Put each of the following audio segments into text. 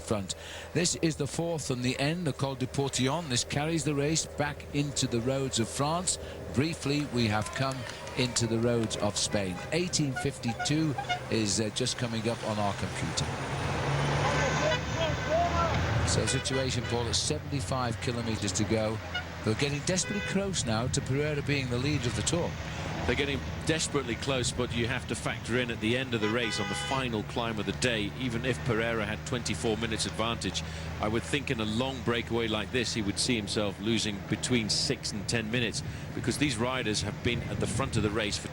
front. This is the fourth from the end, the Col du Portillon. This carries the race back into the roads of France. Briefly, we have come into the roads of Spain. 1852 is just coming up on our computer. So situation, Paul, at 75 kilometres to go. They're getting desperately close now to Pereira being the leader of the Tour. They're getting desperately close, but you have to factor in at the end of the race, on the final climb of the day, even if Pereira had 24 minutes advantage, I would think in a long breakaway like this he would see himself losing between 6 and 10 minutes, because these riders have been at the front of the race for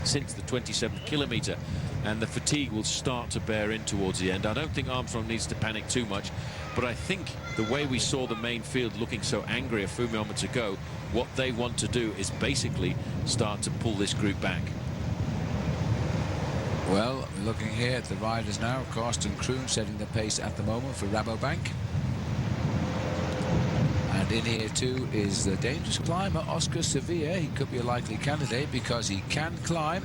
since the 27th kilometre, and the fatigue will start to bear in towards the end. I don't think Armstrong needs to panic too much, but I think the way we saw the main field looking so angry a few moments ago, what they want to do is basically start to pull this group back. Well, looking here at the riders now, Carsten Kroon setting the pace at the moment for Rabobank. And in here too is the dangerous climber Oscar Sevilla. He could be a likely candidate because he can climb.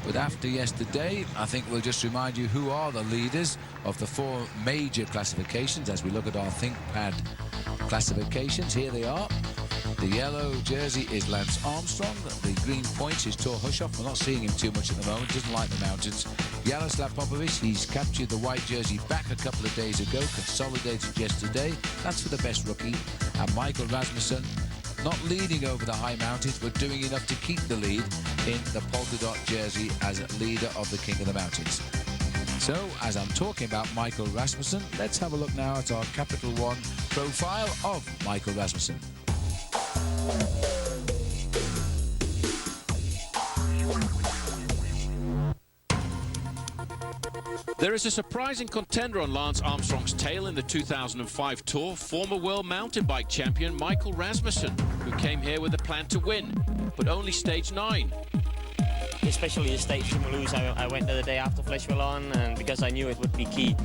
But after yesterday, I think we'll just remind you who are the leaders of the 4 major classifications as we look at our ThinkPad classifications. Here they are. The yellow jersey is Lance Armstrong. The green points is Thor Hushoff. We're not seeing him too much at the moment. Doesn't like the mountains. Jaroslav Popovic, he's captured the white jersey back a couple of days ago. Consolidated yesterday. That's for the best rookie. And Michael Rasmussen, not leading over the high mountains, but doing enough to keep the lead in the polka dot jersey as leader of the King of the Mountains. So, as I'm talking about Michael Rasmussen, let's have a look now at our Capital One profile of Michael Rasmussen. There is a surprising contender on Lance Armstrong's tail in the 2005 Tour, former world mountain bike champion Michael Rasmussen, who came here with a plan to win, but only stage 9. Especially the stage to Mulhouse, I went there the day after Flèche Wallonne, and because I knew it would be key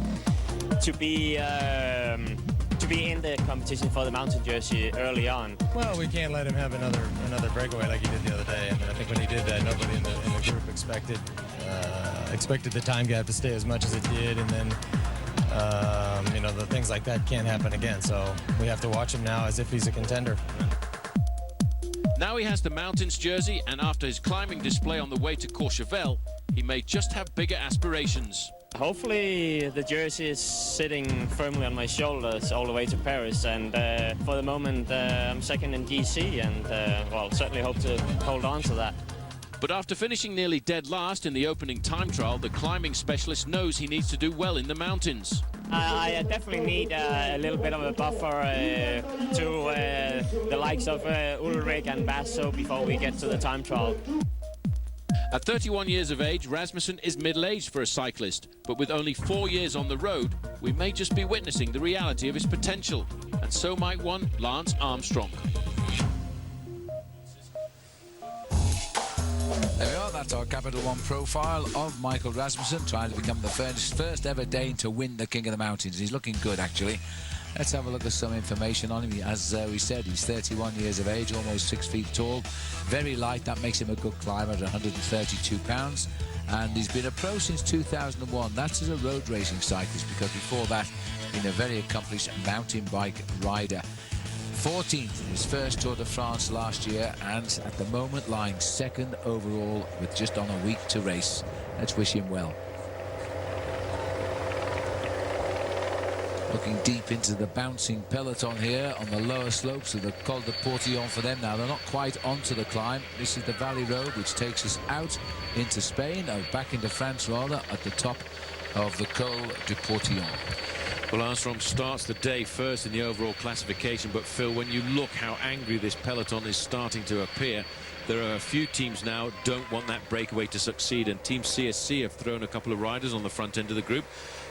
to be in the competition for the mountain jersey early on. Well, we can't let him have another breakaway like he did the other day. And I think when he did that, nobody in the group expected the time gap to stay as much as it did, and then you know, the things like that can't happen again. So we have to watch him now as if he's a contender. Now he has the mountains jersey, and after his climbing display on the way to Courchevel, he may just have bigger aspirations. Hopefully the jersey is sitting firmly on my shoulders all the way to Paris, and for the moment I'm second in GC, and well, certainly hope to hold on to that. But after finishing nearly dead last in the opening time trial, the climbing specialist knows he needs to do well in the mountains. I definitely need a little bit of a buffer to the likes of Ulrich and Basso before we get to the time trial. At 31 years of age, Rasmussen is middle-aged for a cyclist, but with only 4 years on the road, we may just be witnessing the reality of his potential, and so might one Lance Armstrong. There we are, that's our Capital One profile of Michael Rasmussen, trying to become the first ever Dane to win the King of the Mountains. He's looking good, actually. Let's have a look at some information on him. As we said, he's 31 years of age, almost 6 feet tall, very light. That makes him a good climber at 132 pounds. And he's been a pro since 2001. That's as a road racing cyclist, because before that, he's been a very accomplished mountain bike rider. 14th in his first Tour de France last year, and at the moment lying second overall with just on a week to race. Let's wish him well. Looking deep into the bouncing peloton here on the lower slopes of the Col du Portillon for them now. They're not quite onto the climb. This is the valley road which takes us out into Spain, or back into France rather, at the top of the Col du Portillon. Well, Armstrong starts the day first in the overall classification, but Phil, when you look how angry this peloton is starting to appear, there are a few teams now don't want that breakaway to succeed, and Team CSC have thrown a couple of riders on the front end of the group.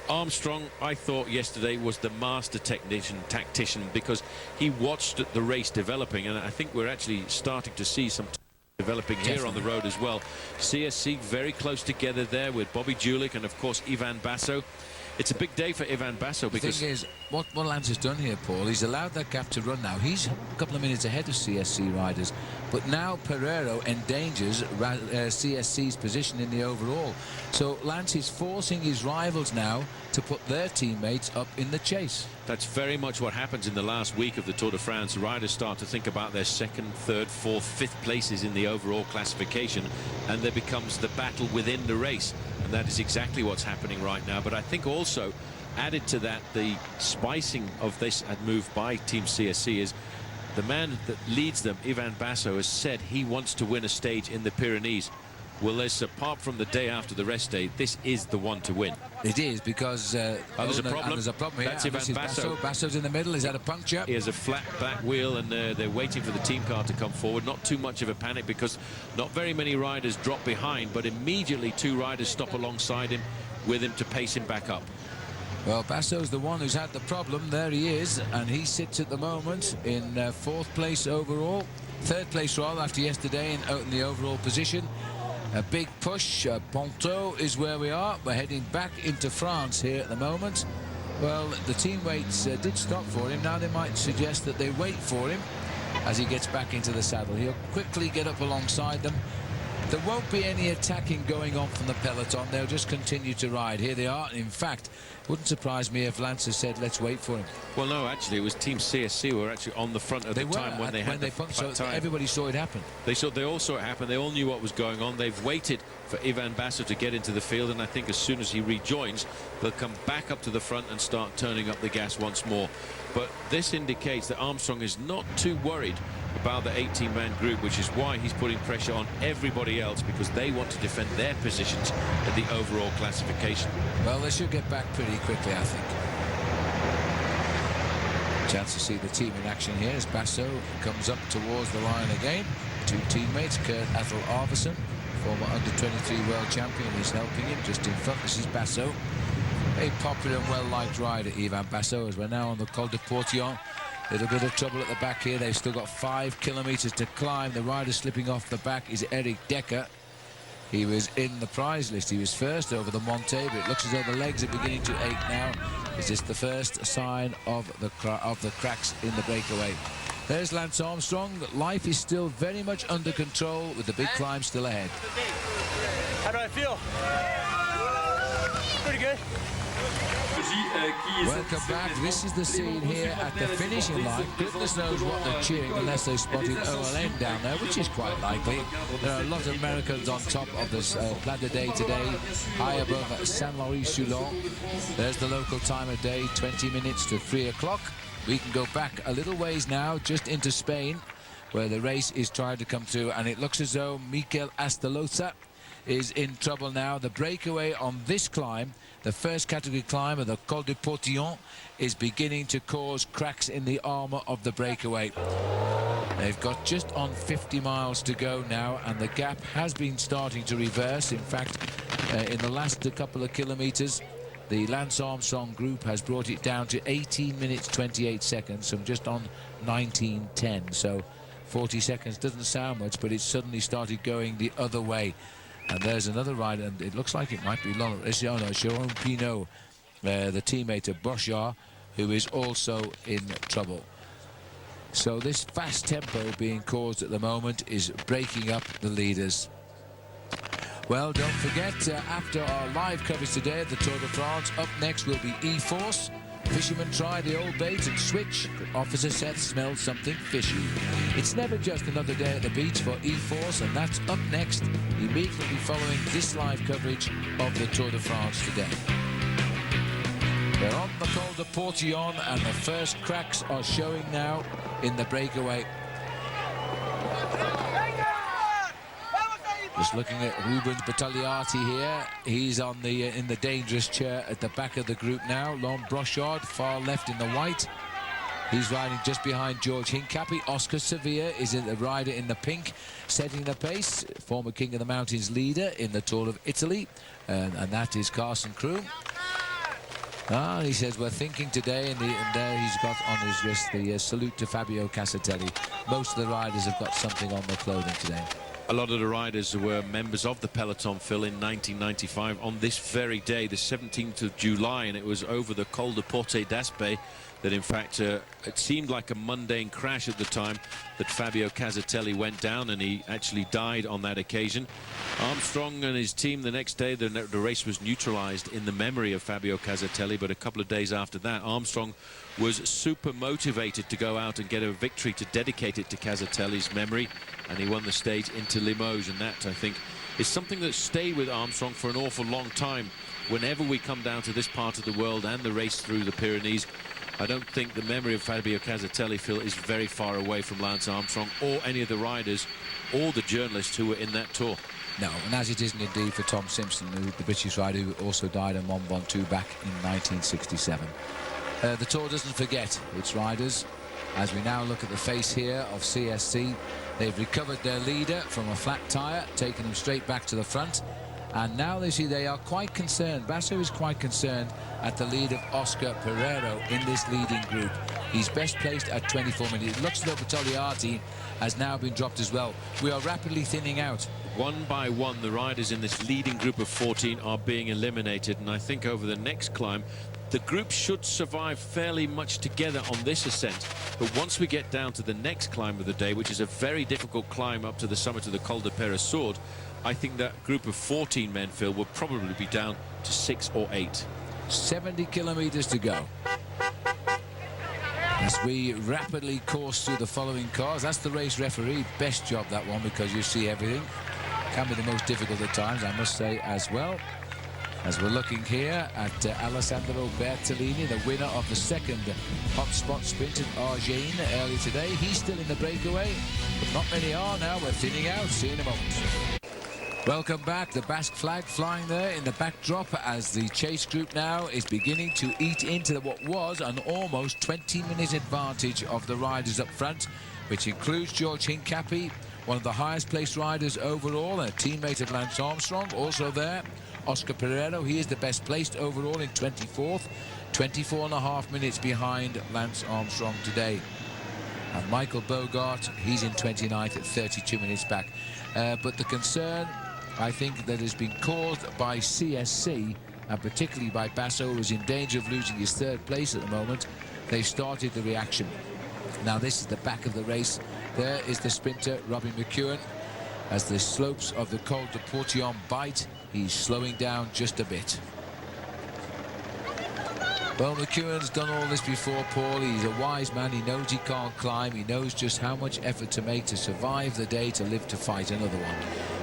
Armstrong, I thought yesterday, was the master tactician, because he watched the race developing, and I think we're actually starting to see some developing here on the road as well. CSC very close together there with Bobby Julich and of course Ivan Basso. It's a big day for Ivan Basso The because thing is, what Lance has done here, Paul, he's allowed that gap to run now. He's a couple of minutes ahead of CSC riders, but now Pereiro endangers CSC's position in the overall. So Lance is forcing his rivals now to put their teammates up in the chase. that's very much what happens in the last week of the Tour de France. Riders start to think about their second, third, fourth, fifth places in the overall classification, and there becomes the battle within the race. And that is exactly what's happening right now. But I think also added to that, the spicing of this move by Team CSC is the man that leads them, Ivan Basso, has said he wants to win a stage in the Pyrenees. Well, apart from the day after the rest day, this is the one to win. It is, because there's a problem. There's a problem here. That's Ivan Basso. Basso's in the middle. He's had a puncture. He has a flat back wheel, and they're waiting for the team car to come forward. Not too much of a panic, because not very many riders drop behind, but immediately 2 riders stop alongside him with him to pace him back up. Well, Basso's the one who's had the problem. There he is, and he sits at the moment in 4th place overall. 3rd place rather, after yesterday in the overall position. A big push. Ponto is where we are. We're heading back into France here at the moment. Well, the team weights did stop for him. Now they might suggest that they wait for him as he gets back into the saddle. He'll quickly get up alongside them. There won't be any attacking going on from the peloton. They'll just continue to ride. Here they are. In fact, wouldn't surprise me if Lance has said, let's wait for him. Well, no, actually, it was Team CSC who were actually on the front at the time when they had the so time. Everybody saw it happen. They all saw it happen. They all knew what was going on. They've waited for Ivan Basso to get into the field, and I think as soon as he rejoins, they'll come back up to the front and start turning up the gas once more. But this indicates that Armstrong is not too worried about the 18-man group, which is why he's putting pressure on everybody else, because they want to defend their positions in the overall classification. Well, they should get back pretty quickly, I think. Chance to see the team in action here as Basso comes up towards the line again. 2 teammates, Kurt Athel-Arverson, former under-23 world champion, is helping him just in front. This is Basso. A popular and well-liked rider, Ivan Basso, as we're now on the Col de Portillon. Little bit of trouble at the back here. They've still got 5 kilometers to climb. The rider slipping off the back is Eric Decker. He was in the prize list. He was first over the Monte, but it looks as though the legs are beginning to ache now. Is this the first sign of the cracks in the breakaway? There's Lance Armstrong. Life is still very much under control with the big climb still ahead. How do I feel? Pretty good. Welcome back. This is the scene here at the finishing line. Goodness knows what they're cheering, unless they spotted OLN down there, which is quite likely. There are a lot of Americans on top of this Plat de Day today, high above Saint-Maurice-Soulon. There's the local time of day, 20 minutes to 3 o'clock. We can go back a little ways now, just into Spain, where the race is trying to come through, and it looks as though Mikel Astaloza is in trouble now. The breakaway on this climb, the first category climb of the Col de Portillon, is beginning to cause cracks in the armour of the breakaway. They've got just on 50 miles to go now, and the gap has been starting to reverse. In fact, in the last couple of kilometres, the Lance Armstrong group has brought it down to 18 minutes 28 seconds from just on 19:10. So 40 seconds doesn't sound much, but it's suddenly started going the other way. And there's another rider, and it looks like it might be Jérôme Pinot, the teammate of Bochard, who is also in trouble. So this fast tempo being caused at the moment is breaking up the leaders. Well, don't forget, after our live coverage today at the Tour de France, up next will be E-Force. Fishermen try the old bait and switch, but Officer Seth smells something fishy. It's never just another day at the beach for E-Force, and that's up next, immediately following this live coverage of the Tour de France today. We're on the Col de Portillon, and the first cracks are showing now in the breakaway. Just looking at Rubens Battagliati here. He's on the in the dangerous chair at the back of the group now. Lon Brochard, far left in the white. He's riding just behind George Hincapie. Oscar Sevilla is the rider in the pink, setting the pace. Former King of the Mountains leader in the Tour of Italy. And that is Carson Kroon. He says, we're thinking today, and there he's got on his wrist the salute to Fabio Casatelli. Most of the riders have got something on their clothing today. A lot of the riders were members of the peloton, Phil, in 1995 on this very day, the 17th of July, and it was over the Col de Porte d'Aspet that, in fact, it seemed like a mundane crash at the time that Fabio Casatelli went down, and he actually died on that occasion. Armstrong and his team the next day, the race was neutralized in the memory of Fabio Casatelli, but a couple of days after that, Armstrong was super motivated to go out and get a victory to dedicate it to Casatelli's memory, and he won the stage into Limoges, and that, I think, is something that stayed with Armstrong for an awful long time. Whenever we come down to this part of the world and the race through the Pyrenees, I don't think the memory of Fabio Casatelli, Phil, is very far away from Lance Armstrong or any of the riders or the journalists who were in that tour. No, and as it isn't indeed for Tom Simpson, the British rider who also died in Mont Ventoux back in 1967. The Tour doesn't forget its riders. As we now look at the face here of CSC, they've recovered their leader from a flat tyre, taking him straight back to the front. And now they see they are quite concerned. Basso is quite concerned at the lead of Oscar Pereiro in this leading group. He's best placed at 24 minutes. It looks as though Bertogliati has now been dropped as well. We are rapidly thinning out. One by one, the riders in this leading group of 14 are being eliminated, and I think over the next climb, the group should survive fairly much together on this ascent. But once we get down to the next climb of the day, which is a very difficult climb up to the summit of the Col de Peyresourde, I think that group of 14 men, Phil, will probably be down to 6 or 8. 70 kilometers to go. As we rapidly course through the following cars, that's the race referee. Best job, that one, because you see everything. Can be the most difficult at times, I must say, as well. As we're looking here at Alessandro Bertolini, the winner of the second hotspot sprint at Argene earlier today. He's still in the breakaway, but not many are now. We're thinning out. See you in a moment. Welcome back. The Basque flag flying there in the backdrop as the chase group now is beginning to eat into what was an almost 20-minute advantage of the riders up front, which includes George Hincapie, one of the highest placed riders overall, a teammate of Lance Armstrong, also there. Oscar Pereiro, he is the best placed overall in 24th, 24.5 minutes behind Lance Armstrong today. And Michael Bogart, he's in 29th at 32 minutes back. But the concern, I think, that has been caused by CSC, and particularly by Basso, who is in danger of losing his third place at the moment, they've started the reaction. Now this is the back of the race. There is the sprinter, Robbie McEwen. As the slopes of the Col de Portillon bite, he's slowing down just a bit. Well, McEwen's done all this before, Paul. He's a wise man. He knows he can't climb. He knows just how much effort to make to survive the day, to live to fight another one.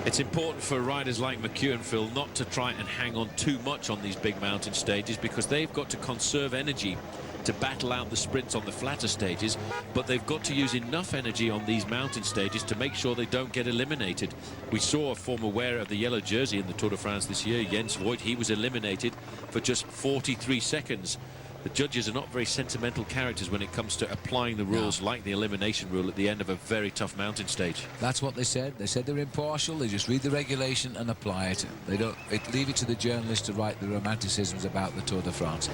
It's important for riders like McEwen, Phil, not to try and hang on too much on these big mountain stages, because they've got to conserve energy to battle out the sprints on the flatter stages, but they've got to use enough energy on these mountain stages to make sure they don't get eliminated. We saw a former wearer of the yellow jersey in the Tour de France this year, Jens Voigt. He was eliminated for just 43 seconds. The judges are not very sentimental characters when it comes to applying the rules, like the elimination rule at the end of a very tough mountain stage. That's what they said. They said they're impartial. They just read the regulation and apply it. They don't leave it to the journalists to write the romanticisms about the Tour de France.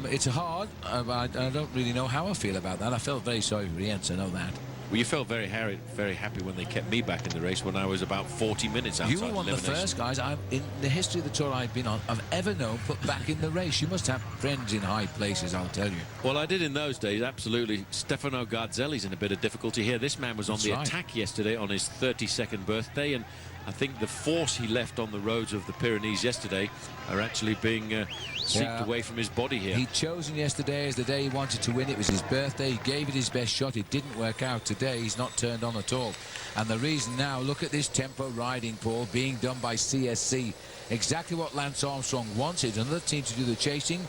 It's hard. I don't really know how I feel about that. I felt very sorry for Jens, I know that. Well, you felt very happy when they kept me back in the race when I was about 40 minutes outside. You were one of the first guys in the history of the Tour I've been on, I've ever known put back in the race. You must have friends in high places, I'll tell you. Well, I did in those days, absolutely. Stefano Garzelli's in a bit of difficulty here. This man was on the attack yesterday on his 32nd birthday, and I think the force he left on the roads of the Pyrenees yesterday are actually being seeked away from his body here. He'd chosen yesterday as the day he wanted to win. It was his birthday. He gave it his best shot. It didn't work out today. He's not turned on at all. And the reason now, look at this tempo riding, Paul, being done by CSC. Exactly what Lance Armstrong wanted. Another team to do the chasing.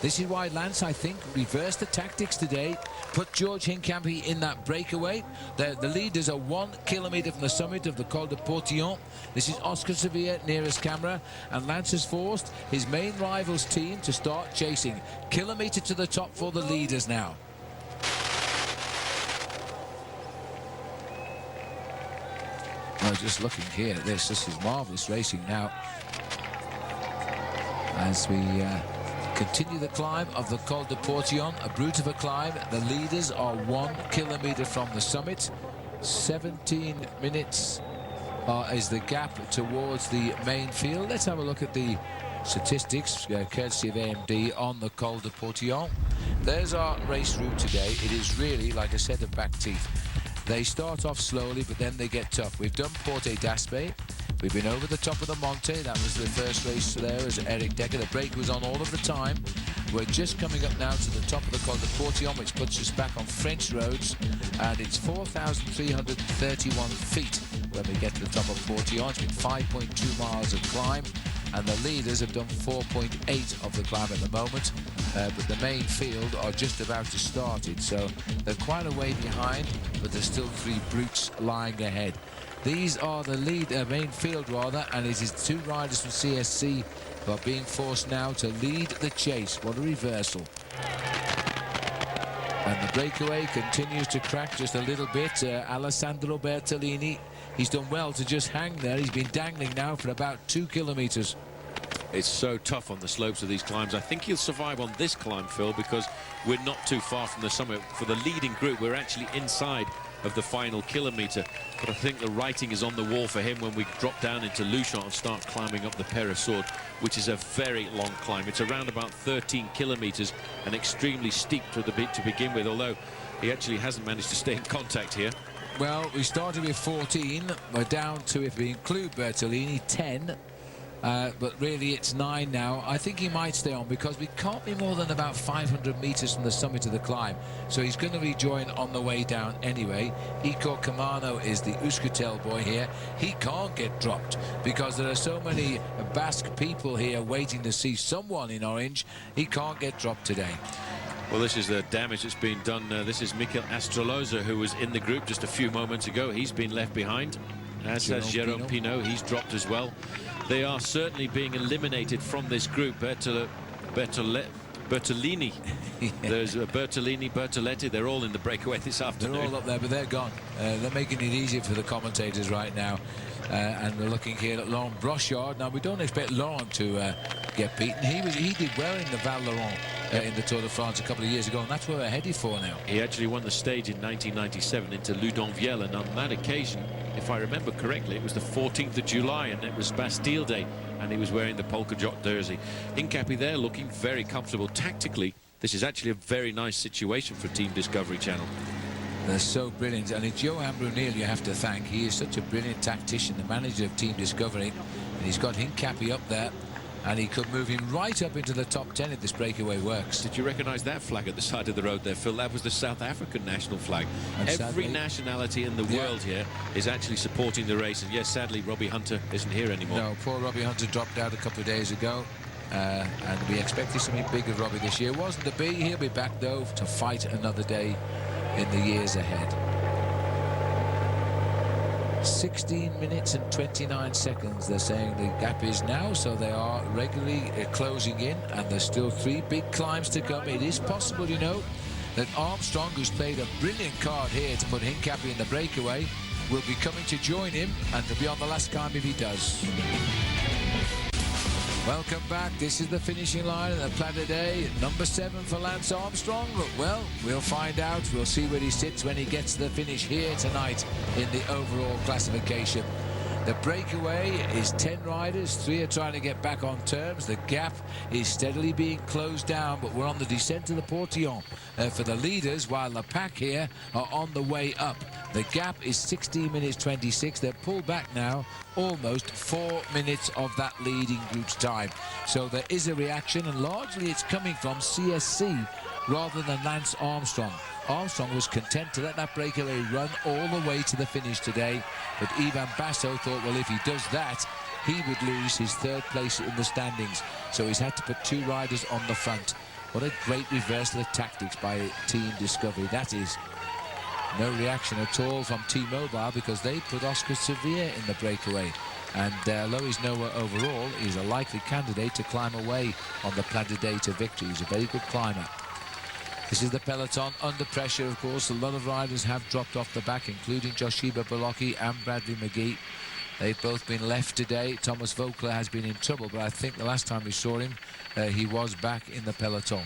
This is why Lance, I think, reversed the tactics today. Put George Hincapie in that breakaway. The leaders are 1 kilometre from the summit of the Col de Portillon. This is Oscar Sevilla nearest camera, and Lance has forced his main rival's team to start chasing. Kilometre to the top for the leaders now. Oh, just looking here at this is marvellous racing now. As we continue the climb of the Col de Portillon, a brute of a climb. The leaders are 1 kilometre from the summit. 17 minutes is the gap towards the main field. Let's have a look at the statistics, courtesy of AMD, on the Col de Portillon. There's our race route today. It is really like a set of back teeth. They start off slowly, but then they get tough. We've done Porte d'Aspet. We've been over the top of the Monte. That was the first race there as Eric Decker. The brake was on all of the time. We're just coming up now to the top of the Col de Portillon, which puts us back on French roads. And it's 4,331 feet when we get to the top of Portillon. It's been 5.2 miles of climb. And the leaders have done 4.8 of the climb at the moment, but the main field are just about to start it, so they're quite a way behind, but there's still 3 brutes lying ahead. These are the main field rather, and it is 2 riders from CSC who are being forced now to lead the chase. What a reversal. And the breakaway continues to crack just a little bit. Alessandro Bertolini, he's done well to just hang there. He's been dangling now for about 2 kilometers. It's so tough on the slopes of these climbs. I think he'll survive on this climb, Phil, because we're not too far from the summit. For the leading group, we're actually inside of the final kilometer. But I think the writing is on the wall for him when we drop down into Luchon and start climbing up the Peyresourde, which is a very long climb. It's around about 13 kilometers and extremely steep to begin with, although he actually hasn't managed to stay in contact here. Well, we started with 14. We're down to, if we include Bertolini, 10. But really it's 9 now. I think he might stay on because we can't be more than about 500 meters from the summit of the climb, so he's going to rejoin on the way down anyway. Iko Kamano is the Euskaltel boy here. He can't get dropped because there are so many Basque people here waiting to see someone in orange. He can't get dropped today. Well, this is the damage that's been done. This is Mikel Astroloza, who was in the group just a few moments ago. He's been left behind, as has Jérôme Pinot. He's dropped as well. They are certainly being eliminated from this group. Bertolini. There's Bertolini, Bertoletti. They're all in the breakaway this afternoon. They're all up there, but they're gone. They're making it easier for the commentators right now. And we're looking here at Laurent Brochard. Now, we don't expect Laurent to get beaten. He did well in the Val Laurent in the Tour de France a couple of years ago, and that's where we're headed for now. He actually won the stage in 1997 into Loudonvielle, and on that occasion, if I remember correctly, it was the 14th of July, and it was Bastille Day, and he was wearing the polka dot jersey. Incapi there looking very comfortable. Tactically, this is actually a very nice situation for Team Discovery Channel. They're so brilliant, and it's Johan Brunel you have to thank. He is such a brilliant tactician, the manager of Team Discovery, and he's got Hincapie up there, and he could move him right up into the top 10 if this breakaway works. Did you recognize that flag at the side of the road there, Phil? That was the South African national flag. And every sadly, nationality in the world here is actually supporting the race, and yes, sadly Robbie Hunter isn't here anymore. No, poor Robbie Hunter dropped out a couple of days ago, and we expected something big of Robbie this year. Wasn't to be. He'll be back though to fight another day in the years ahead. 16 minutes and 29 seconds they're saying the gap is now, so they are regularly closing in, and there's still 3 big climbs to come. It is possible, you know, that Armstrong, who's played a brilliant card here to put Hincapie in the breakaway, will be coming to join him, and to be on the last climb if he does. Welcome back. This is the finishing line at the Plat d'Aix. Number 7 for Lance Armstrong. Well, we'll find out. We'll see where he sits when he gets to the finish here tonight in the overall classification. The breakaway is 10 riders. 3 are trying to get back on terms. The gap is steadily being closed down, but we're on the descent to the Portillon for the leaders, while the pack here are on the way up. The gap is 16 minutes 26. They're pulled back now almost 4 minutes of that leading group's time. So there is a reaction, and largely it's coming from CSC rather than Lance Armstrong. Armstrong was content to let that breakaway run all the way to the finish today, but Ivan Basso thought, well, if he does that, he would lose his 3rd place in the standings. So he's had to put 2 riders on the front. What a great reversal of tactics by Team Discovery. That is. No reaction at all from T-Mobile, because they put Oscar Sevilla in the breakaway. And although he's nowhere overall, he's a likely candidate to climb away on the Plat d'Aix to victory. He's a very good climber. This is the peloton under pressure, of course. A lot of riders have dropped off the back, including Joshiba Bolocki and Bradley McGee. They've both been left today. Thomas Vogler has been in trouble, but I think the last time we saw him, he was back in the peloton.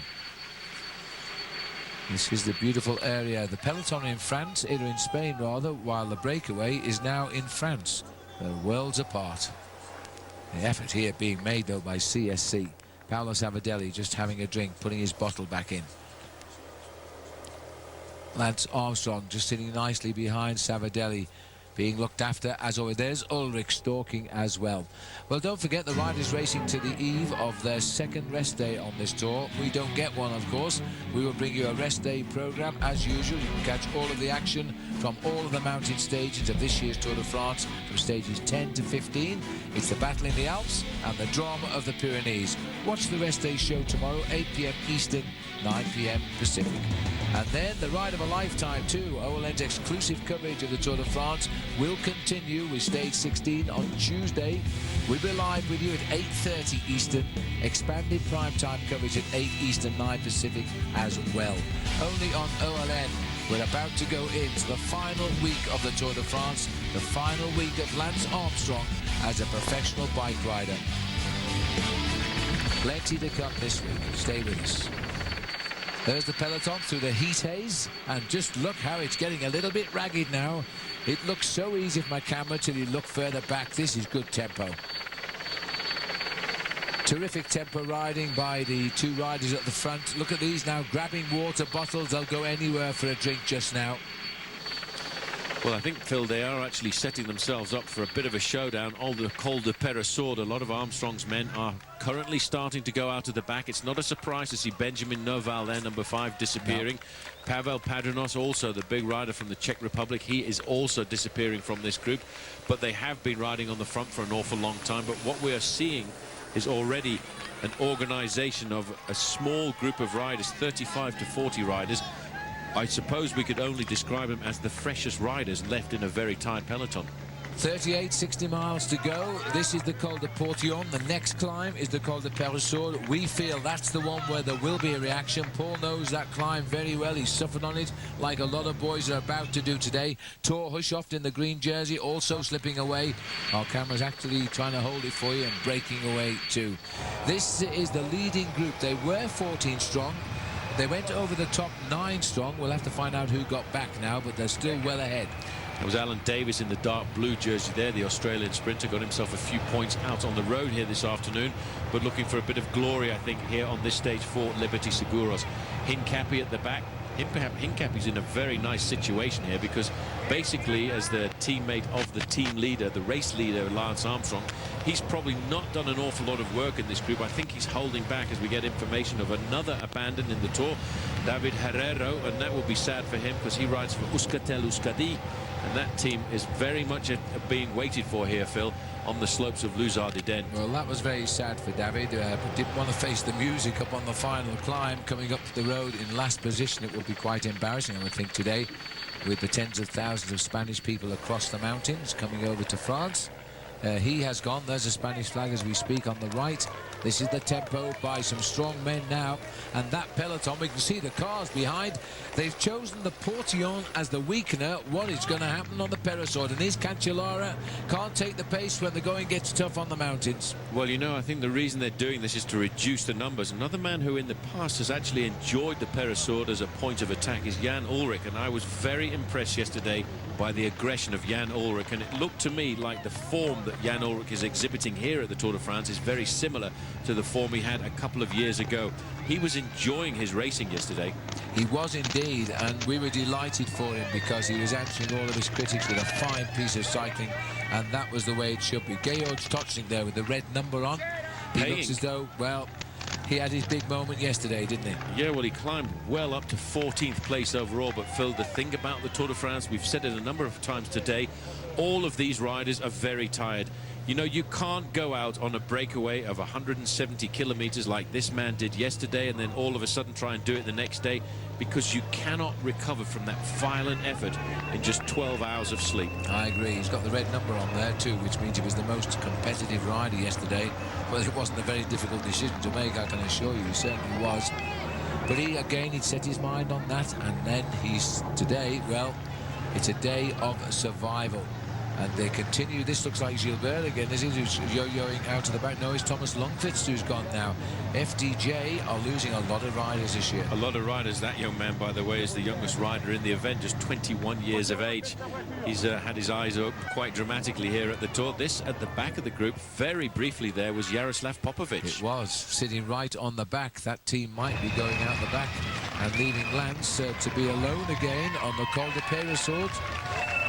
This is the beautiful area. The peloton in France, or in Spain rather, while the breakaway is now in France. They're worlds apart. The effort here being made, though, by CSC. Paolo Savadelli just having a drink, putting his bottle back in. Lance Armstrong just sitting nicely behind Savadelli, being looked after as always. There's Ulrich stalking as well. Well, don't forget the riders racing to the eve of their second rest day on this tour. We don't get one, of course. We will bring you a rest day program as usual. You can catch all of the action from all of the mountain stages of this year's Tour de France, from stages 10 to 15. It's the battle in the Alps and the drama of the Pyrenees. Watch the rest day show tomorrow, 8 p.m. Eastern, 9 p.m. Pacific. And then the ride of a lifetime too. OLN's exclusive coverage of the Tour de France will continue with stage 16 on Tuesday. We'll be live with you at 8:30 Eastern. Expanded primetime coverage at 8 Eastern, 9 Pacific as well. Only on OLN. We're about to go into the final week of the Tour de France, the final week of Lance Armstrong as a professional bike rider. Plenty to come this week. Stay with us. There's the peloton through the heat haze, and just look how it's getting a little bit ragged now. It looks so easy with my camera till you look further back. This is good tempo. Terrific tempo riding by the two riders at the front. Look at these now, grabbing water bottles. They'll go anywhere for a drink just now. Well, I think, Phil, they are actually setting themselves up for a bit of a showdown. All the Col de Peyresourde, a lot of Armstrong's men are currently starting to go out of the back. It's not a surprise to see Benjamin Noval there, number 5, disappearing. No. Pavel Padrinos, also the big rider from the Czech Republic, he is also disappearing from this group. But they have been riding on the front for an awful long time. But what we are seeing is already an organization of a small group of riders, 35 to 40 riders. I suppose we could only describe them as the freshest riders left in a very tight peloton. 38, 60 miles to go. This is the Col de Portillon. The next climb is the Col de Peyresourde. We feel that's the one where there will be a reaction. Paul knows that climb very well. He's suffered on it like a lot of boys are about to do today. Tor Hushoft in the green jersey also slipping away. Our camera's actually trying to hold it for you and breaking away too. This is the leading group. They were 14 strong. They went over the top 9 strong. We'll have to find out who got back now, but they're still well ahead. It was Alan Davis in the dark blue jersey there, the Australian sprinter. Got himself a few points out on the road here this afternoon, but looking for a bit of glory, I think, here on this stage for Liberty Seguros. Hincapie at the back. Hincapie's in a very nice situation here because basically, as the teammate of the team leader, the race leader, Lance Armstrong, he's probably not done an awful lot of work in this group. I think he's holding back as we get information of another abandoned in the Tour, David Herrero, and that will be sad for him because he rides for Euskaltel Euskadi, and that team is very much being waited for here, Phil, on the slopes of Luzardiden. Well, that was very sad for David, but didn't want to face the music up on the final climb. Coming up the road in last position, it will be quite embarrassing, I would think, today, with the tens of thousands of Spanish people across the mountains coming over to France. He has gone. There's a Spanish flag as we speak on the right. This is the tempo by some strong men now, and that peloton, we can see the cars behind. They've chosen the Portillon as the weakener. What is going to happen on the Peyresourde? And is Cancellara can't take the pace when the going gets tough on the mountains. Well, you know, I think the reason they're doing this is to reduce the numbers. Another man who in the past has actually enjoyed the Peyresourde as a point of attack is Jan Ullrich, and I was very impressed yesterday by the aggression of Jan Ullrich, and it looked to me like the form that Jan Ullrich is exhibiting here at the Tour de France is very similar to the form he had a couple of years ago. He was enjoying his racing yesterday. He was indeed, and we were delighted for him because he was answering all of his critics with a fine piece of cycling, and that was the way it should be. Georg Totzing there with the red number on. He looks as though, well, he had his big moment yesterday, didn't he? Yeah, well, he climbed well up to 14th place overall. But, Phil, the thing about the Tour de France, we've said it a number of times today, all of these riders are very tired. You know, you can't go out on a breakaway of 170 kilometers like this man did yesterday and then all of a sudden try and do it the next day, because you cannot recover from that violent effort in just 12 hours of sleep. I agree. He's got the red number on there too, which means he was the most competitive rider yesterday. But it wasn't a very difficult decision to make, I can assure you. He certainly was. But he'd set his mind on that, and then he's today, well, it's a day of survival. And they continue. This looks like Gilbert again. This is who's yo-yoing out to the back. No, it's Thomas Lundqvist who's gone now. FDJ are losing a lot of riders this year. A lot of riders. That young man, by the way, is the youngest rider in the event, just 21 years of age. He's had his eyes open quite dramatically here at the Tour. This at the back of the group, very briefly there, was Jaroslav Popovic. It was, sitting right on the back. That team might be going out the back and leaving Lance to be alone again on the Col de Peyresourde.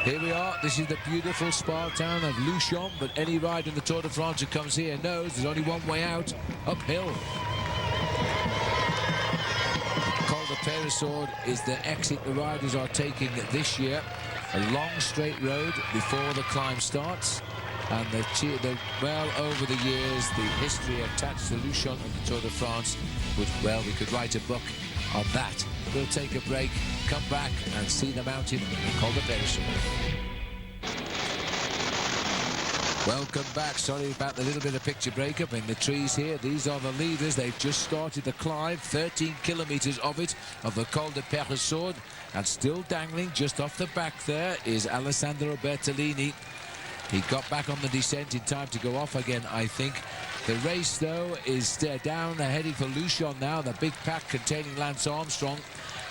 Here we are. This is the beautiful spa town of Luchon, but any rider in the Tour de France who comes here knows there's only one way out, uphill. Col de Peyresourde is the exit the riders are taking this year. A long straight road before the climb starts. And well, over the years, the history attached to Luchon and the Tour de France would, well, we could write a book on that. We'll take a break, come back and see the mountain called the Peyresourde. Welcome back. Sorry about the little bit of picture breakup in the trees here. These are the leaders. They've just started the climb, 13 kilometers of it, of the Col de Peyresourde, and still dangling just off the back there is Alessandro Bertolini. He got back on the descent in time to go off again, I think. The race, though, is down, heading for Luchon now, the big pack containing Lance Armstrong,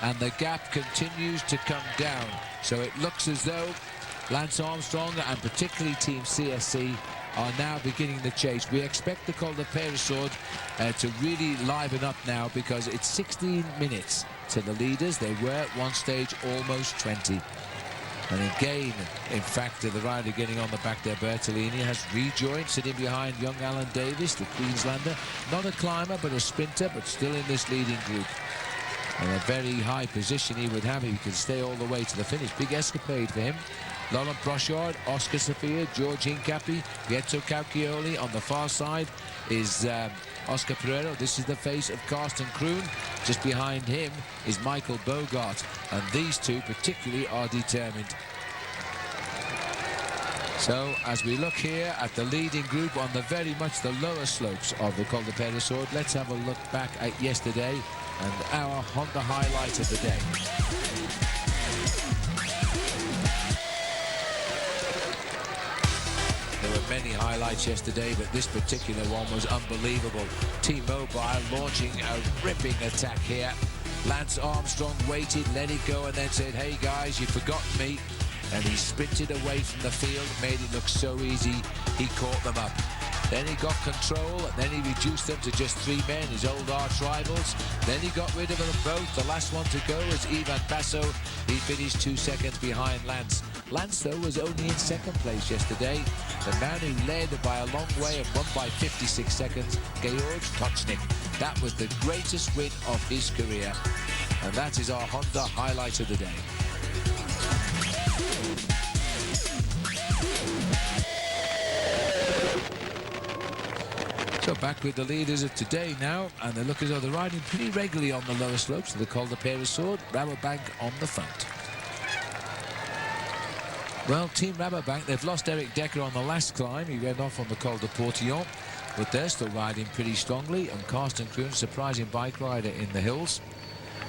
and the gap continues to come down. So it looks as though Lance Armstrong and particularly Team CSC are now beginning the chase. We expect the Col de Peyresourde to really liven up now, because it's 16 minutes to the leaders. They were at one stage almost 20. And again, in fact, the rider getting on the back there, Bertolini, has rejoined, sitting behind young Alan Davis, the Queenslander. Not a climber, but a sprinter, but still in this leading group. And a very high position he would have if he could stay all the way to the finish. Big escapade for him. Laurent Brochard, Oscar Sofia, George Hincapie, Pietro Cauchioli. On the far side is Oscar Pereiro. This is the face of Carsten Kroon. Just behind him is Michael Bogart. And these two particularly are determined. So as we look here at the leading group on the very much the lower slopes of the Col de Peyresourde, let's have a look back at yesterday and our Honda highlight of the day. There were many highlights yesterday, but this particular one was unbelievable. T-Mobile launching a ripping attack here. Lance Armstrong waited, let it go, and then said, "Hey guys, you've forgotten me." And he sprinted away from the field, made it look so easy. He caught them up. Then he got control, and then he reduced them to just 3 men, his old arch rivals. Then he got rid of them both. The last one to go was Ivan Basso. He finished 2 seconds behind Lance. Lance, though, was only in second place yesterday. The man who led by a long way and won by 56 seconds, Georg Tocznik. That was the greatest win of his career. And that is our Honda highlight of the day. So back with the leaders of today now, and they look as though they're riding pretty regularly on the lower slopes of the Col de Peyresourde. Rabobank on the front. Well, Team Rabobank, they've lost Eric Decker on the last climb. He ran off on the Col de Portillon, but they're still riding pretty strongly. And Carsten Kroon, surprising bike rider in the hills.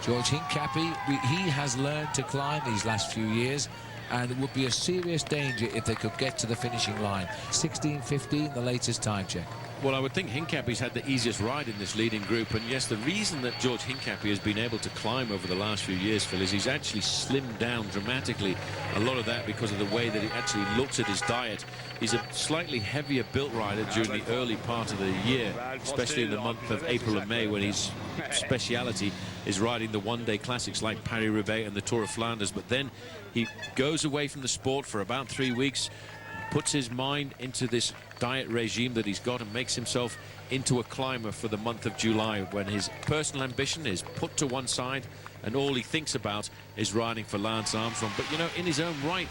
George Hincapie, he has learned to climb these last few years, and it would be a serious danger if they could get to the finishing line. 16:15, the latest time check. Well, I would think Hincapie's had the easiest ride in this leading group. And yes, the reason that George Hincapie has been able to climb over the last few years, Phil, is he's actually slimmed down dramatically. A lot of that because of the way that he actually looks at his diet. He's a slightly heavier built rider during the early part of the year, especially in the month of April and May, when his speciality is riding the one-day classics like Paris-Roubaix and the Tour of Flanders. But then he goes away from the sport for about 3 weeks, puts his mind into this diet regime that he's got, and makes himself into a climber for the month of July, when his personal ambition is put to one side and all he thinks about is riding for Lance Armstrong. But, you know, in his own right,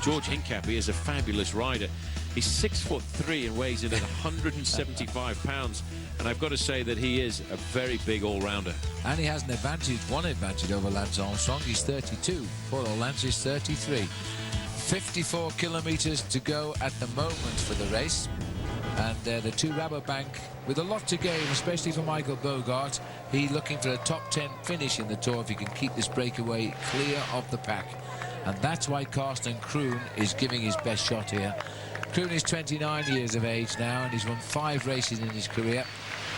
George Hincapie is a fabulous rider. He's 6'3" and weighs in at 175 pounds. And I've got to say that he is a very big all-rounder. And he has an advantage, one advantage over Lance Armstrong. He's 32. Poor old Lance is 33. 54 kilometers to go at the moment for the race. And the two Rabobank with a lot to gain, especially for Michael Bogart. He's looking for a top 10 finish in the Tour if he can keep this breakaway clear of the pack. And that's why Carsten Kroon is giving his best shot here. Kroon is 29 years of age now, and he's won 5 races in his career.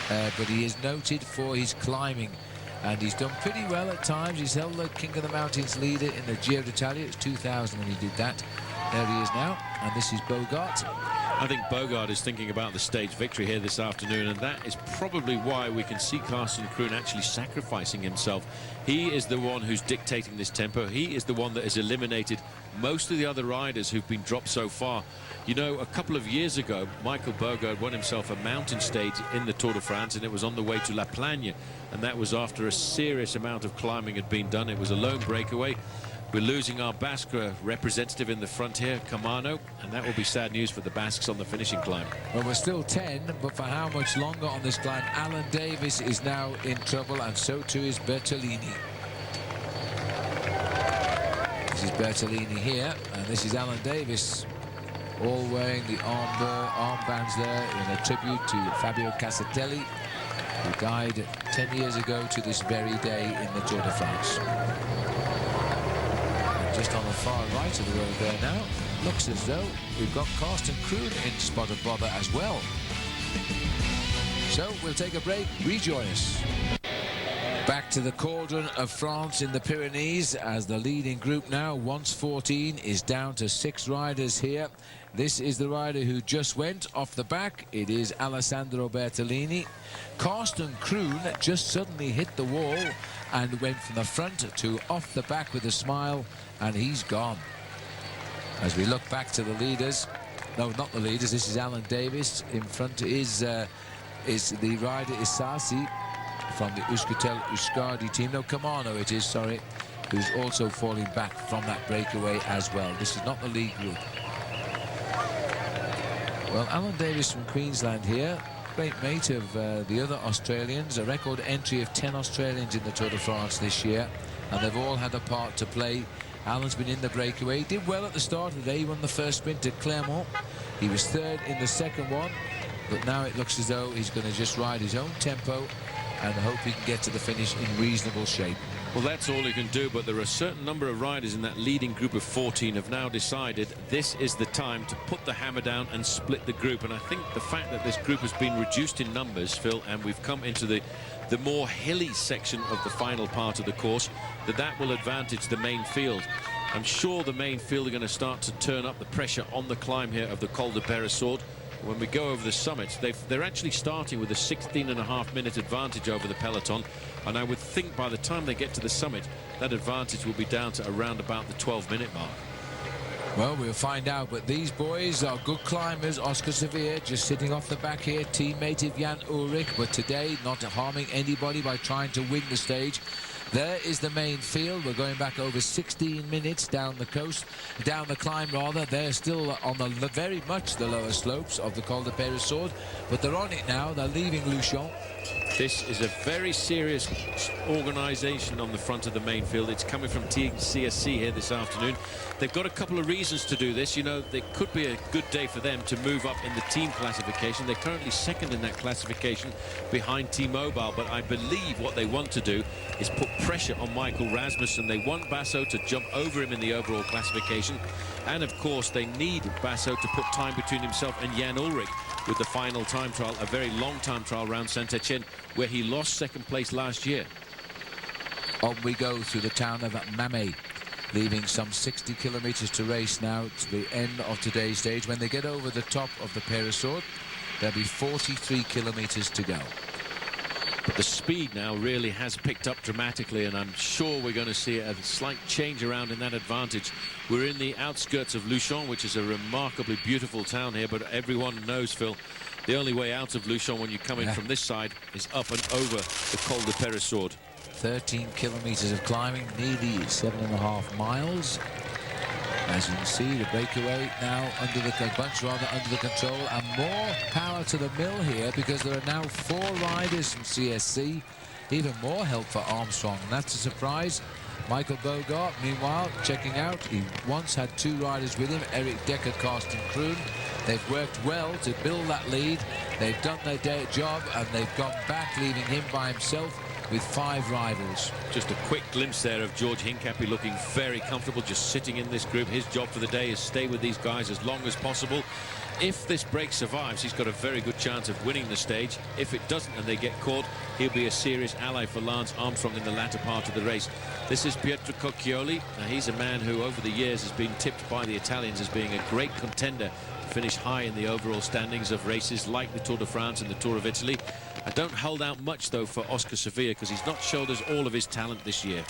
But he is noted for his climbing, and he's done pretty well at times. He's held the King of the Mountains leader in the Giro d'Italia. It was 2000 when he did that. There he is now, and this is Bogart. I think Bogart is thinking about the stage victory here this afternoon, and that is probably why we can see Carsten Kroon actually sacrificing himself. He is the one who's dictating this tempo. He is the one that has eliminated most of the other riders who've been dropped so far. You know, a couple of years ago, Michael Bogart won himself a mountain stage in the Tour de France, and it was on the way to La Plagne, and that was after a serious amount of climbing had been done. It was a lone breakaway. We're losing our Basque representative in the front here, Camano, and that will be sad news for the Basques on the finishing climb. Well, we're still 10, but for how much longer on this climb? Alan Davis is now in trouble, and so too is Bertolini. This is Bertolini here, and this is Alan Davis, all wearing the armbands there in a tribute to Fabio Casatelli, who died 10 years ago to this very day in the Tour de France. Just on the far right of the road there now, looks as though we've got Carsten Kroon in spot of bother as well. So we'll take a break. Rejoin us. Back to the cauldron of France in the Pyrenees, as the leading group now, once 14, is down to 6 riders here. This is the rider who just went off the back. It is Alessandro Bertolini. Carsten Kroon just suddenly hit the wall and went from the front to off the back with a smile, and he's gone. As we look back to the leaders, no, not the leaders, this is Alan Davis. In front is the rider Isasi from the Euskaltel Euskadi team. No, Camano it is, sorry, who's also falling back from that breakaway as well. This is not the lead group. Well, Alan Davis from Queensland here, great mate of the other Australians, a record entry of 10 Australians in the Tour de France this year, and they've all had a part to play. Alan's been in the breakaway, did well at the start of the day. He won the first sprint at Clermont. He was 3rd in the second one, but now it looks as though he's going to just ride his own tempo and hope he can get to the finish in reasonable shape. Well, that's all he can do, but there are a certain number of riders in that leading group of 14 have now decided this is the time to put the hammer down and split the group. And I think the fact that this group has been reduced in numbers, Phil, and we've come into the more hilly section of the final part of the course, that will advantage the main field. I'm sure the main field are going to start to turn up the pressure on the climb here of the Col de Peyresourde. When we go over the summit, they're actually starting with a 16.5-minute advantage over the peloton, and I would think by the time they get to the summit, that advantage will be down to around about the 12-minute mark. Well, we'll find out, but these boys are good climbers. Oscar Sevilla just sitting off the back here, teammate of Jan Ullrich, but today not harming anybody by trying to win the stage. There is the main field. We're going back over 16 minutes down the coast, down the climb rather. They're still on the very much the lower slopes of the Col de Peyresourde, but they're on it now. They're leaving Luchon. This is a very serious organisation on the front of the main field. It's coming from TCSC here this afternoon. They've got a couple of reasons to do this. You know, it could be a good day for them to move up in the team classification. They're currently 2nd in that classification behind T-Mobile, but I believe what they want to do is put pressure on Michael Rasmussen. They want Basso to jump over him in the overall classification, and of course they need Basso to put time between himself and Jan Ullrich with the final time trial, a very long time trial round Saint-Etienne, where he lost 2nd place last year. On we go through the town of Mamé, leaving some 60 kilometres to race now to the end of today's stage. When they get over the top of the Peyresourde, there'll be 43 kilometres to go. But the speed now really has picked up dramatically, and I'm sure we're going to see a slight change around in that advantage. We're in the outskirts of Luchon, which is a remarkably beautiful town here, but everyone knows, Phil, the only way out of Luchon when you come in from this side is up and over the Col de Peyresourde. 13 kilometres of climbing, nearly 7.5 miles. As you can see, the breakaway now under the control, and more power to the mill here, because there are now 4 riders from CSC. Even more help for Armstrong, and that's a surprise. Michael Bogart, meanwhile, checking out. He once had 2 riders with him, Eric Decker, Carsten Kroon. They've worked well to build that lead. They've done their job, and they've gone back, leaving him by himself. with 5 rivals. Just a quick glimpse there of George Hincapie looking very comfortable, just sitting in this group. His job for the day is stay with these guys as long as possible. If this break survives, he's got a very good chance of winning the stage. If it doesn't and they get caught, he'll be a serious ally for Lance Armstrong in the latter part of the race. This is Pietro Cocchioli. Now, he's a man who over the years has been tipped by the Italians as being a great contender to finish high in the overall standings of races like the Tour de France and the Tour of Italy. I don't hold out much, though, for Oscar Sevilla because he's not showed us all of his talent this year.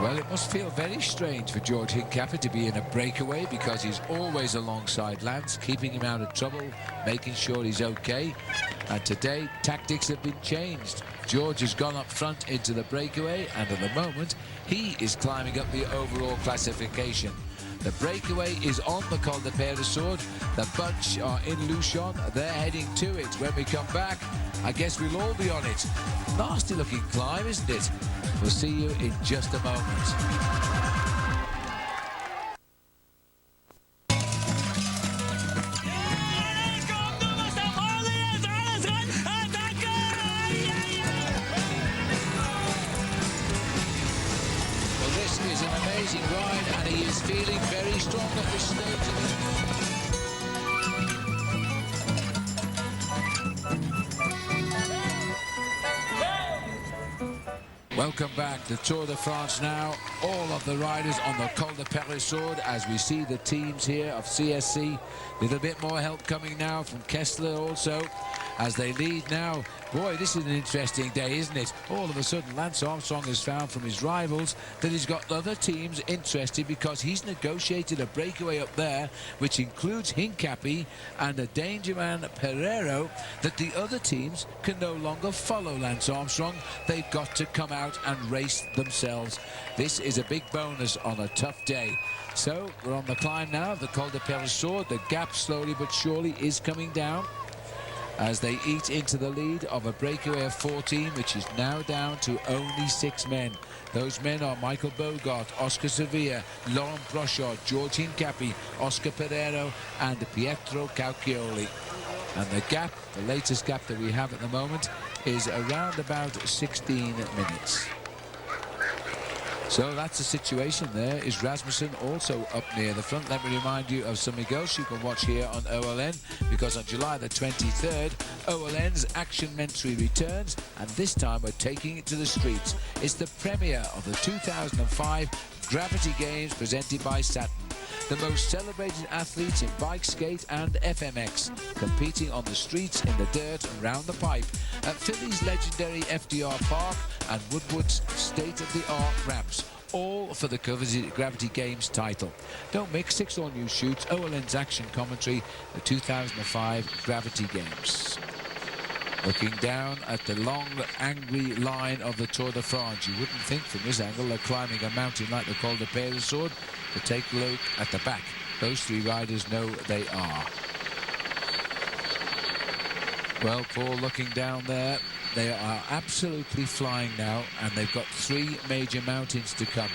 Well, it must feel very strange for George Hincapie to be in a breakaway because he's always alongside Lance, keeping him out of trouble, making sure he's okay. And today, tactics have been changed. George has gone up front into the breakaway, and at the moment, he is climbing up the overall classification. The breakaway is on the Col de Peyresourde. The bunch are in Luchon. They're heading to it. When we come back, I guess we'll all be on it. Nasty looking climb, isn't it? We'll see you in just a moment. Ride, and he is feeling very strong at this stage of his... Welcome back. The Tour de France now. All of the riders on the Col de Peyresourde as we see the teams here of CSC. A little bit more help coming now from Kessler also as they lead now. Boy, this is an interesting day, isn't it? All of a sudden, Lance Armstrong has found from his rivals that he's got other teams interested because he's negotiated a breakaway up there, which includes Hincapie and a danger man, Pereiro, that the other teams can no longer follow Lance Armstrong. They've got to come out and race themselves. This is a big bonus on a tough day. So, we're on the climb now, the Col de Peyresourde. The gap slowly but surely is coming down as they eat into the lead of a breakaway of 14, which is now down to only 6 men. Those men are Michael Bogart, Oscar Sevilla, Laurent Brochard, George Hincapie, Oscar Pereiro and Pietro Cocchioli. And the gap, the latest gap that we have at the moment, is around about 16 minutes. So that's the situation there. Is Rasmussen also up near the front? Let me remind you of something else you can watch here on OLN, because on July the 23rd, OLN's Action Mentary returns, and this time we're taking it to the streets. It's the premiere of the 2005 Gravity Games presented by Saturn. The most celebrated athletes in bike, skate and FMX competing on the streets, in the dirt and round the pipe at Philly's legendary FDR Park and Woodward's state-of-the-art ramps, all for the Gravity Games title. Don't mix 6 all-new shoots, OLN's action commentary, the 2005 Gravity Games. Looking down at the long, angry line of the Tour de France. You wouldn't think from this angle they're climbing a mountain like the Col de Peyresourde, but take a look at the back. Those 3 riders know they are. Well, Paul, looking down there, they are absolutely flying now, and they've got 3 major mountains to come.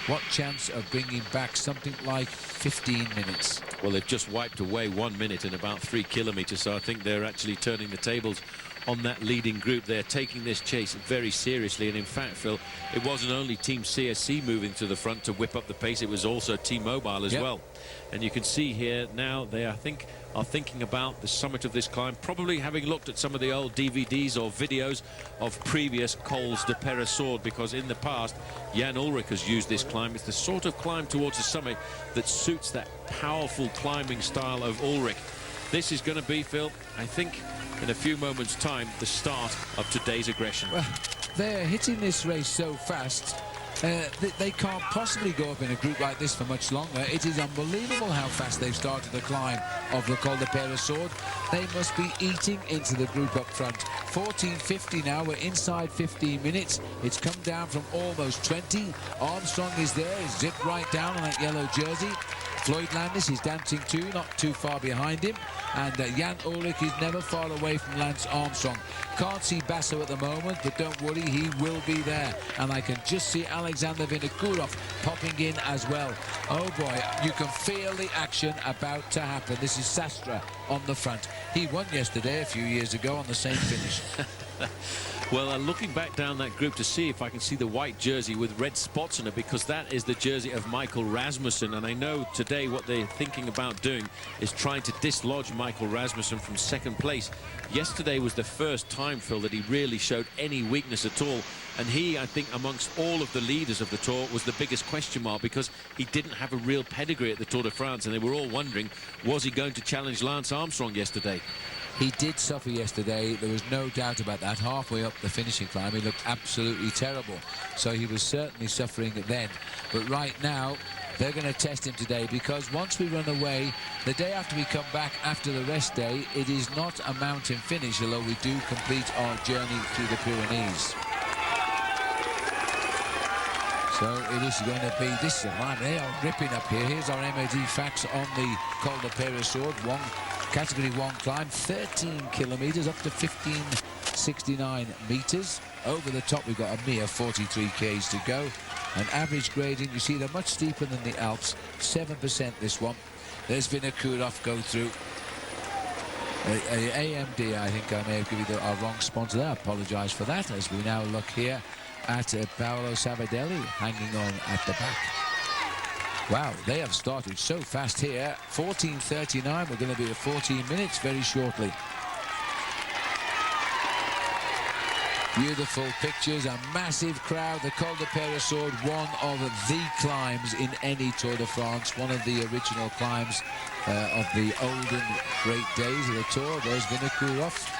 What chance of bringing back something like 15 minutes? Well, they've just wiped away 1 minute in about 3 kilometers, so I think they're actually turning the tables on that leading group. They're taking this chase very seriously, and in fact, Phil, it wasn't only Team CSC moving to the front to whip up the pace, it was also T-Mobile as well. And you can see here now they, I think, are thinking about the summit of this climb, probably having looked at some of the old DVDs or videos of previous Cols de Peyresourde, because in the past Jan Ullrich has used this climb. It's the sort of climb towards the summit that suits that powerful climbing style of Ullrich. This is going to be, Phil, I think in a few moments time, the start of today's aggression. Well, they're hitting this race so fast, they can't possibly go up in a group like this for much longer. It is unbelievable how fast they've started the climb of the Col de Peyresourde. They must be eating into the group up front. 14:50 now, we're inside 15 minutes. It's come down from almost 20. Armstrong is there, he's zipped right down on that yellow jersey. Floyd Landis is dancing too, not too far behind him. And Jan Ullrich is never far away from Lance Armstrong. Can't see Basso at the moment, but don't worry, he will be there. And I can just see Alexander Vinokurov popping in as well. Oh boy, you can feel the action about to happen. This is Sastre on the front. He won yesterday, a few years ago, on the same finish. Well, looking back down that group to see if I can see the white jersey with red spots on it, because that is the jersey of Michael Rasmussen. And I know today what they're thinking about doing is trying to dislodge Michael Rasmussen from second place. Yesterday was the first time, Phil, that he really showed any weakness at all. And he, I think, amongst all of the leaders of the Tour, was the biggest question mark, because he didn't have a real pedigree at the Tour de France. And they were all wondering, was he going to challenge Lance Armstrong yesterday? He did suffer yesterday. There was no doubt about that. Halfway up the finishing climb, he looked absolutely terrible. So he was certainly suffering then. But right now, they're going to test him today, because once we run away, the day after we come back after the rest day, it is not a mountain finish, although we do complete our journey through the Pyrenees. So it is going to be, this is a line, they are ripping up here. Here's our MOD facts on the Col de Peyresourde, category 1 climb, 13 kilometers up to 1569 meters. Over the top we've got a mere 43 k's to go. And average grading, you see they're much steeper than the Alps, 7% this one. There's Vinokourov go through. AMD, I think I may have given you our wrong sponsor there. I apologize for that, as we now look here at Paolo Savidelli hanging on at the back. Wow, they have started so fast here. 14:39, we're going to be at 14 minutes very shortly. Beautiful pictures, a massive crowd. The Col de Peyresourde, one of the climbs in any Tour de France, one of the original climbs of the olden great days of the Tour. There's Vinokourov.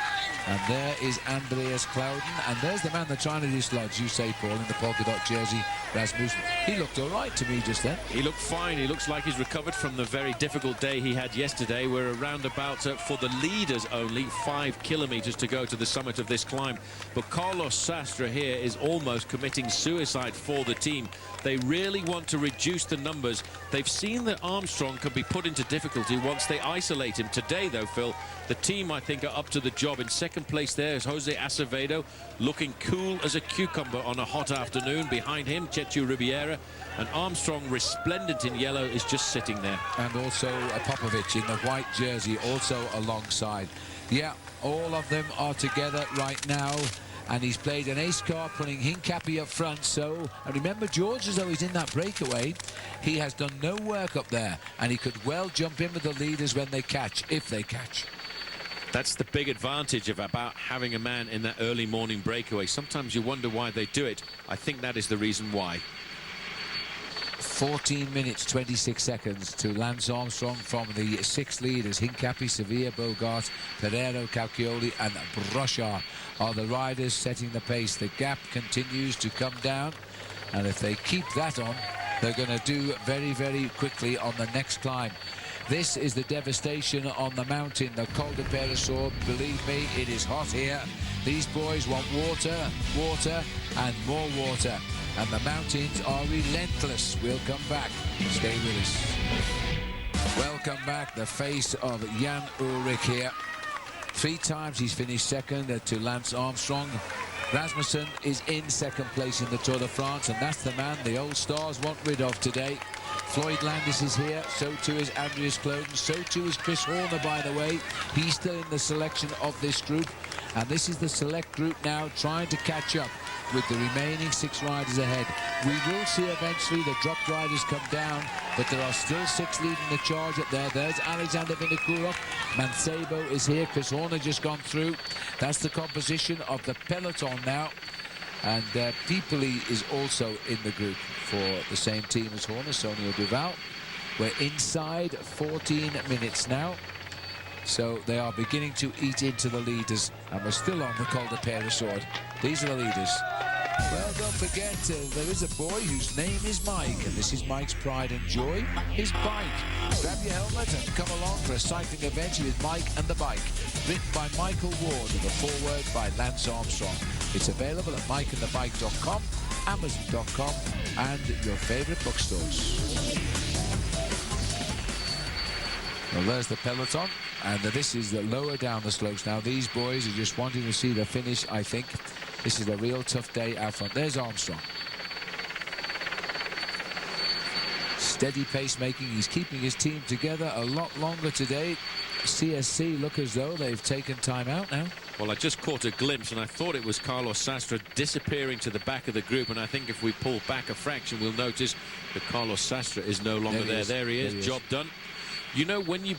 And there is Andreas Clauden. And there's the man they're trying to dislodge, you say, Paul, in the polka dot jersey, Rasmussen. He looked all right to me just then. He looked fine. He looks like he's recovered from the very difficult day he had yesterday. We're around about, for the leaders only, 5 kilometers to go to the summit of this climb. But Carlos Sastre here is almost committing suicide for the team. They really want to reduce the numbers. They've seen that Armstrong can be put into difficulty once they isolate him. Today, though, Phil, the team, I think, are up to the job. In second place there is Jose Acevedo, looking cool as a cucumber on a hot afternoon. Behind him, Chechu Ribiera, and Armstrong, resplendent in yellow, is just sitting there. And also Popovic in the white jersey, also alongside. Yeah, all of them are together right now. And he's played an ace card, putting Hincapie up front. So, and remember, George, as though he's in that breakaway, he has done no work up there. And he could well jump in with the leaders when they catch, if they catch. That's the big advantage about having a man in that early morning breakaway. Sometimes you wonder why they do it. I think that is the reason why. 14 minutes, 26 seconds to Lance Armstrong from the 6 leaders. Hincapie, Sevilla, Bogart, Pereiro, Calcioli and Brochard are the riders setting the pace. The gap continues to come down, and if they keep that on, they're going to do very, very quickly on the next climb. This is the devastation on the mountain, the Col de Peyresourde. Believe me, it is hot here. These boys want water, water and more water. And the mountains are relentless. We'll come back. Stay with us. Welcome back. The face of Jan Ullrich here. 3 times he's finished second to Lance Armstrong. Rasmussen is in second place in the Tour de France, and that's the man the old stars want rid of today. Floyd Landis is here, so too is Andreas Clauden, so too is Chris Horner, by the way. He's still in the selection of this group, and this is the select group now trying to catch up with the remaining 6 riders ahead. We will see eventually the dropped riders come down, but there are still 6 leading the charge up there. There's Alexander Vinokourov. Mancebo is here. Chris Horner just gone through. That's the composition of the peloton now. And Pipoli is also in the group for the same team as Horner, Sonia Duval. We're inside 14 minutes now. So they are beginning to eat into the leaders, and we're still on the Col de Peyresourde. These are the leaders. Well, don't forget, there is a boy whose name is Mike, and this is Mike's pride and joy, his bike. Grab your helmet and come along for a cycling adventure with Mike and the Bike. Written by Michael Ward with a foreword by Lance Armstrong. It's available at mikeandthebike.com, amazon.com, and your favorite bookstores. Well, there's the peloton, and this is the lower down the slopes now. These boys are just wanting to see the finish, I think. This is a real tough day out front. There's Armstrong. Steady pacemaking. He's keeping his team together a lot longer today. CSC look as though they've taken time out now. Well, I just caught a glimpse, and I thought it was Carlos Sastre disappearing to the back of the group. And I think if we pull back a fraction, we'll notice that Carlos Sastre is no longer there. There he is. Job done. You know, when you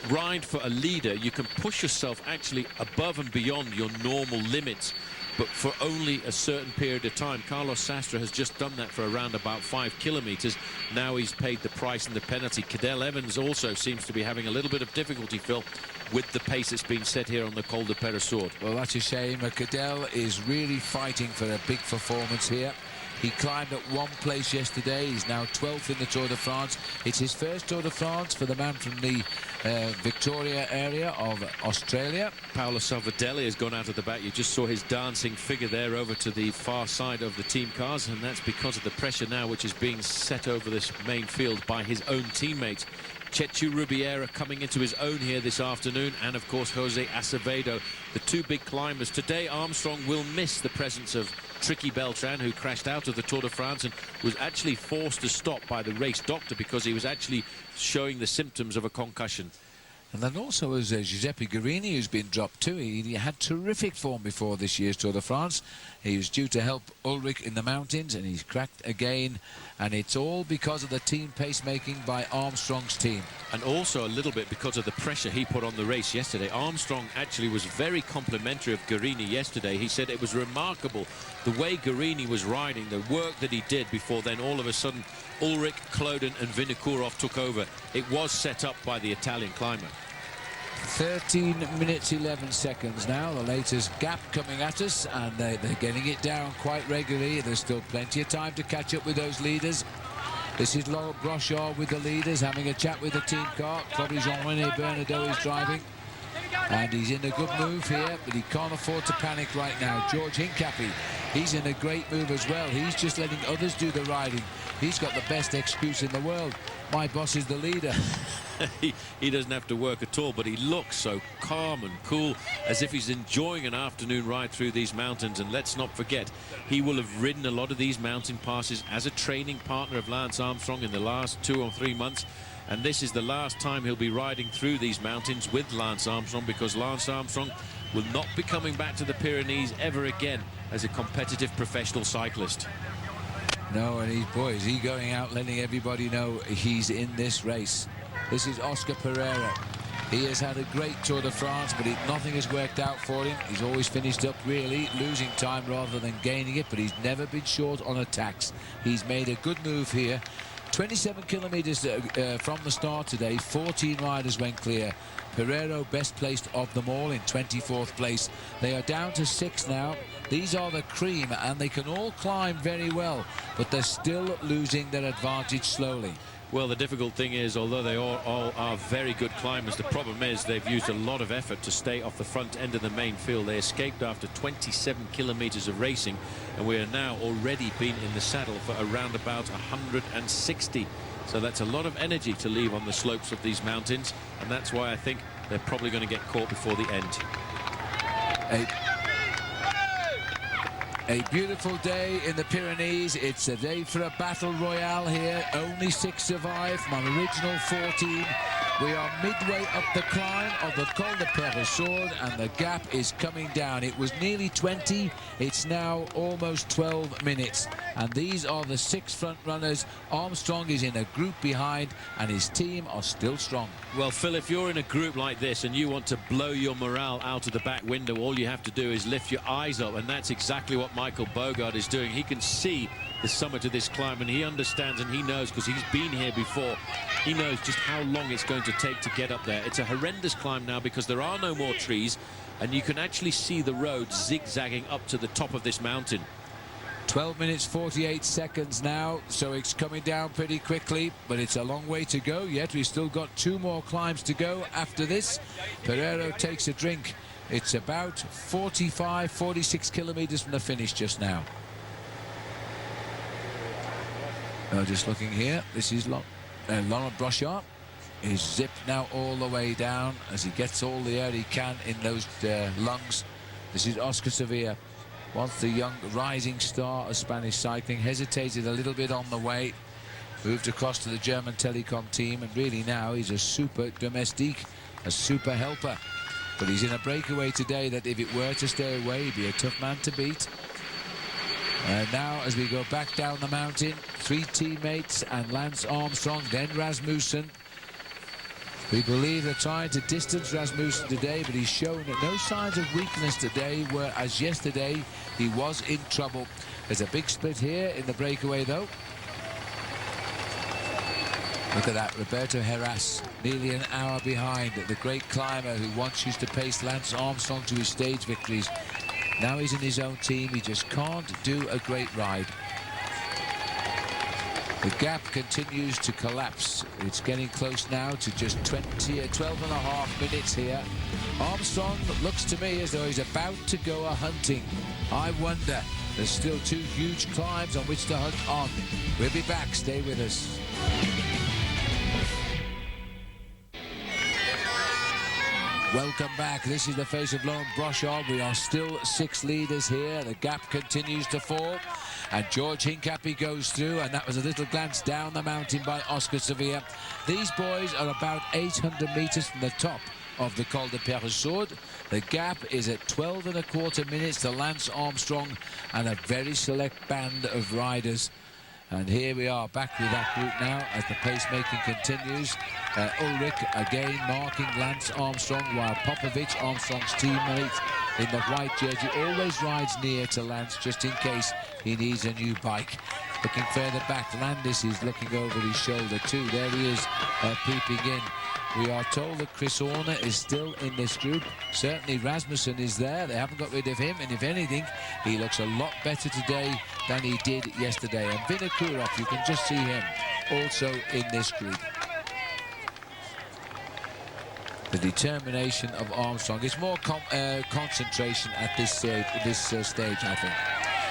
ride for a leader, you can push yourself actually above and beyond your normal limits, but for only a certain period of time. Carlos Sastre has just done that for around about 5 kilometers. Now he's paid the price and the penalty. Cadel Evans also seems to be having a little bit of difficulty, Phil, with the pace that's been set here on the Col de Peyresourde. Well, that's a shame. Cadel is really fighting for a big performance here. He climbed at one place yesterday. He's now 12th in the Tour de France. It's his first Tour de France for the man from the Victoria area of Australia. Paolo Salvadelli has gone out of the back. You just saw his dancing figure there over to the far side of the team cars, and that's because of the pressure now which is being set over this main field by his own teammates. Chechu Rubiera coming into his own here this afternoon, and of course Jose Acevedo, the two big climbers. Today Armstrong will miss the presence of Tricky Beltran, who crashed out of the Tour de France and was actually forced to stop by the race doctor because he was actually showing the symptoms of a concussion. And then also is Giuseppe Guerini, who's been dropped too. He had terrific form before this year's Tour de France. He was due to help Ulrich in the mountains, and he's cracked again. And it's all because of the team pacemaking by Armstrong's team. And also a little bit because of the pressure he put on the race yesterday. Armstrong actually was very complimentary of Guerini yesterday. He said it was remarkable the way Guerini was riding, the work that he did before then all of a sudden Ulrich, Kloden and Vinokourov took over. It was set up by the Italian climber. 13 minutes 11 seconds now, the latest gap coming at us, and they're getting it down quite regularly. There's still plenty of time to catch up with those leaders. This is Laurent Brochard with the leaders, having a chat with the team car. Probably Jean-René Bernadotte is driving, and he's in a good move here, but he can't afford to panic right now. George Hincapie, he's in a great move as well. He's just letting others do the riding. He's got the best excuse in the world. My boss is the leader. He doesn't have to work at all, but he looks so calm and cool, as if he's enjoying an afternoon ride through these mountains. And let's not forget, he will have ridden a lot of these mountain passes as a training partner of Lance Armstrong in the last 2 or 3 months. And this is the last time he'll be riding through these mountains with Lance Armstrong, because Lance Armstrong will not be coming back to the Pyrenees ever again as a competitive professional cyclist. No, and is he going out letting everybody know he's in this race. This is Oscar Pereira. He has had a great Tour de France, but nothing has worked out for him. He's always finished up really losing time rather than gaining it, but he's never been short on attacks. He's made a good move here. 27 kilometers from the start today, 14 riders went clear. Pereiro best placed of them all in 24th place. They are down to 6 now. These are the cream, and they can all climb very well, but they're still losing their advantage slowly. Well, the difficult thing is, although they all are very good climbers, the problem is they've used a lot of effort to stay off the front end of the main field. They escaped after 27 kilometers of racing, and we are now already been in the saddle for around about 160. So that's a lot of energy to leave on the slopes of these mountains, and that's why I think they're probably going to get caught before the end. A beautiful day in the Pyrenees. It's a day for a battle royale here. Only 6 survive from an original 14. We are midway up the climb of the Col de Peyresourde, and the gap is coming down. It was nearly 20. It's now almost 12 minutes. And these are the 6 front runners. Armstrong is in a group behind, and his team are still strong. Well, Phil, if you're in a group like this and you want to blow your morale out of the back window, all you have to do is lift your eyes up, and that's exactly what Michael Bogart is doing. He can see the summit of this climb, and he understands and he knows, because he's been here before, he knows just how long it's going to take to get up there. It's a horrendous climb now because there are no more trees, and you can actually see the road zigzagging up to the top of this mountain. 12 minutes 48 seconds now, so it's coming down pretty quickly, but it's a long way to go yet. We've still got 2 more climbs to go after this. Pereiro takes a drink. It's about 45, 46 kilometers from the finish just now. Just looking here, this is Laurent Brochard. He's zipped now all the way down as he gets all the air he can in those lungs. This is Oscar Sevilla. Once the young rising star of Spanish cycling, hesitated a little bit on the way, moved across to the German Telecom team, and really now he's a super domestique, a super helper. But he's in a breakaway today that if it were to stay away, he'd be a tough man to beat. And now as we go back down the mountain, 3 teammates and Lance Armstrong, then Rasmussen. We believe they're trying to distance Rasmussen today, but he's shown no signs of weakness today, whereas yesterday he was in trouble. There's a big split here in the breakaway, though. Look at that, Roberto Heras, nearly an hour behind, the great climber who once used to pace Lance Armstrong to his stage victories. Now he's in his own team, he just can't do a great ride. The gap continues to collapse. It's getting close now to just 12.5 minutes here. Armstrong looks to me as though he's about to go a-hunting. I wonder. There's still 2 huge climbs on which to hunt on. We'll be back. Stay with us. Welcome back. This is the face of Laurent Brochard. We are still 6 leaders here. The gap continues to fall. And George Hincapie goes through, and that was a little glance down the mountain by Oscar Sevilla. These boys are about 800 meters from the top of the Col de Peyresourde. The gap is at 12.25 minutes to Lance Armstrong and a very select band of riders. And here we are back with that group now as the pacemaking continues. Ulrich again marking Lance Armstrong, while Popovic, Armstrong's teammate in the white jersey, always rides near to Lance just in case he needs a new bike. Looking further back, Landis is looking over his shoulder too. There he is, peeping in. We are told that Chris Horner is still in this group. Certainly Rasmussen is there. They haven't got rid of him, and if anything, he looks a lot better today than he did yesterday. And Vinokurov, you can just see him also in this group. The determination of Armstrong. It's more concentration at this stage, I think.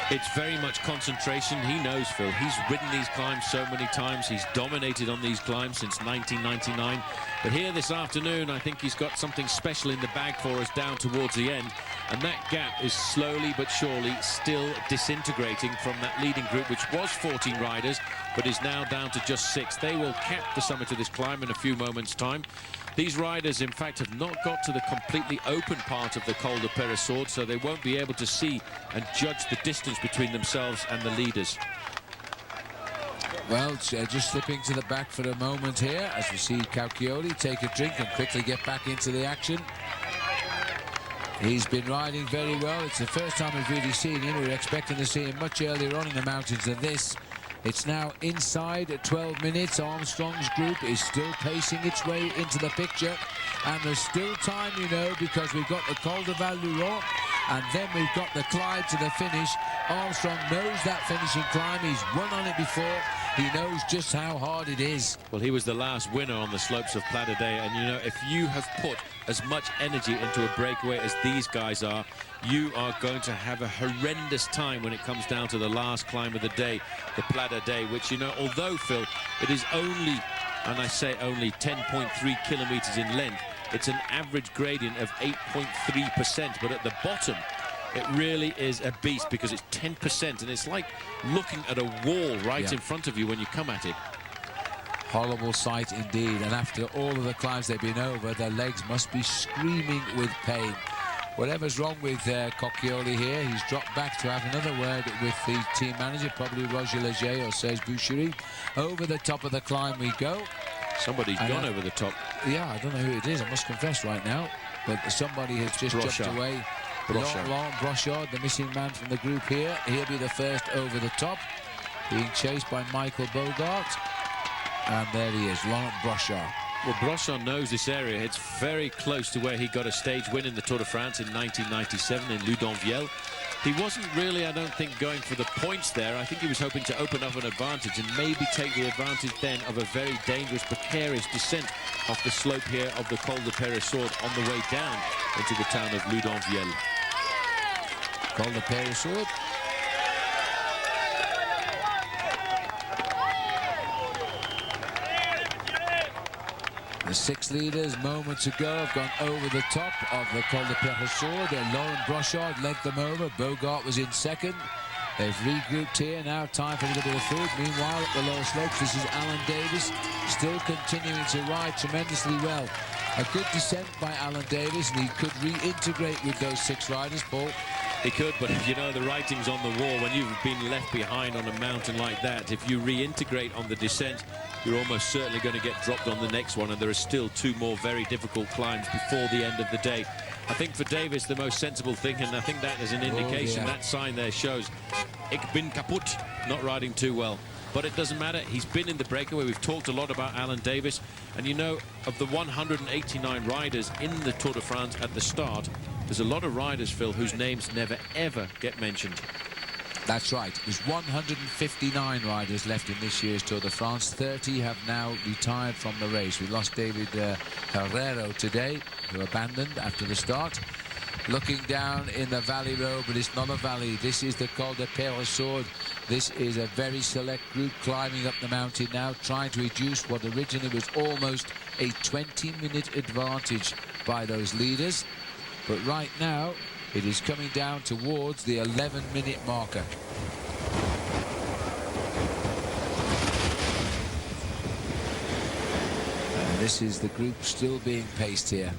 It's very much concentration. He knows, Phil. He's ridden these climbs so many times. He's dominated on these climbs since 1999. But here this afternoon, I think he's got something special in the bag for us down towards the end. And that gap is slowly but surely still disintegrating from that leading group, which was 14 riders, but is now down to just 6. They will cap the summit of this climb in a few moments' time. These riders, in fact, have not got to the completely open part of the Col de Peyresourde, so they won't be able to see and judge the distance between themselves and the leaders. Well, just slipping to the back for a moment here as we see Cauchioli take a drink and quickly get back into the action. He's been riding very well. It's the first time we've really seen him. We were expecting to see him much earlier on in the mountains than this. It's now inside at 12 minutes. Armstrong's group is still pacing its way into the picture. And there's still time, you know, because we've got the Col de Val-Luron, and then we've got the climb to the finish. Armstrong knows that finishing climb. He's won on it before. He knows just how hard it is. Well, he was the last winner on the slopes of Plat d'Adet, and you know, if you have put as much energy into a breakaway as these guys are, you are going to have a horrendous time when it comes down to the last climb of the day, the Plat d'Adet, which, you know, although, Phil, it is only, and I say only, 10.3 kilometers in length, it's an average gradient of 8.3%, but at the bottom, it really is a beast because it's 10%, and it's like looking at a wall right in front of you when you come at it. Horrible sight indeed, and after all of the climbs they've been over, their legs must be screaming with pain. Whatever's wrong with Cauchioli here, he's dropped back to have another word with the team manager, probably Roger Leger or Serge Boucherie. Over the top of the climb we go. Somebody's gone over the top. Yeah, I don't know who it is, I must confess right now, but somebody has just jumped away. Laurent Brochard, the missing man from the group here. He'll be the first over the top, being chased by Michael Bogart. And there he is, Laurent Brochard. Well, Brochard knows this area. It's very close to where he got a stage win in the Tour de France in 1997 in Loudonvielle. He wasn't really, I don't think, going for the points there. I think he was hoping to open up an advantage and maybe take the advantage then of a very dangerous, precarious descent off the slope here of the Col de Peyresourde on the way down into the town of Loudonvielle. Col de Peyresourde. The 6 leaders moments ago have gone over the top of the Col de Peyresourde. Laurent Brochard led them over. Bogart was in second. They've regrouped here. Now time for a little bit of food. Meanwhile, at the lower slopes, this is Alan Davis, still continuing to ride tremendously well. A good descent by Alan Davis, and he could reintegrate with those 6 riders, Paul. He could, but you know, the writing's on the wall. When you've been left behind on a mountain like that, if you reintegrate on the descent, you're almost certainly going to get dropped on the next one, and there are still 2 more very difficult climbs before the end of the day. I think for Davis, the most sensible thing, and I think that is an indication, that sign there shows Ik bin kaput, not riding too well. But it doesn't matter. He's been in the breakaway. We've talked a lot about Alan Davis. And you know, of the 189 riders in the Tour de France at the start, there's a lot of riders, Phil, whose names never, ever get mentioned. That's right. There's 159 riders left in this year's Tour de France. 30 have now retired from the race. We lost David Herrero today, who abandoned after the start. Looking down in the valley road, but it's not a valley. This is the Col de Peyresourde. This is a very select group climbing up the mountain now, trying to reduce what originally was almost a 20-minute advantage by those leaders. But right now, it is coming down towards the 11-minute marker. And this is the group still being paced here.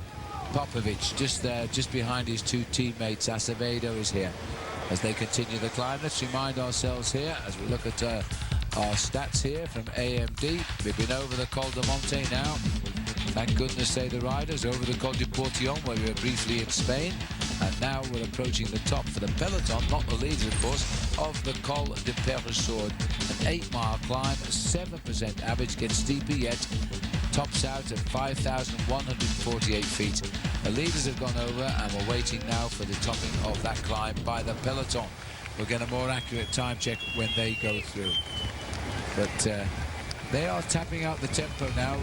Popovic just there, just behind his 2 teammates. Acevedo is here as they continue the climb. Let's remind ourselves here as we look at our stats here from AMD. We've been over the Col de Monte now. Thank goodness, say the riders, over the Col de Portillon, where we were briefly in Spain. And now we're approaching the top for the peloton, not the leaders, of course, of the Col de Peyresourde. An 8-mile climb, 7% average, gets steeper yet. Tops out at 5,148 feet. The leaders have gone over, and we're waiting now for the topping of that climb by the peloton. We'll get a more accurate time check when they go through. But they are tapping out the tempo now.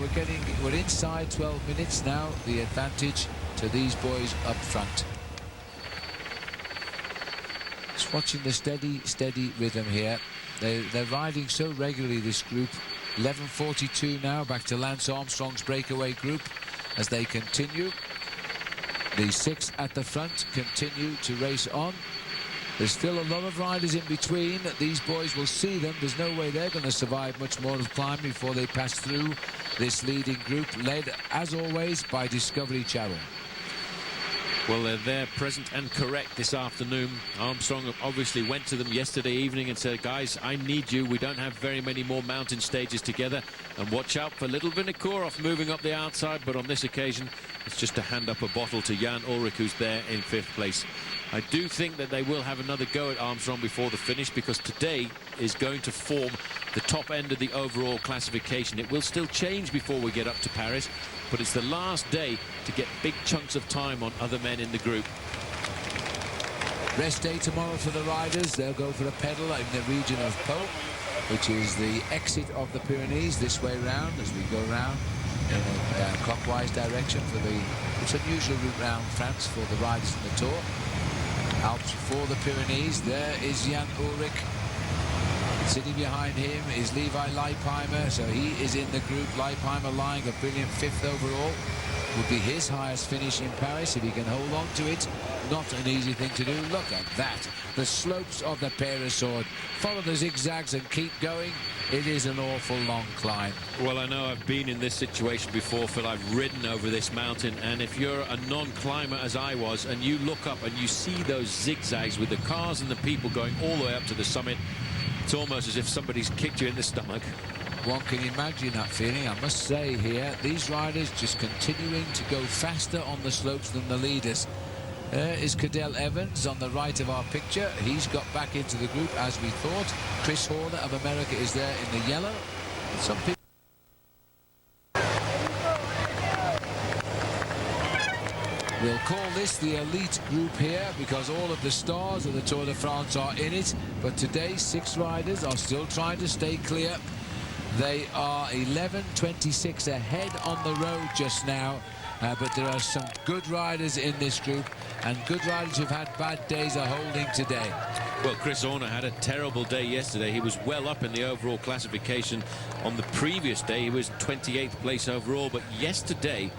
We're inside 12 minutes now. The advantage to these boys up front. Just watching the steady rhythm here. They're riding so regularly, this group. 11:42 now, back to Lance Armstrong's breakaway group as they continue. The 6 at the front continue to race on. There's still a lot of riders in between. These boys will see them. There's no way they're going to survive much more of climb before they pass through this leading group, led, as always, by Discovery Channel. Well, they're there, present and correct this afternoon. Armstrong obviously went to them yesterday evening and said, guys, I need you. We don't have very many more mountain stages together. And watch out for little Vinokourov moving up the outside. But on this occasion, it's just to hand up a bottle to Jan Ullrich, who's there in 5th place. I do think that they will have another go at Armstrong before the finish, because today is going to form the top end of the overall classification. It will still change before we get up to Paris, but it's the last day to get big chunks of time on other men in the group. Rest day tomorrow for the riders. They'll go for a pedal in the region of Pau, which is the exit of the Pyrenees this way round as we go round in a clockwise direction for it's unusual route round France for the riders in the Tour. Alps for the Pyrenees. There is Jan Ullrich. Sitting behind him is Levi Leipheimer, so he is in the group. Leipheimer lying a brilliant 5th overall. Would be his highest finish in Paris if he can hold on to it. Not an easy thing to do. Look at that. The slopes of the Peyresourde. Follow the zigzags and keep going. It is an awful long climb. Well, I know I've been in this situation before, Phil. I've ridden over this mountain, and if you're a non-climber as I was, and you look up and you see those zigzags with the cars and the people going all the way up to the summit, it's almost as if somebody's kicked you in the stomach. One can imagine that feeling. I must say here, these riders just continuing to go faster on the slopes than the leaders. There is Cadel Evans on the right of our picture. He's got back into the group as we thought. Chris Horner of America is there in the yellow. Some people... We'll call this the elite group here because all of the stars of the Tour de France are in it. But today, 6 riders are still trying to stay clear. They are 11:26 ahead on the road just now. But there are some good riders in this group, and good riders who've had bad days are holding today. Well, Chris Horner had a terrible day yesterday. He was well up in the overall classification. On the previous day, he was 28th place overall. But yesterday,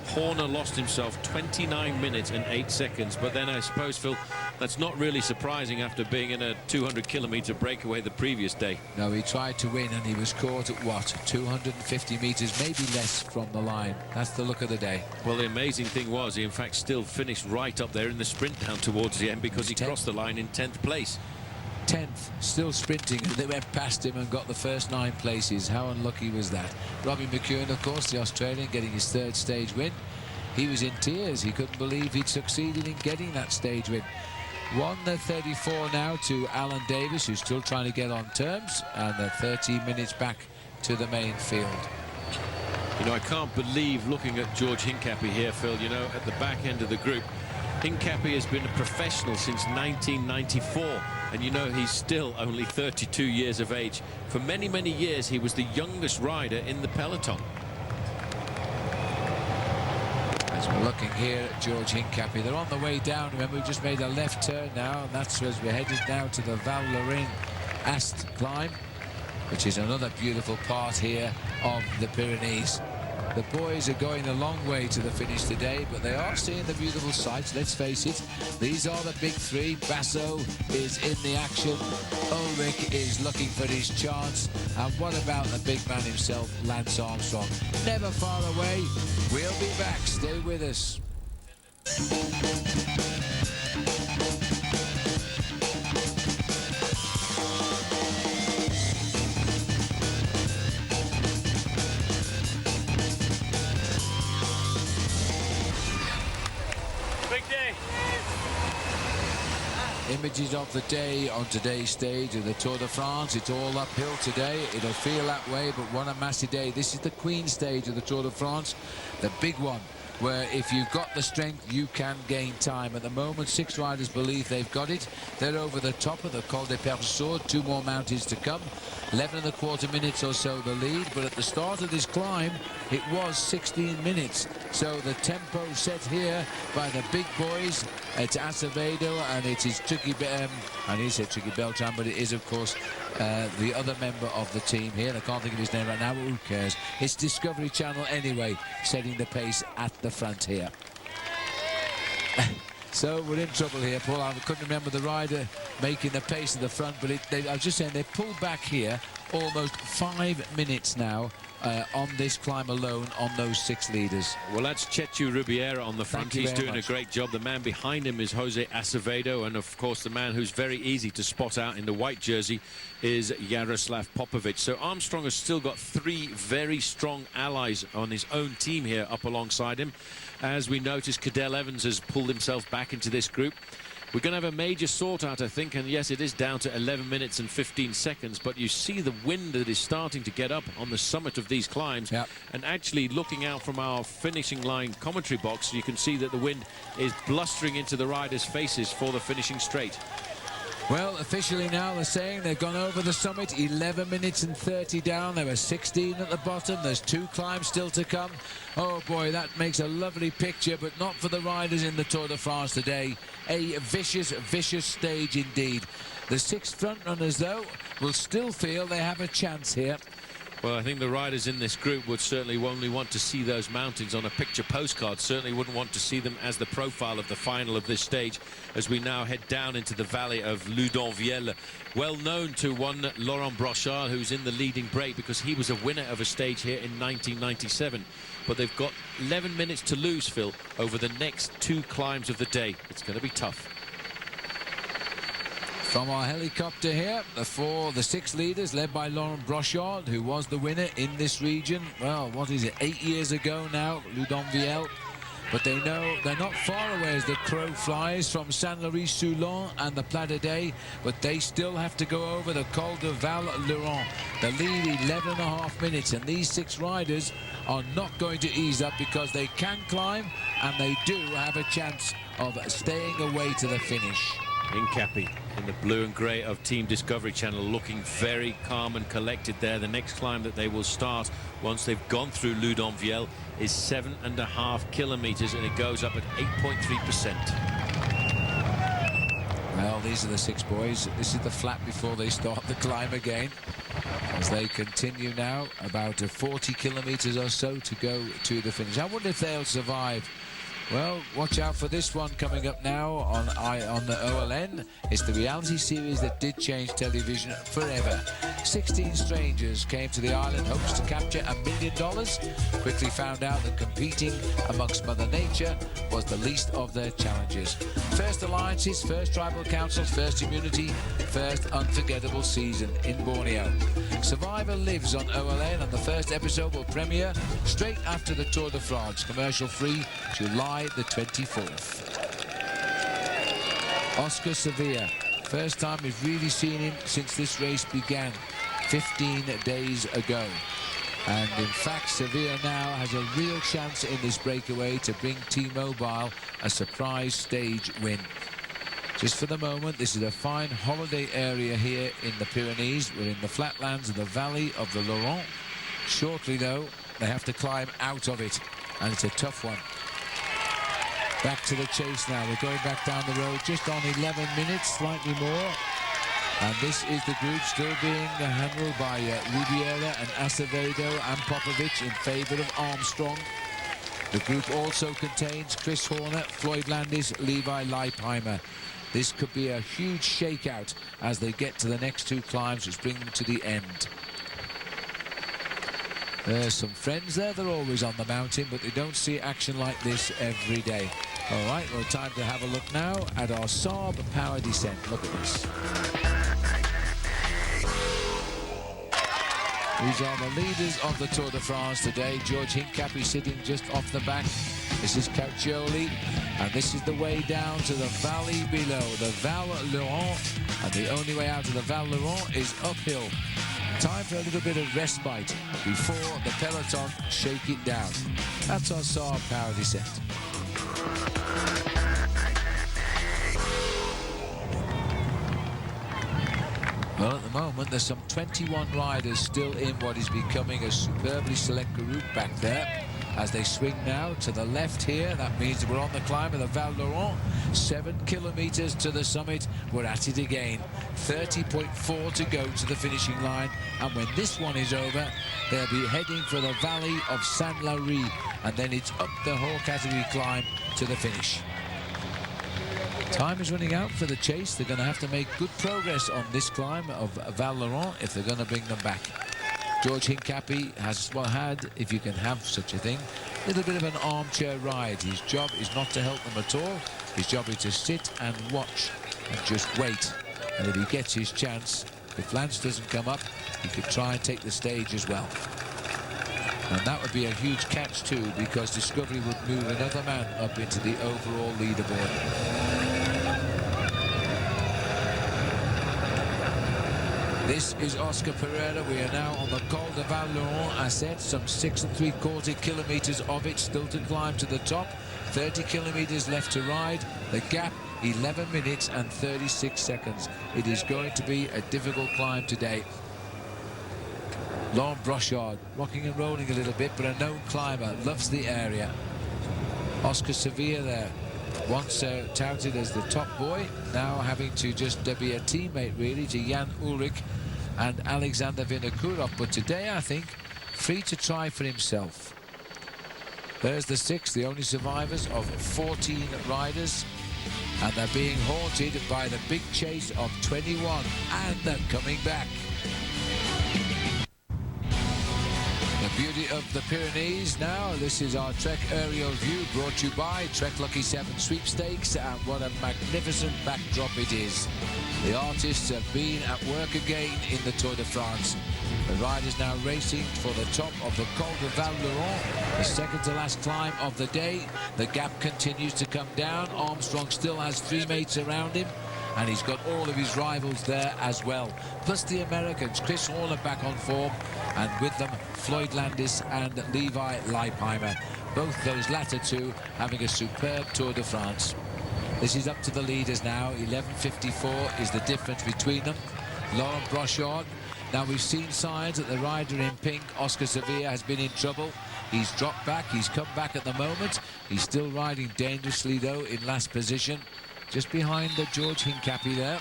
Horner lost himself 29 minutes and 8 seconds. But then I suppose, Phil, That's not really surprising after being in a 200-kilometer breakaway the previous day. No, he tried to win and he was caught at what, 250 meters, maybe less from the line. That's the look of the day. Well, the amazing thing was he in fact still finished right up there in the sprint down towards the end, because he crossed the line in 10th place. 10th, still sprinting, and they went past him and got the first 9 places. How unlucky was that? Robbie McEwen, of course, the Australian, getting his 3rd stage win. He was in tears. He couldn't believe he'd succeeded in getting that stage win. 1:34 now to Alan Davis, who's still trying to get on terms, and 13 minutes back to the main field. You know, I can't believe looking at George Hincapie here, Phil, you know, at the back end of the group. Hincapie has been a professional since 1994, and you know he's still only 32 years of age. For many, many years, he was the youngest rider in the peloton. As we're looking here at George Hincapie, they're on the way down. Remember, we just made a left turn now, and that's as we're headed now to the Val Lorraine Ast climb, which is another beautiful part here of the Pyrenees. The boys are going a long way to the finish today, but they are seeing the beautiful sights, let's face it. These are the big 3. Basso is in the action. Ulrich is looking for his chance. And what about the big man himself, Lance Armstrong? Never far away. We'll be back. Stay with us. Images of the day on today's stage of the Tour de France. It's all uphill today. It'll feel that way, but what a massive day. This is the Queen stage of the Tour de France, the big one, where if you've got the strength, you can gain time. At the moment, 6 riders believe they've got it. They're over the top of the Col des Persours. 2 more mountains to come. 11.25 minutes or so the lead, but at the start of this climb, it was 16 minutes. So the tempo set here by the big boys. It's Acevedo, and it is Tricky, I need to say Tricky Beltran, but it is, of course, the other member of the team here. I can't think of his name right now, but who cares? It's Discovery Channel anyway, setting the pace at the front here. So we're in trouble here, Paul. I couldn't remember the rider making the pace at the front, but I was just saying they pulled back here almost 5 minutes now on this climb alone on those 6 leaders. Well, that's Chechu Rubiera on the front. He's doing a great job. The man behind him is Jose Acevedo, and of course the man who's very easy to spot out in the white jersey is Jaroslav Popovic. So Armstrong has still got 3 very strong allies on his own team here up alongside him. As we notice, Cadel Evans has pulled himself back into this group. We're going to have a major sort out, I think, and yes, it is down to 11 minutes and 15 seconds, but you see the wind that is starting to get up on the summit of these climbs. Yep. And actually looking out from our finishing line commentary box, you can see that the wind is blustering into the riders' faces for the finishing straight. Well, officially now they're saying they've gone over the summit, 11 minutes and 30 down. There were 16 at the bottom. There's 2 climbs still to come. Oh boy, that makes a lovely picture, but not for the riders in the Tour de France today. A vicious, vicious stage indeed. The 6 front runners, though, will still feel they have a chance here. Well, I think the riders in this group would certainly only want to see those mountains on a picture postcard. Certainly wouldn't want to see them as the profile of the final of this stage, as we now head down into the valley of Loudonvielle. Well known to one Laurent Brochard, who's in the leading break because he was a winner of a stage here in 1997. But they've got 11 minutes to lose, Phil, over the next 2 climbs of the day. It's going to be tough. From our helicopter here, the 6 leaders led by Laurent Brochard, who was the winner in this region. Well, what is it, 8 years ago now, Loudonvielle. But they know they're not far away as the crow flies from Saint-Laury-Soulon and the Plat d'Aix, but they still have to go over the Col de Val-Laurent. The lead 11.5 minutes, and these 6 riders are not going to ease up because they can climb and they do have a chance of staying away to the finish. Hincapie in the blue and grey of Team Discovery Channel, looking very calm and collected there. The next climb that they will start once they've gone through Loudonvielle is 7.5 kilometres, and it goes up at 8.3%. Well, these are the 6 boys. This is the flat before they start the climb again, as they continue now about 40 kilometres or so to go to the finish. I wonder if they'll survive Well, watch out for this one coming up now on the OLN. It's the reality series that did change television forever. 16 strangers came to the island, hopes to capture $1 million. Quickly found out that competing amongst Mother Nature was the least of their challenges. First alliances, first tribal councils, first immunity, first unforgettable season in Borneo. Survivor lives on OLN, and the first episode will premiere straight after the Tour de France, commercial-free, July the 24th. Oscar Sevilla, first time we've really seen him since this race began 15 days ago. And in fact, Sevilla now has a real chance in this breakaway to bring T-Mobile a surprise stage win. Just for the moment, this is a fine holiday area here in the Pyrenees. We're in the flatlands of the valley of the Laurent. Shortly, though, they have to climb out of it, and it's a tough one. Back to the chase now. We're going back down the road just on 11 minutes, slightly more. And this is the group still being handled by Rubiera and Acevedo and Popovic in favour of Armstrong. The group also contains Chris Horner, Floyd Landis, Levi Leipheimer. This could be a huge shakeout as they get to the next two climbs, which bring them to the end. There's some friends there. They're always on the mountain, but they don't see action like this every day. All right, well, time to have a look now at our Saab power descent. Look at this. These are the leaders of the Tour de France today. George Hincapie sitting just off the back. This is Caucioli, and this is the way down to the valley below, the Val Laurent, and the only way out of the Val Laurent is uphill. Time for a little bit of respite before the peloton shake it down. That's our Saab power descent. Well, at the moment, there's some 21 riders still in what is becoming a superbly select group back there. As they swing now to the left here, that means we're on the climb of the Val Laurent. 7 kilometers to the summit. We're at it again. 30.4 to go to the finishing line. And when this one is over, they'll be heading for the valley of Saint-Laury. And then it's up the whole category climb to the finish. Time is running out for the chase. They're going to have to make good progress on this climb of Val Laurent if they're going to bring them back. George Hincapie has, well, had, if you can have such a thing, a little bit of an armchair ride. His job is not to help them at all. His job is to sit and watch and just wait. And if he gets his chance, if Lance doesn't come up, he could try and take the stage as well. And that would be a huge catch too, because Discovery would move another man up into the overall leaderboard. This is Oscar Pereira. We are now on the Col de Val Laurent ascent, some 6 3/4 kilometers of it still to climb to the top. 30 kilometers left to ride. The gap, 11 minutes and 36 seconds. It is going to be a difficult climb today. Laurent Brochard rocking and rolling a little bit, but a known climber, loves the area. Oscar Sevilla there, once touted as the top boy, now having to just be a teammate really to Jan Ullrich and Alexander Vinokurov, but today I think free to try for himself. There's the 6, the only survivors of 14 riders, and they're being haunted by the big chase of 21, and they're coming back. The beauty of the Pyrenees now. This is our Trek aerial view brought to you by Trek Lucky 7 Sweepstakes, and what a magnificent backdrop it is. The artists have been at work again in the Tour de France. The riders now racing for the top of the Col de Val Laurent, the second to last climb of the day. The gap continues to come down. Armstrong still has 3 mates around him, and he's got all of his rivals there as well. Plus the Americans, Chris Horner back on form, and with them Floyd Landis and Levi Leipheimer. Both those latter two having a superb Tour de France. This is up to the leaders now. 11:54 is the difference between them. Laurent Brochard. Now we've seen signs that the rider in pink, Oscar Sevilla, has been in trouble. He's dropped back. He's come back at the moment. He's still riding dangerously though in last position, just behind the George Hincapie there.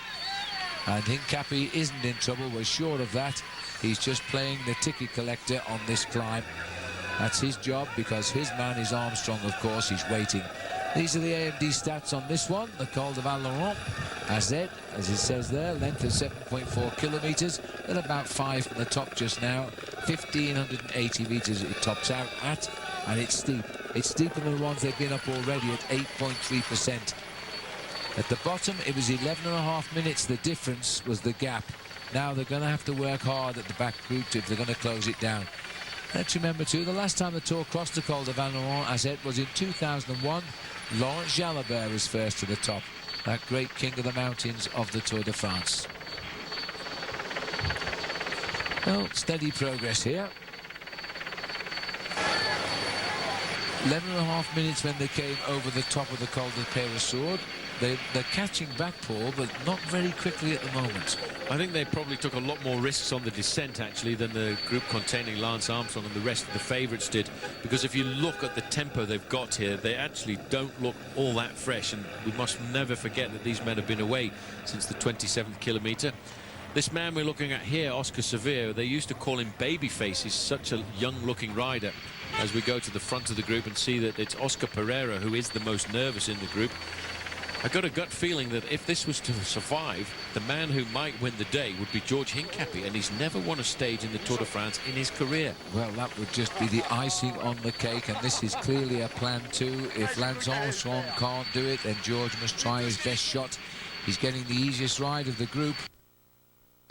And Hincapie isn't in trouble, we're sure of that. He's just playing the ticket collector on this climb. That's his job, because his man is Armstrong, of course. He's waiting. These are the AMD stats on this one. The Col de Val-Laurent, as it says there, length of 7.4 kilometres, at about 5 from the top just now. 1,580 metres it tops out at, and it's steep. It's steeper than the ones they've been up already at 8.3%. At the bottom, it was 11.5 minutes. The difference was the gap. Now they're going to have to work hard at the back group if they're going to close it down. Let's remember too, the last time the Tour crossed the Col de Val-Laurent, as it was in 2001. Laurent Jalabert was first to the top, that great king of the mountains of the Tour de France. Well, steady progress here. 11.5 minutes when they came over the top of the Col de Peyresourde. They're catching back, Paul, but not very quickly at the moment. I think they probably took a lot more risks on the descent, actually, than the group containing Lance Armstrong and the rest of the favourites did. Because if you look at the tempo they've got here, they actually don't look all that fresh. And we must never forget that these men have been away since the 27th kilometre. This man we're looking at here, Oscar Sevilla, they used to call him Babyface. He's such a young-looking rider. As we go to the front of the group and see that it's Oscar Pereira who is the most nervous in the group. I got a gut feeling that if this was to survive, the man who might win the day would be George Hincapie, and he's never won a stage in the Tour de France in his career. Well, that would just be the icing on the cake, and this is clearly a plan too. If Lance Armstrong can't do it, then George must try his best shot. He's getting the easiest ride of the group.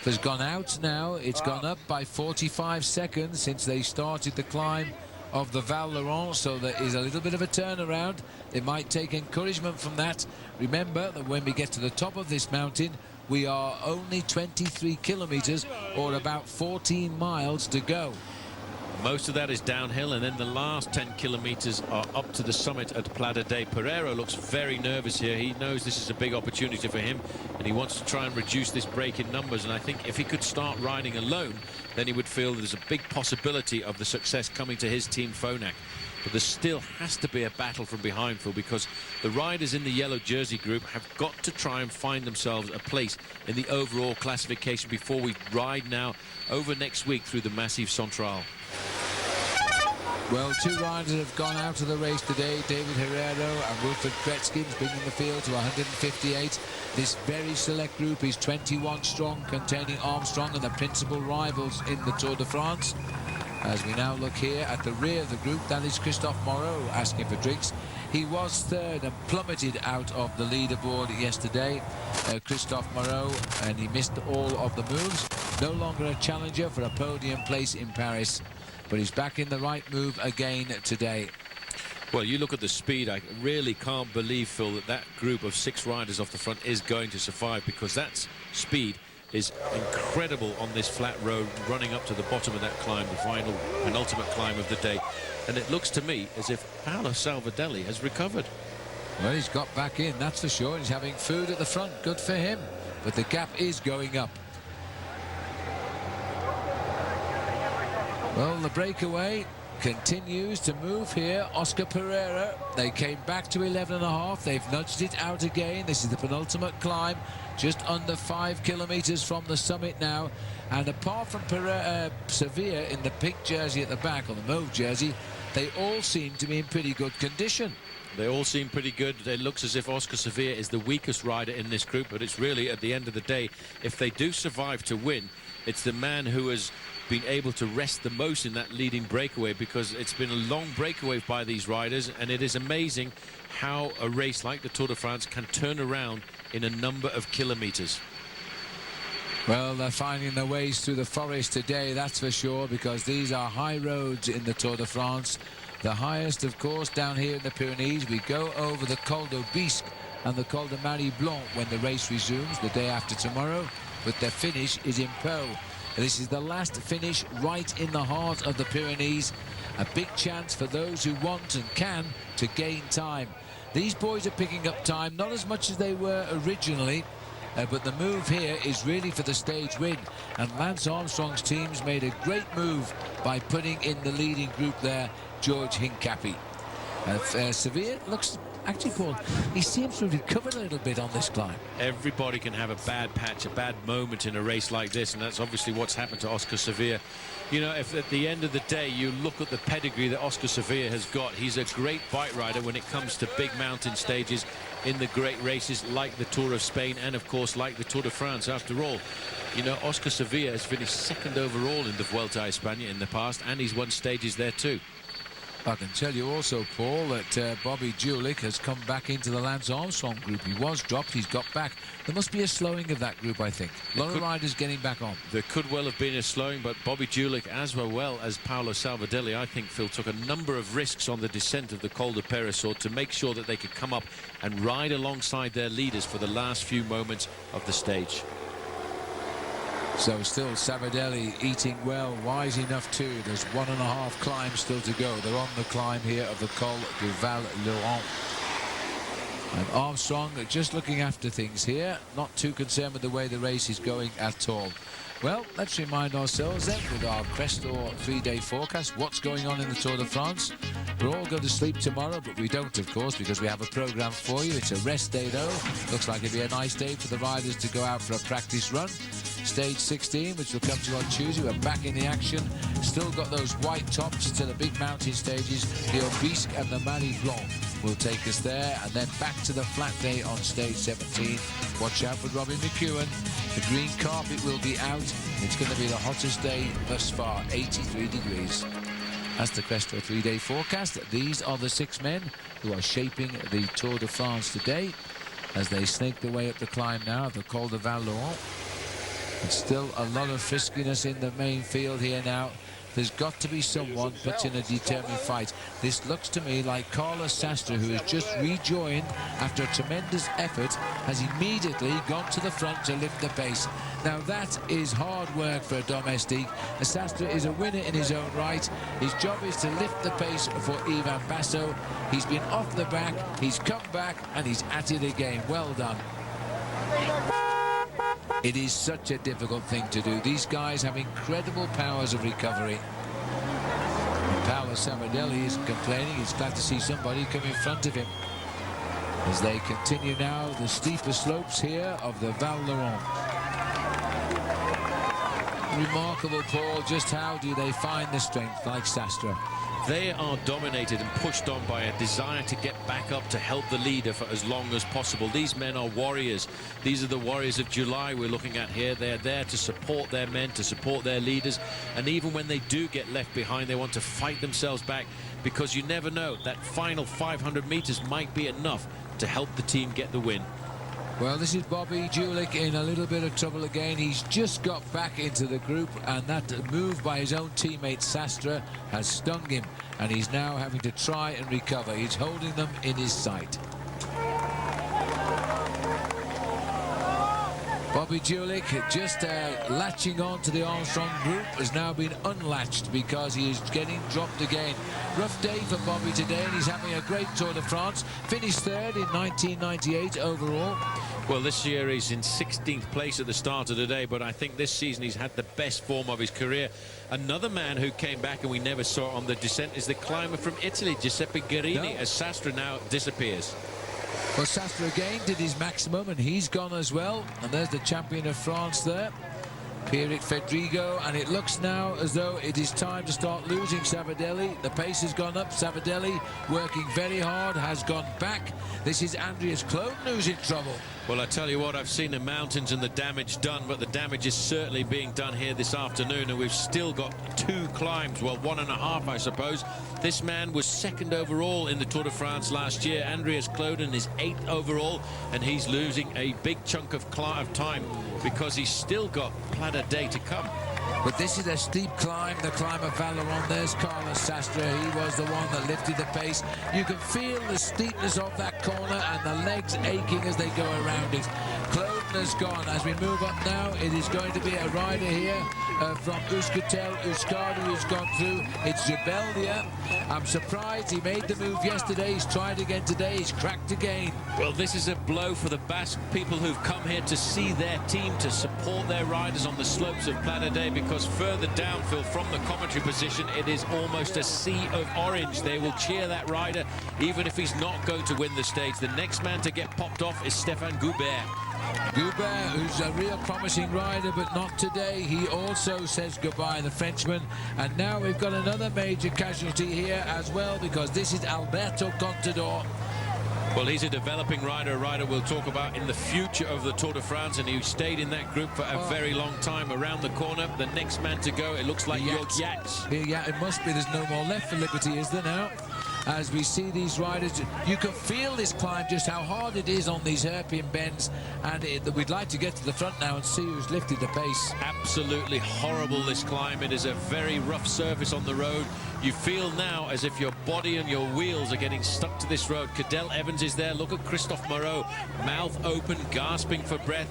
Has gone out now. It's gone up by 45 seconds since they started the climb of the Val-Laurent, so there is a little bit of a turnaround. They might take encouragement from that. Remember that when we get to the top of this mountain, we are only 23 kilometres or about 14 miles to go. Most of that is downhill, and then the last 10 kilometres are up to the summit at Plada de Pereira. Looks very nervous here. He knows this is a big opportunity for him, and he wants to try and reduce this break in numbers. And I think if he could start riding alone, then he would feel there's a big possibility of the success coming to his team Phonak. But there still has to be a battle from behind, Phil, because the riders in the yellow jersey group have got to try and find themselves a place in the overall classification before we ride now over next week through the Massif Central. Well, two riders have gone out of the race today, David Herrero and Wilfred Kretzkins, bringing the field to 158. This very select group is 21 strong, containing Armstrong and the principal rivals in the Tour de France. As we now look here at the rear of the group, that is Christophe Moreau asking for drinks. He was third and plummeted out of the leaderboard yesterday, Christophe Moreau, and he missed all of the moves. No longer a challenger for a podium place in Paris, but he's back in the right move again today. Well, you look at the speed. I really can't believe, Phil, that that group of 6 riders off the front is going to survive, because that speed is incredible on this flat road running up to the bottom of that climb, the final penultimate climb of the day. And it looks to me as if Paolo Salvadelli has recovered. Well, he's got back in, that's for sure. He's having food at the front, good for him. But the gap is going up. Well, the breakaway continues to move here. Oscar Pereira, they came back to 11.5. They've nudged it out again. This is the penultimate climb, just under 5 kilometres from the summit now. And apart from Sevilla in the pink jersey at the back, or the mauve jersey, they all seem to be in pretty good condition. They all seem pretty good. It looks as if Oscar Sevilla is the weakest rider in this group, but it's really, at the end of the day, if they do survive to win, it's the man who has been able to rest the most in that leading breakaway, because it's been a long breakaway by these riders, and it is amazing how a race like the Tour de France can turn around in a number of kilometres. Well, they're finding their ways through the forest today, that's for sure, because these are high roads in the Tour de France. The highest, of course, down here in the Pyrenees. We go over the Col d'Aubisque and the Col de Marie Blanc when the race resumes the day after tomorrow, but their finish is in Pau. This is the last finish right in the heart of the Pyrenees. A big chance for those who want and can to gain time. These boys are picking up time, not as much as they were originally, but the move here is really for the stage win. And Lance Armstrong's team's made a great move by putting in the leading group there, George Hincapie. Sevilla looks actually, Paul, he seems to have recovered a little bit on this climb. Everybody can have a bad patch, a bad moment in a race like this, and that's obviously what's happened to Oscar Sevilla. You know, if at the end of the day you look at the pedigree that Oscar Sevilla has got, he's a great bike rider when it comes to big mountain stages in the great races like the Tour of Spain and, of course, like the Tour de France. After all, you know, Oscar Sevilla has finished second overall in the Vuelta a España in the past, and he's won stages there too. I can tell you also, Paul, that Bobby Julich has come back into the Lance Armstrong group. He was dropped, he's got back. There must be a slowing of that group, I think. A lot of riders getting back on. There could well have been a slowing, but Bobby Julich, as well as Paolo Salvadelli, I think, Phil, took a number of risks on the descent of the Col de Peresor to make sure that they could come up and ride alongside their leaders for the last few moments of the stage. So still Salvadelli eating well, wise enough too. There's 1.5 climbs still to go. They're on the climb here of the Col du Val-Laurent. And Armstrong just looking after things here, not too concerned with the way the race is going at all. Well, let's remind ourselves then with our Crestor 3-day forecast what's going on in the Tour de France. We're all going to sleep tomorrow, but we don't, of course, because we have a programme for you. It's a rest day, though. Looks like it'll be a nice day for the riders to go out for a practice run. Stage 16, which will come to on Tuesday. We're back in the action. Still got those white tops into the big mountain stages. The Aubisque and the Marie Blanc will take us there. And then back to the flat day on stage 17. Watch out for Robin McEwen. The green carpet will be out. It's going to be the hottest day thus far, 83 degrees. That's the Crestor 3-day forecast. These are the 6 men who are shaping the Tour de France today as they snake their way up the climb now of the Col de Val-Laurent. It's still a lot of friskiness in the main field here now. There's got to be someone puts in a determined fight. This looks to me like Carlos Sastre, who has just rejoined after a tremendous effort, has immediately gone to the front to lift the pace. Now that is hard work for a domestique. Sastre is a winner in his own right. His job is to lift the pace for Ivan Basso. He's been off the back, he's come back, and he's at it again. Well done. It is such a difficult thing to do. These guys have incredible powers of recovery. And Paolo Salvadelli isn't complaining. He's glad to see somebody come in front of him as they continue now the steeper slopes here of the Val-Laurent. Remarkable, Paul. Just how do they find the strength like Sastre? They are dominated and pushed on by a desire to get back up to help the leader for as long as possible. These men are warriors. These are the warriors of July we're looking at here. They're there to support their men, to support their leaders. And even when they do get left behind, they want to fight themselves back, because you never know, that final 500 meters might be enough to help the team get the win. Well, this is Bobby Julich in a little bit of trouble again. He's just got back into the group, and that move by his own teammate Sastre has stung him, and he's now having to try and recover. He's holding them in his sight. Bobby Julich just latching on to the Armstrong group has now been unlatched because he is getting dropped again. Rough day for Bobby today, and he's having a great Tour de France. Finished third in 1998 overall. Well, this year he's in 16th place at the start of the day, but I think this season he's had the best form of his career. Another man who came back and we never saw on the descent is the climber from Italy, Giuseppe Guerini, as Sastre now disappears. Well, Sastre again did his maximum, and he's gone as well. And there's the champion of France there, Pierrick Fedrigo, and it looks now as though it is time to start losing Salvadelli. The pace has gone up. Salvadelli, working very hard, has gone back. This is Andreas Kloden who's in trouble. Well, I tell you what, I've seen the mountains and the damage done, but the damage is certainly being done here this afternoon, and we've still got 2 climbs, well, 1.5, I suppose. This man was 2nd overall in the Tour de France last year. Andreas Kloden is 8th overall, and he's losing a big chunk of time because he's still got Plata Day to come. But this is a steep climb, the climb of Val-Laurent. There's Carlos Sastre. He was the one that lifted the pace. You can feel the steepness of that corner and the legs aching as they go around it. Cloden has gone. As we move up now, it is going to be a rider here from Euskaltel, Euskadi, who's gone through. It's Zubeldia. I'm surprised he made the move yesterday. He's tried again today. He's cracked again. Well, this is a blow for the Basque people who've come here to see their team, to support their riders on the slopes of Plana Day, because further down, Phil, from the commentary position, it is almost a sea of orange. They will cheer that rider, even if he's not going to win the stage. The next man to get popped off is Stefan Goubert. Goubert, who's a real promising rider, but not today. He also says goodbye, the Frenchman. And now we've got another major casualty here as well, because this is Alberto Contador. Well, he's a developing rider, a rider we'll talk about in the future of the Tour de France, and he stayed in that group for a very long time. Around the corner, the next man to go, it looks like Jörg Yates. Yeah, it must be. There's no more left for Liberty, is there now? As we see these riders, you can feel this climb, just how hard it is on these hairpin bends, and we'd like to get to the front now and see who's lifted the pace. Absolutely horrible, this climb. It is a very rough surface on the road. You feel now as if your body and your wheels are getting stuck to this road. Cadel Evans is there. Look at Christophe Moreau, mouth open, gasping for breath.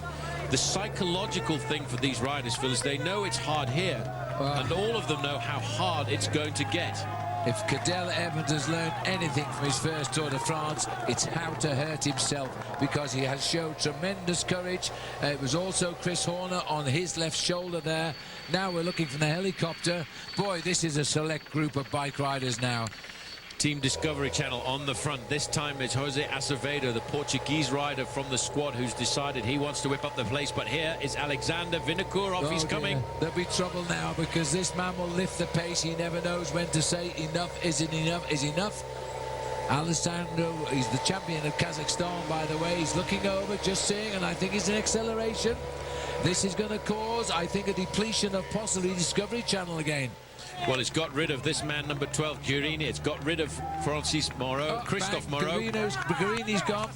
The psychological thing for these riders, Phil, is they know it's hard here, and all of them know how hard it's going to get. If Cadel Evans has learned anything from his first Tour de France, it's how to hurt himself, because he has showed tremendous courage. It was also Chris Horner on his left shoulder there. Now we're looking from the helicopter. Boy, this is a select group of bike riders now. Team Discovery Channel on the front. This time it's Jose Acevedo, the Portuguese rider from the squad, who's decided he wants to whip up the place. But here is Alexander Vinokourov. He's coming. There'll be trouble now, because this man will lift the pace. He never knows when to say enough isn't enough is enough. Alessandro, he's the champion of Kazakhstan, by the way. He's looking over, just seeing, and I think it's an acceleration. This is going to cause, I think, a depletion of possibly Discovery Channel again. Well, it's got rid of this man, number 12, Guerini. It's got rid of Francis Moreau, Christophe Moreau. Guerini's gone.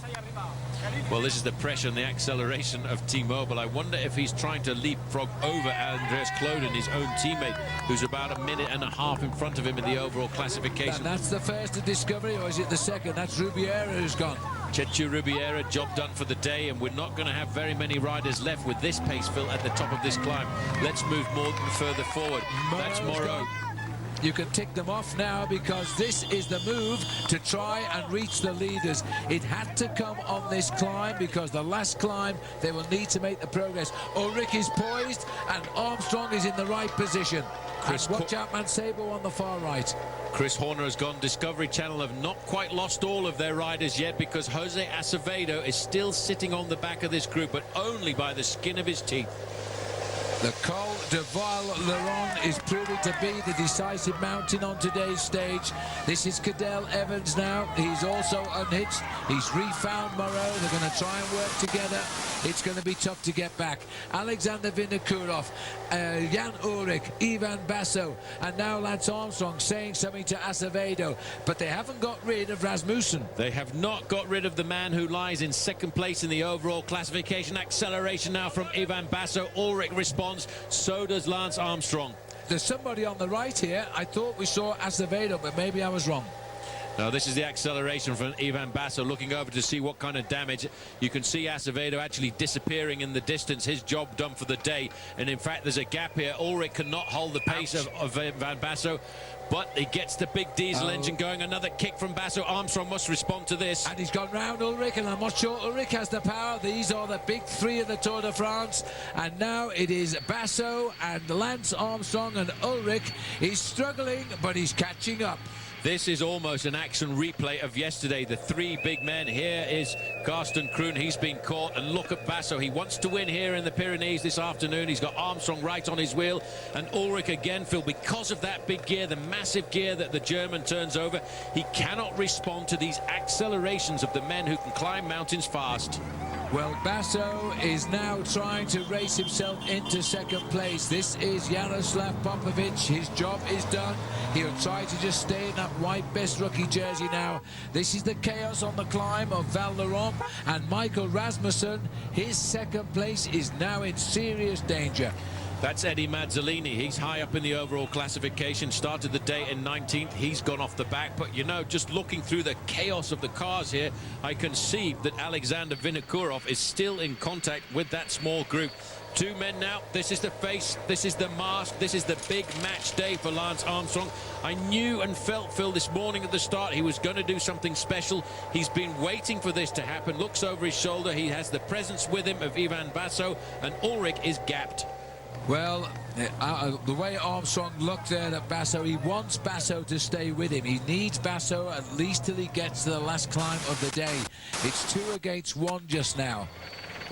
Well, this is the pressure and the acceleration of T-Mobile. I wonder if he's trying to leapfrog over Andreas Cloden, his own teammate, who's about a minute and a half in front of him in the overall classification. And that's the first of Discovery, or is it the second? That's Rubiera who's gone. Chechu Rubiera, job done for the day, and we're not going to have very many riders left with this pace, Phil, at the top of this climb. Let's move more further forward. That's Moreau. You can tick them off now, because this is the move to try and reach the leaders. It had to come on this climb, because the last climb they will need to make the progress. Ulrich is poised and Armstrong is in the right position. And watch out Mancebo on the far right. Chris Horner has gone. Discovery Channel have not quite lost all of their riders yet, because Jose Acevedo is still sitting on the back of this group, but only by the skin of his teeth. The Col de Val-Laurent is proving to be the decisive mountain on today's stage. This is Cadel Evans now. He's also unhitched. He's refound Moreau. They're going to try and work together. It's going to be tough to get back. Alexander Vinokourov, Jan Ulrich, Ivan Basso, and now Lance Armstrong saying something to Acevedo. But they haven't got rid of Rasmussen. They have not got rid of the man who lies in second place in the overall classification. Acceleration now from Ivan Basso. Ulrich responds. So does Lance Armstrong. There's somebody on the right here. I thought we saw Acevedo, but maybe I was wrong. Now, this is the acceleration from Ivan Basso, looking over to see what kind of damage. You can see Acevedo actually disappearing in the distance. His job done for the day. And in fact, there's a gap here. Ulrich cannot hold the pace of Ivan Basso, but he gets the big diesel engine going. Another kick from Basso. Armstrong must respond to this. And he's gone round Ulrich, and I'm not sure Ulrich has the power. These are the big three of the Tour de France. And now it is Basso and Lance Armstrong, and Ulrich. He's struggling, but he's catching up. This is almost an action replay of yesterday. The three big men. Here is Karsten Kroon. He's been caught. And look at Basso. He wants to win here in the Pyrenees this afternoon. He's got Armstrong right on his wheel. And Ulrich again, Phil, because of that big gear, the massive gear that the German turns over, he cannot respond to these accelerations of the men who can climb mountains fast. Well, Basso is now trying to race himself into second place. This is Jaroslav Popovic. His job is done. He'll try to just stay in that white best rookie jersey now. This is the chaos on the climb of Val-Laurent, and Michael Rasmussen, his second place is now in serious danger. That's Eddie Mazzolini. He's high up in the overall classification. Started the day in 19th. He's gone off the back. But, you know, just looking through the chaos of the cars here, I can see that Alexander Vinokurov is still in contact with that small group. Two men now. This is the face. This is the mask. This is the big match day for Lance Armstrong. I knew and felt, Phil, this morning at the start he was going to do something special. He's been waiting for this to happen. Looks over his shoulder. He has the presence with him of Ivan Basso, and Ulrich is gapped. Well, the way Armstrong looked there at Basso, he wants Basso to stay with him. He needs Basso at least till he gets to the last climb of the day. It's 2 against 1 just now.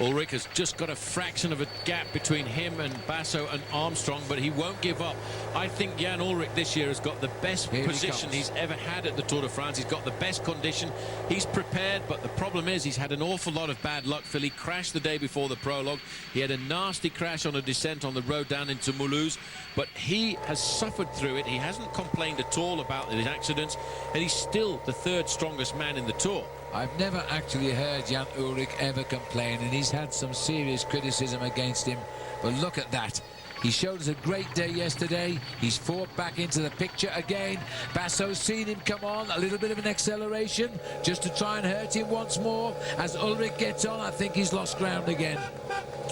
Ulrich has just got a fraction of a gap between him and Basso and Armstrong, but he won't give up. I think Jan Ulrich this year has got the best position he's ever had at the Tour de France. He's got the best condition. He's prepared, but the problem is he's had an awful lot of bad luck. Phil, he crashed the day before the prologue. He had a nasty crash on a descent on the road down into Mulhouse, but he has suffered through it. He hasn't complained at all about his accidents, and he's still the 3rd strongest man in the Tour. I've never actually heard Jan Ulrich ever complain, and he's had some serious criticism against him. But look at that. He showed us a great day yesterday. He's fought back into the picture again. Basso's seen him come on, a little bit of an acceleration, just to try and hurt him once more. As Ulrich gets on, I think he's lost ground again.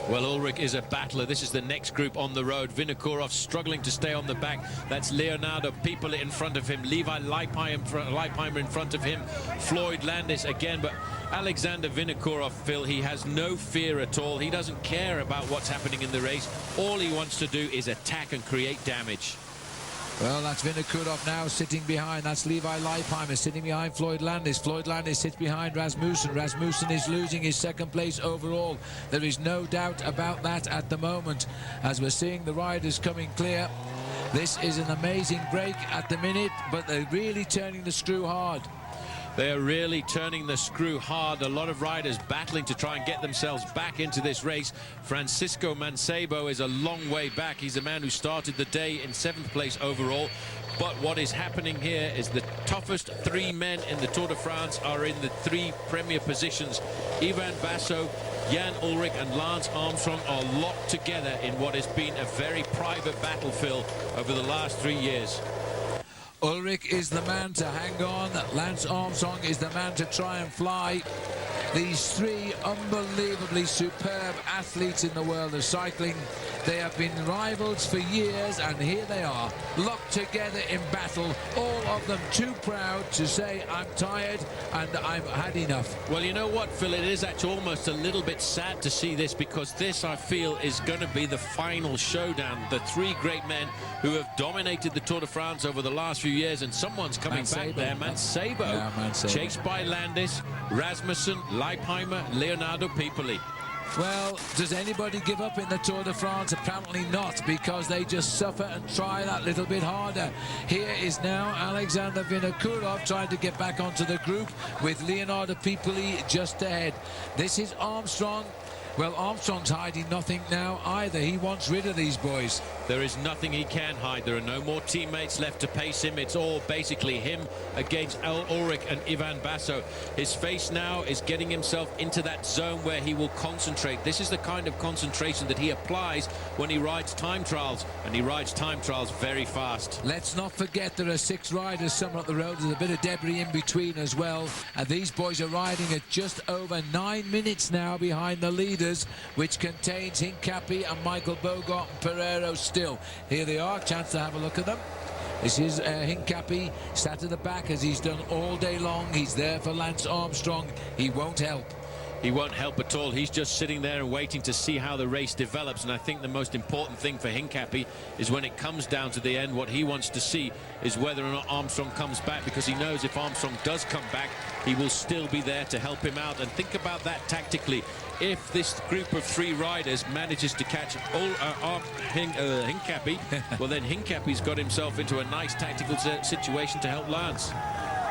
Well, Ulrich is a battler. This is the next group on the road. Vinokurov struggling to stay on the back. That's Leonardo Pipoli in front of him. Levi Leipheimer in front of him. Floyd Landis again. But Alexander Vinokurov, Phil, he has no fear at all. He doesn't care about what's happening in the race. All he wants to do is attack and create damage. Well, that's Vinokurov now sitting behind. That's Levi Leipheimer sitting behind Floyd Landis. Floyd Landis sits behind Rasmussen. Rasmussen is losing his 2nd place overall. There is no doubt about that at the moment. As we're seeing the riders coming clear, this is an amazing break at the minute, but they're really turning the screw hard. They are really turning the screw hard. A lot of riders battling to try and get themselves back into this race. Francisco Mancebo is a long way back. He's a man who started the day in 7th place overall. But what is happening here is the toughest 3 men in the Tour de France are in the 3 premier positions. Ivan Basso, Jan Ulrich and Lance Armstrong are locked together in what has been a very private battlefield over the last 3 years. Ulrich is the man to hang on. Lance Armstrong is the man to try and fly. These 3 unbelievably superb athletes in the world of cycling. They have been rivals for years, and here they are, locked together in battle. All of them too proud to say, I'm tired and I've had enough. Well, you know what, Phil, it is actually almost a little bit sad to see this, because this, I feel, is going to be the final showdown. The 3 great men who have dominated the Tour de France over the last few years, and someone's coming back there. Mancebo, yeah, Mancebo, chased by Landis, Rasmussen, Leipheimer, Leonardo Pipoli. Well, does anybody give up in the Tour de France? Apparently not, because they just suffer and try that little bit harder. Here is now Alexander Vinokurov trying to get back onto the group with Leonardo Pipoli just ahead. This is Armstrong. Well, Armstrong's hiding nothing now either. He wants rid of these boys. There is nothing he can hide. There are no more teammates left to pace him. It's all basically him against Ulrich and Ivan Basso. His face now is getting himself into that zone where he will concentrate. This is the kind of concentration that he applies when he rides time trials, and he rides time trials very fast. Let's not forget there are 6 riders somewhere up the road. There's a bit of debris in between as well, and these boys are riding at just over 9 minutes now behind the leaders, which contains Hincapie and Michael Bogart and Pereiro still. Here they are, chance to have a look at them. This is Hincapie, sat at the back as he's done all day long. He's there for Lance Armstrong. He won't help. He won't help at all. He's just sitting there and waiting to see how the race develops. And I think the most important thing for Hincapie is when it comes down to the end, what he wants to see is whether or not Armstrong comes back, because he knows if Armstrong does come back, he will still be there to help him out. And think about that tactically. If this group of 3 riders manages to catch Hincapie, well, then Hincapie's got himself into a nice tactical situation to help Lance.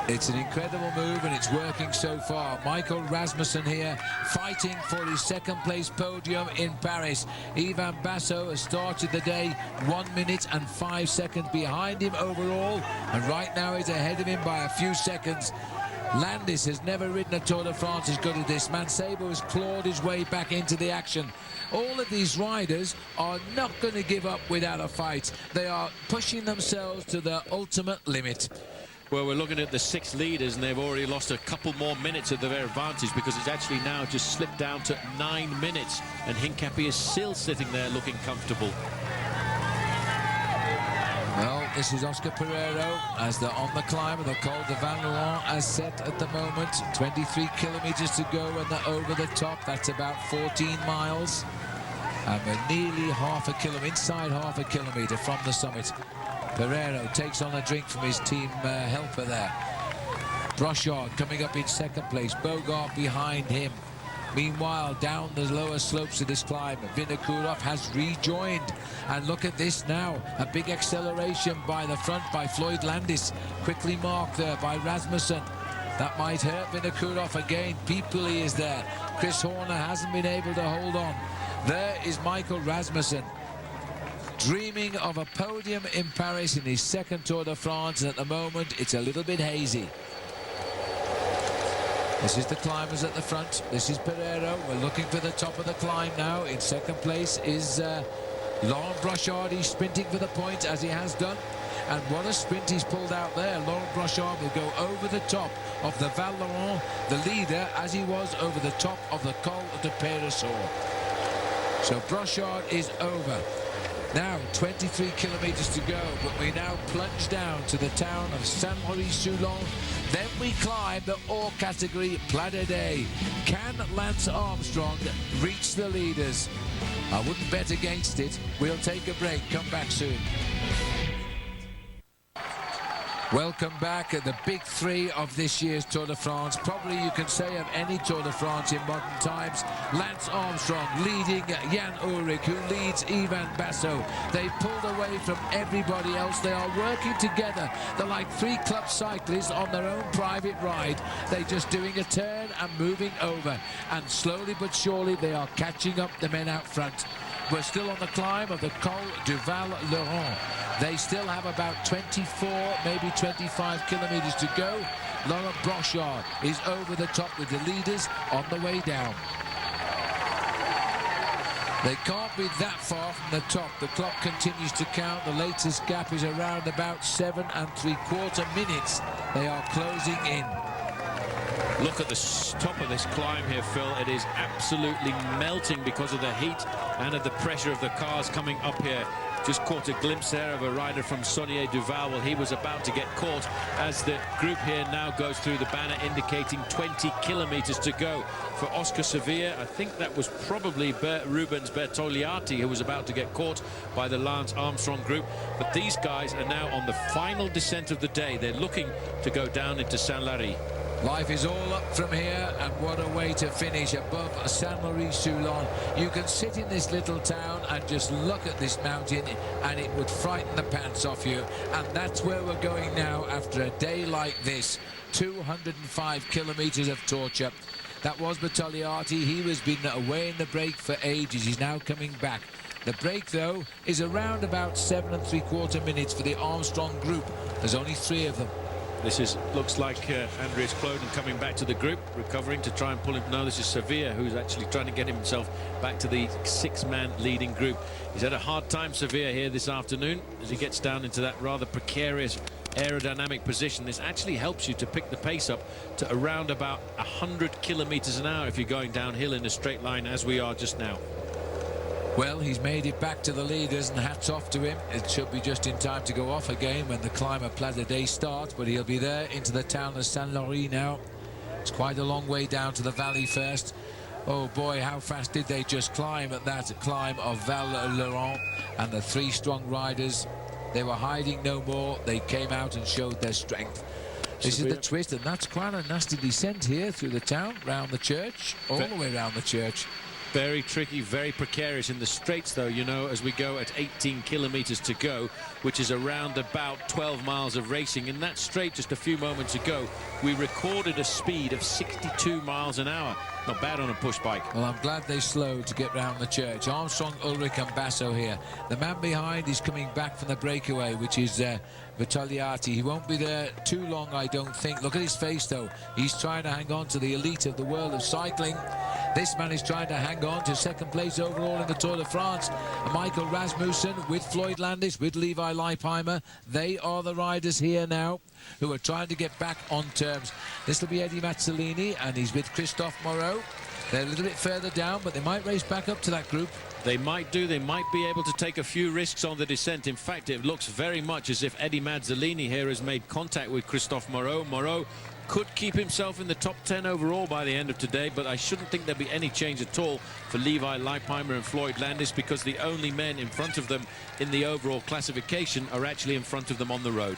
It's an incredible move, and it's working so far. Michael Rasmussen here fighting for his 2nd place podium in Paris. Ivan Basso has started the day 1 minute and 5 seconds behind him overall, and right now he's ahead of him by a few seconds. Landis has never ridden a Tour de France as good as this. Mancebo has clawed his way back into the action. All of these riders are not going to give up without a fight. They are pushing themselves to their ultimate limit. Well, we're looking at the 6 leaders, and they've already lost a couple more minutes of their advantage, because it's actually now just slipped down to 9 minutes, and Hincapie is still sitting there looking comfortable. Well, this is Oscar Pereiro as they're on the climb of the Col de Val-Laurent as set at the moment. 23 kilometers to go and they're over the top. That's about 14 miles. And we're nearly inside half a kilometer from the summit. Pereiro takes on a drink from his team helper there. Brochard coming up in second place. Bogart behind him. Meanwhile, down the lower slopes of this climb, Vinokourov has rejoined. And look at this now. A big acceleration by the front by Floyd Landis. Quickly marked there by Rasmussen. That might hurt Vinokourov again. Pipuli is there. Chris Horner hasn't been able to hold on. There is Michael Rasmussen, dreaming of a podium in Paris in his second Tour de France. At the moment, it's a little bit hazy. This is the climbers at the front. This is Pereiro. We're looking for the top of the climb now. In second place is Laurent Brochard. He's sprinting for the point, as he has done. And what a sprint he's pulled out there. Laurent Brochard will go over the top of the Val-Laurent, the leader, as he was over the top of the Col de Peyresour. So Brochard is over. Now 23 kilometers to go, but we now plunge down to the town of Saint-Maurice-Soulon. Then we climb the hors category Plat d'Adet. Can Lance Armstrong reach the leaders? I wouldn't bet against it. We'll take a break. Come back soon. Welcome back at the big 3 of this year's Tour de France. Probably you can say of any Tour de France in modern times. Lance Armstrong leading Jan Ullrich, who leads Ivan Basso. They pulled away from everybody else. They are working together. They're like 3 club cyclists on their own private ride. They're just doing a turn and moving over. And slowly but surely they are catching up the men out front. We're still on the climb of the Col du Val-Laurent. They still have about 24, maybe 25 kilometers to go. Laurent Brochard is over the top with the leaders on the way down. They can't be that far from the top. The clock continues to count. The latest gap is around about 7 3/4 minutes. They are closing in. Look at the top of this climb here, Phil. It is absolutely melting because of the heat and of the pressure of the cars coming up here. Just caught a glimpse there of a rider from Saunier Duval. Well, he was about to get caught as the group here now goes through the banner indicating 20 kilometers to go. For Oscar Sevilla, I think that was probably Rubens Bertogliati who was about to get caught by the Lance Armstrong group. But these guys are now on the final descent of the day. They're looking to go down into Saint-Lary. Life is all up from here, and what a way to finish above Saint-Maurice-Soulon. You can sit in this little town and just look at this mountain, and it would frighten the pants off you. And that's where we're going now after a day like this. 205 kilometers of torture. That was Bertogliati. He has been away in the break for ages. He's now coming back. The break, though, is around about 7 3/4 minutes for the Armstrong group. There's only 3 of them. This looks like Andreas Kloden coming back to the group, recovering to try and pull him. No, this is Sevilla, who's actually trying to get himself back to the 6-man leading group. He's had a hard time, Sevilla, here this afternoon, as he gets down into that rather precarious aerodynamic position. This actually helps you to pick the pace up to around about 100 kilometers an hour if you're going downhill in a straight line, as we are just now. Well, he's made it back to the leaders, and hats off to him. It should be just in time to go off again when the climb of Plat d'Adet starts, but he'll be there into the town of Saint-Lary now. It's quite a long way down to the valley first. Oh boy, how fast did they just climb at that climb of Val-Laurent. And the 3 strong riders, they were hiding no more. They came out and showed their strength. This is the twist, and that's quite a nasty descent here through the town, round the church, all the way around the church. Very tricky, very precarious in the straights, though, you know, as we go at 18 kilometers to go, which is around about 12 miles of racing. In that straight just a few moments ago, we recorded a speed of 62 miles an hour. not bad on a push bike. Well, I'm glad they slowed to get round the church. Armstrong, Ulrich and Basso here. The man behind is coming back from the breakaway, which is Vitagliati. He won't be there too long, I don't think. Look at his face, though. He's trying to hang on to the elite of the world of cycling. This man is trying to hang on to second place overall in the Tour de France. Michael Rasmussen with Floyd Landis, with Levi Leipheimer. They are the riders here now who are trying to get back on terms. This will be Eddie Mazzolini, and he's with Christophe Moreau. They're a little bit further down, but they might race back up to that group. They might do. They might be able to take a few risks on the descent. In fact, it looks very much as if Eddie Mazzolini here has made contact with Christophe Moreau. Moreau could keep himself in the top 10 overall by the end of today, but I shouldn't think there'll be any change at all for Levi Leipheimer and Floyd Landis, because the only men in front of them in the overall classification are actually in front of them on the road.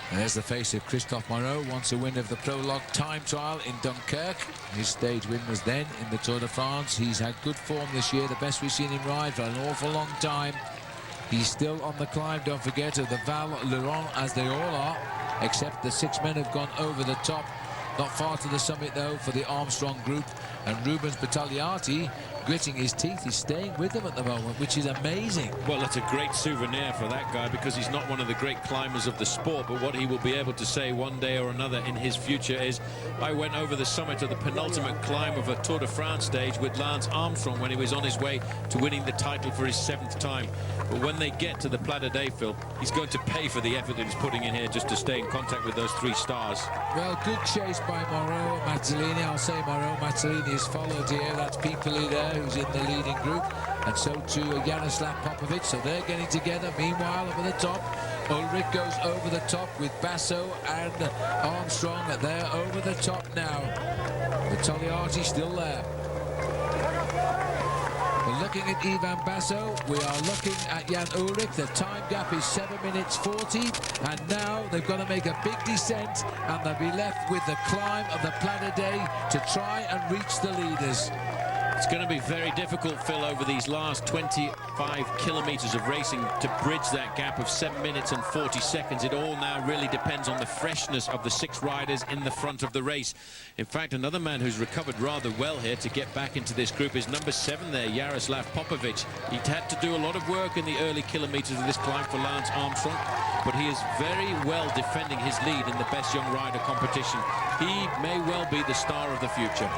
And there's the face of Christophe Moreau, once a winner of the prologue time trial in Dunkirk. His stage win was then in the Tour de France. He's had good form this year, the best we've seen him ride for an awful long time. He's still on the climb, don't forget, of the Val Laurent, as they all are, except the 6 men have gone over the top. Not far to the summit, though, for the Armstrong group. And Rubens Battagliati, gritting his teeth, is staying with them at the moment, which is amazing. Well, that's a great souvenir for that guy, because he's not one of the great climbers of the sport, but what he will be able to say one day or another in his future is, I went over the summit of the penultimate climb of a Tour de France stage with Lance Armstrong when he was on his way to winning the title for his 7th time. But when they get to the Plat d'Aix, Phil, he's going to pay for the effort that he's putting in here just to stay in contact with those 3 stars. Well, good chase by Moreau Mazzolini. I'll say Moreau Mazzolini is followed here. That's Piccoli there, who's in the leading group, and so too Jaroslav Popovic. So they're getting together. Meanwhile, over the top, Ulrich goes over the top with Basso and Armstrong. They're over the top now. Vitagliati still there. We're looking at Ivan Basso. We are looking at Jan Ulrich. The time gap is 7 minutes 40, and now they've got to make a big descent, and they'll be left with the climb of the Plat d'Aix to try and reach the leaders. It's going to be very difficult, Phil, over these last 25 kilometres of racing to bridge that gap of 7 minutes and 40 seconds. It all now really depends on the freshness of the 6 riders in the front of the race. In fact, another man who's recovered rather well here to get back into this group is number 7 there, Jaroslav Popovic. He'd had to do a lot of work in the early kilometres of this climb for Lance Armstrong, but he is very well defending his lead in the Best Young Rider competition. He may well be the star of the future.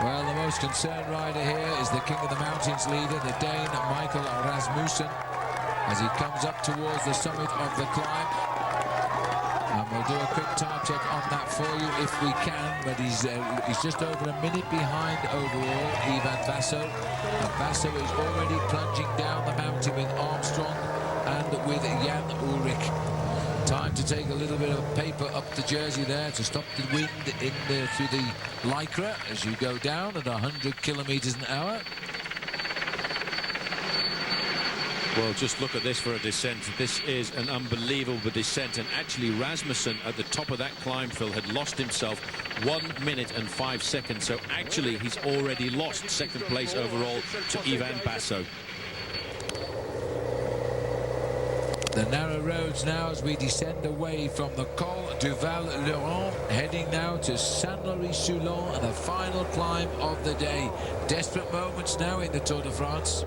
Well, the most concerned rider here is the King of the Mountains leader, the Dane Michael Rasmussen, as he comes up towards the summit of the climb. And we'll do a quick time check on that for you if we can, but he's just over a minute behind overall, Ivan Basso. And Basso is already plunging down the mountain with Armstrong and with Jan Ulrich. Time to take a little bit of paper up the jersey there to stop the wind in through the lycra as you go down at 100 kilometers an hour. Well, just look at this for a descent. This is an unbelievable descent, and actually Rasmussen at the top of that climb, Phil, had lost himself 1 minute and 5 seconds. So actually he's already lost second place overall to Ivan Basso. The narrow roads now as we descend away from the Col du Val Laurent, heading now to Saint-Laury-Soulon and the final climb of the day. Desperate moments now in the Tour de France.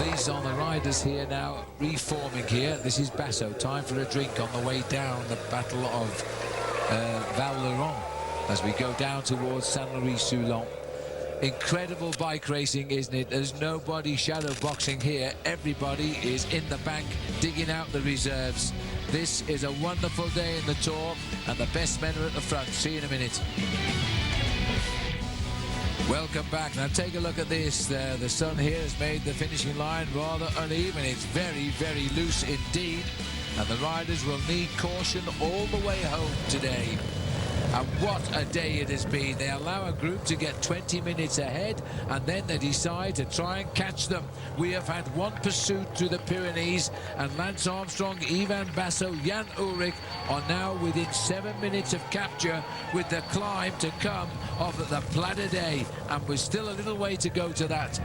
These are the riders here now, reforming here. This is Basso, time for a drink on the way down the Battle of Val Laurent as we go down towards Saint-Laury-Soulon. Incredible bike racing, isn't it? There's nobody shadow boxing here. Everybody is in the bank digging out the reserves. This is a wonderful day in the Tour, and the best men are at the front. See you in a minute. Welcome back. Now take a look at this. The sun here has made the finishing line rather uneven. It's very, very loose indeed, and the riders will need caution all the way home today. And what a day it has been. They allow a group to get 20 minutes ahead, and then they decide to try and catch them. We have had one pursuit through the Pyrenees, and Lance Armstrong, Ivan Basso, Jan Ulrich are now within 7 minutes of capture, with the climb to come of the Plat d'Aix, and we're still a little way to go to that.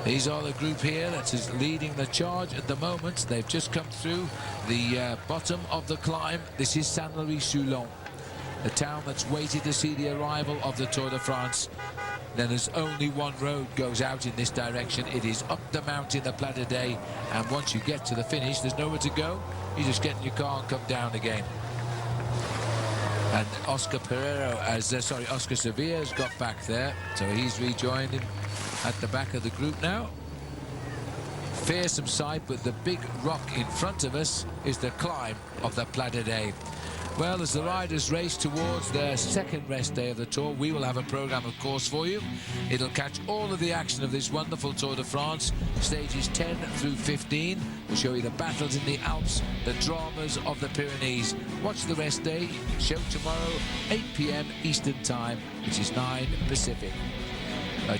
These are the group here that is leading the charge at the moment. They've just come through the bottom of the climb. This is Saint-Louis-Soulon, the town that's waited to see the arrival of the Tour de France. Then there's only one road goes out in this direction. It is up the mountain, the Plat d'Aix, and once you get to the finish, there's nowhere to go. You just get in your car and come down again. And Oscar Sevilla has got back there, so he's rejoined him at the back of the group now. Fearsome sight, but the big rock in front of us is the climb of the Plat d'Aix. Well, as the riders race towards their second rest day of the Tour, we will have a programme, of course, for you. It'll catch all of the action of this wonderful Tour de France. Stages 10 through 15 will show you the battles in the Alps, the dramas of the Pyrenees. Watch the rest day show tomorrow, 8 p.m. Eastern Time, which is 9 Pacific.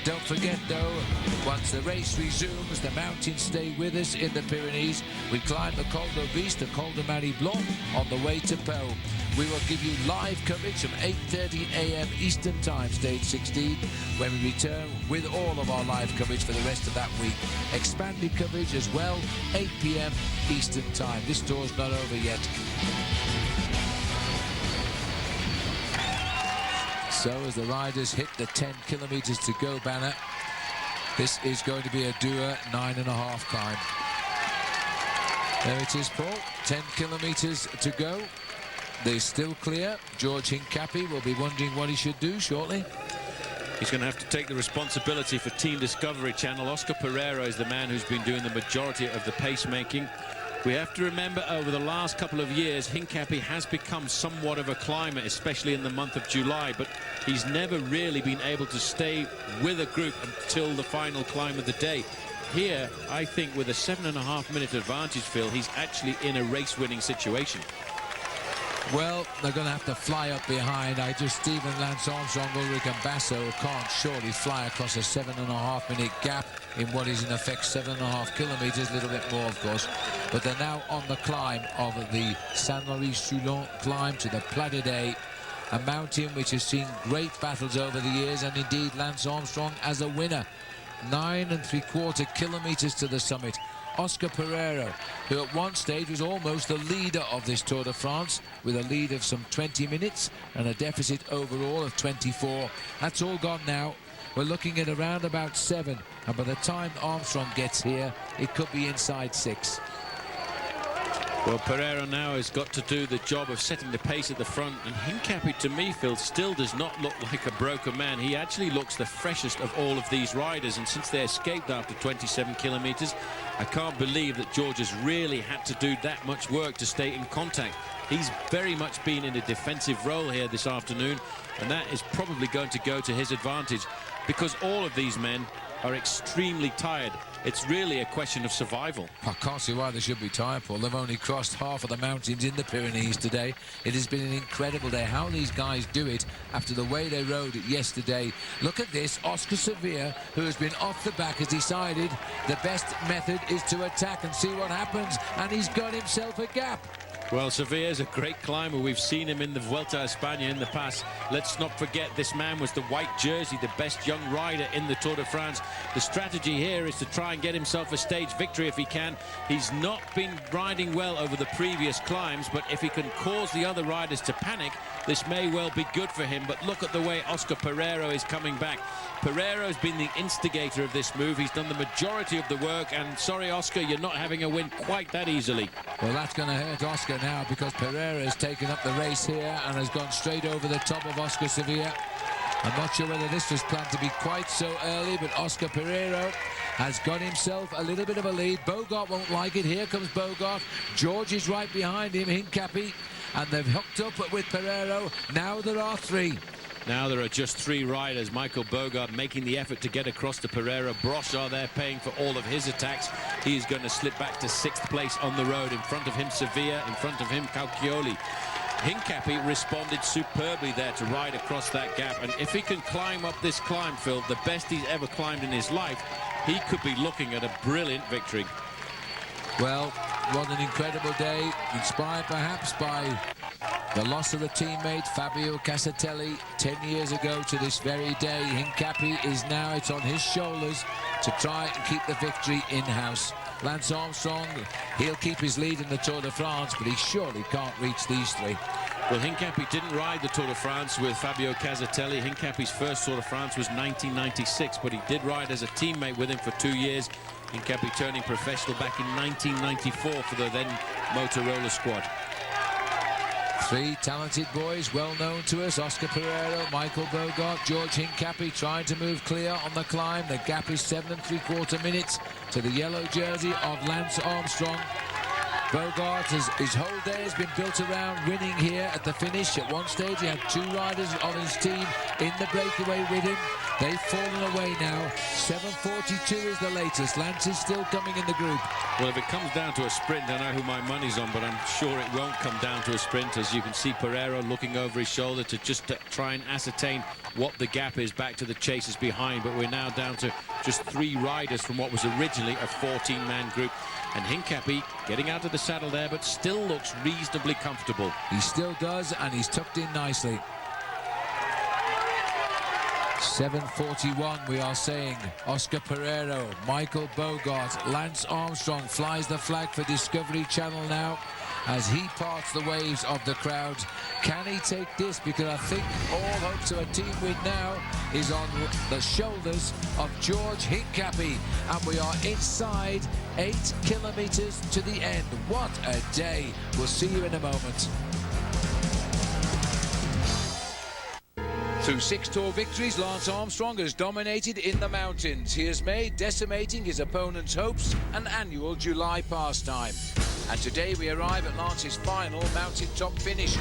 Don't forget, though, once the race resumes, the mountains stay with us in the Pyrenees. We climb the Col d'Aubis, the Col de Marie Blanc, on the way to Pau. We will give you live coverage from 8:30 a.m. Eastern Time, stage 16, when we return with all of our live coverage for the rest of that week. Expanded coverage as well, 8 p.m. Eastern Time. This tour's not over yet. So as the riders hit the 10 kilometers to go banner, this is going to be a doer 9.5 climb. There it is, Paul. 10 kilometers to go. They're still clear. George Hincapie will be wondering what he should do shortly. He's going to have to take the responsibility for Team Discovery Channel. Oscar Pereira is the man who's been doing the majority of the pacemaking. We have to remember, over the last couple of years, Hincapie has become somewhat of a climber, especially in the month of July, but he's never really been able to stay with a group until the final climb of the day. Here, I think with a 7.5-minute advantage, Phil, he's actually in a race-winning situation. Well, they're going to have to fly up behind. Stephen, Lance Armstrong, Ulrich and Basso can't surely fly across a 7.5-minute gap in what is in effect 7.5 kilometers, a little bit more, of course. But they're now on the climb of the Saint-Louis-Soulon climb to the Plat d'Aix, a mountain which has seen great battles over the years, and indeed Lance Armstrong as a winner. 9.75 kilometers to the summit. Oscar Pereira, who at one stage was almost the leader of this Tour de France, with a lead of some 20 minutes and a deficit overall of 24. That's all gone now. We're looking at around about 7, and by the time Armstrong gets here, it could be inside 6. Well, Pereira now has got to do the job of setting the pace at the front, and Hincapie, to me, Phil, still does not look like a broken man. He actually looks the freshest of all of these riders, and since they escaped after 27 kilometers, I can't believe that George has really had to do that much work to stay in contact. He's very much been in a defensive role here this afternoon, and that is probably going to go to his advantage, because all of these men are extremely tired. It's really a question of survival. I can't see why they should be tired, Paul. They've only crossed half of the mountains in the Pyrenees today. It has been an incredible day. How these guys do it after the way they rode it yesterday. Look at this. Oscar Sevilla, who has been off the back, has decided the best method is to attack and see what happens, and he's got himself a gap. Well, Sevilla is a great climber. We've seen him in the Vuelta a España in the past. Let's not forget, this man was the white jersey, the best young rider in the Tour de France. The strategy here is to try and get himself a stage victory if he can. He's not been riding well over the previous climbs, but if he can cause the other riders to panic, this may well be good for him. But look at the way Oscar Pereira is coming back. Pereira has been the instigator of this move. He's done the majority of the work, and sorry, Oscar, you're not having a win quite that easily. Well, that's going to hurt Oscar now, because Pereira has taken up the race here and has gone straight over the top of Oscar Sevilla. I'm not sure whether this was planned to be quite so early, but Oscar Pereira has got himself a little bit of a lead. Bogart won't like it. Here comes Bogart. George is right behind him, Hincapie, and they've hooked up with Pereira. Now there are 3. Now there are just 3 riders. Michael Bogart making the effort to get across to Pereira. Brochard there paying for all of his attacks. He is going to slip back to 6th place on the road. In front of him, Sevilla. In front of him, Cauchioli. Hincapie responded superbly there to ride across that gap. And if he can climb up this climb, Phil, the best he's ever climbed in his life, he could be looking at a brilliant victory. Well, what an incredible day, inspired perhaps by The loss of the teammate Fabio Casatelli 10 years ago to this very day. Hincapie is now, it's on his shoulders to try and keep the victory in-house. Lance Armstrong, he'll keep his lead in the Tour de France, but he surely can't reach these three. Well, Hincapie didn't ride the Tour de France with Fabio Casatelli. Hincapie's first Tour de France was 1996, but he did ride as a teammate with him for 2 years. Hincapie turning professional back in 1994 for the then Motorola squad. Three talented boys, well known to us. Oscar Pereiro, Michael Bogart, George Hincapie trying to move clear on the climb. The gap is 7 3/4 minutes to the yellow jersey of Lance Armstrong. Bogart, his whole day has been built around winning here at the finish. At one stage, he had 2 riders on his team in the breakaway with him. They've fallen away now. 7:42 is the latest. Lance is still coming in the group. Well, if it comes down to a sprint, I know who my money's on, but I'm sure it won't come down to a sprint. As you can see, Pereiro looking over his shoulder to just try and ascertain what the gap is back to the chasers behind. But we're now down to just 3 riders from what was originally a 14-man group. And Hincapie getting out of the saddle there, but still looks reasonably comfortable. He still does, and he's tucked in nicely. 7:41, we are saying. Oscar Pereiro, Michael Bogart, Lance Armstrong flies the flag for Discovery Channel now as he parts the waves of the crowd. Can he take this? Because I think all hope to a team win now is on the shoulders of George Hincapie. And we are inside 8 kilometers to the end. What a day. We'll see you in a moment. Through 6 Tour victories, Lance Armstrong has dominated in the mountains. He has made decimating his opponent's hopes an annual July pastime. And today we arrive at Lance's final mountaintop finish.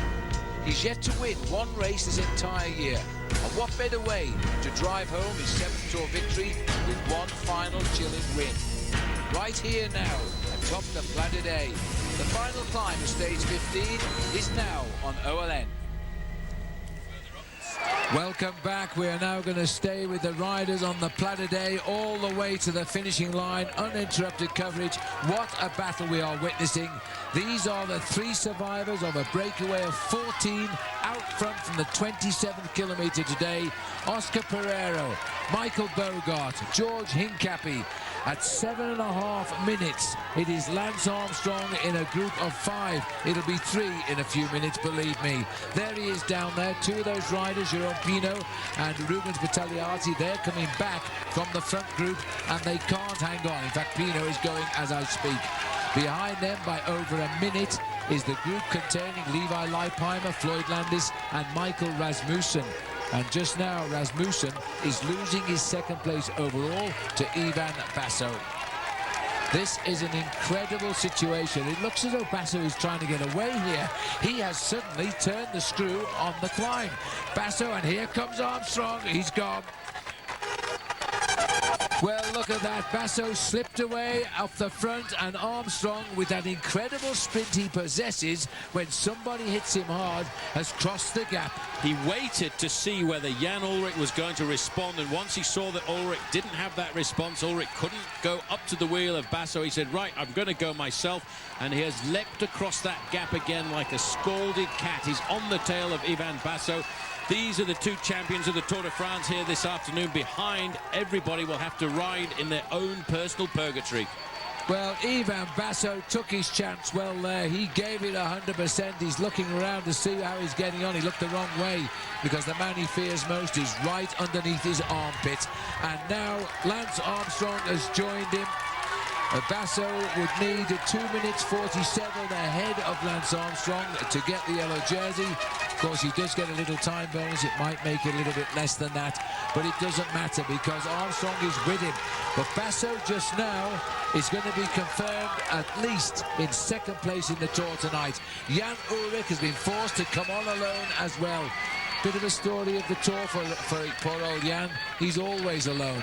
He's yet to win 1 race this entire year. And what better way to drive home his 7th Tour victory with 1 final chilling win. Right here now, atop the Plat d'Aix. The final climb of stage 15 is now on OLN. Welcome back. We are now going to stay with the riders on the Plat d'Aix all the way to the finishing line. Uninterrupted coverage. What a battle we are witnessing. These are the 3 survivors of a breakaway of 14 out front from the 27th kilometre today. Oscar Pereiro, Michael Bogart, George Hincapie. At 7.5 minutes, it is Lance Armstrong in a group of 5. It'll be 3 in a few minutes, believe me. There he is down there. 2 of those riders, Jerome Pino and Rubens Battagliati, they're coming back from the front group, and they can't hang on. In fact, Pino is going as I speak. Behind them by over a minute is the group containing Levi Leipheimer, Floyd Landis, and Michael Rasmussen. And just now, Rasmussen is losing his 2nd place overall to Ivan Basso. This is an incredible situation. It looks as though Basso is trying to get away here. He has suddenly turned the screw on the climb. Basso, and here comes Armstrong. He's gone. Well, look at that. Basso slipped away off the front, and Armstrong, with that incredible sprint he possesses when somebody hits him hard, has crossed the gap. He waited to see whether Jan Ullrich was going to respond, and once he saw that Ullrich didn't have that response, Ullrich couldn't go up to the wheel of Basso. He said, right, I'm going to go myself, and he has leapt across that gap again like a scalded cat. He's on the tail of Ivan Basso. These are the 2 champions of the Tour de France here this afternoon. Behind, everybody will have to ride in their own personal purgatory. Well, Ivan Basso took his chance well there. He gave it 100%. He's looking around to see how he's getting on. He looked the wrong way because the man he fears most is right underneath his armpit. And now Lance Armstrong has joined him. Basso would need 2 minutes 47 ahead of Lance Armstrong to get the yellow jersey. Of course, he does get a little time bonus. It might make it a little bit less than that, but it doesn't matter because Armstrong is with him. But Basso just now is going to be confirmed at least in 2nd place in the Tour tonight. Jan Ullrich has been forced to come on alone as well. Bit of a story of the Tour for poor old Jan. He's always alone.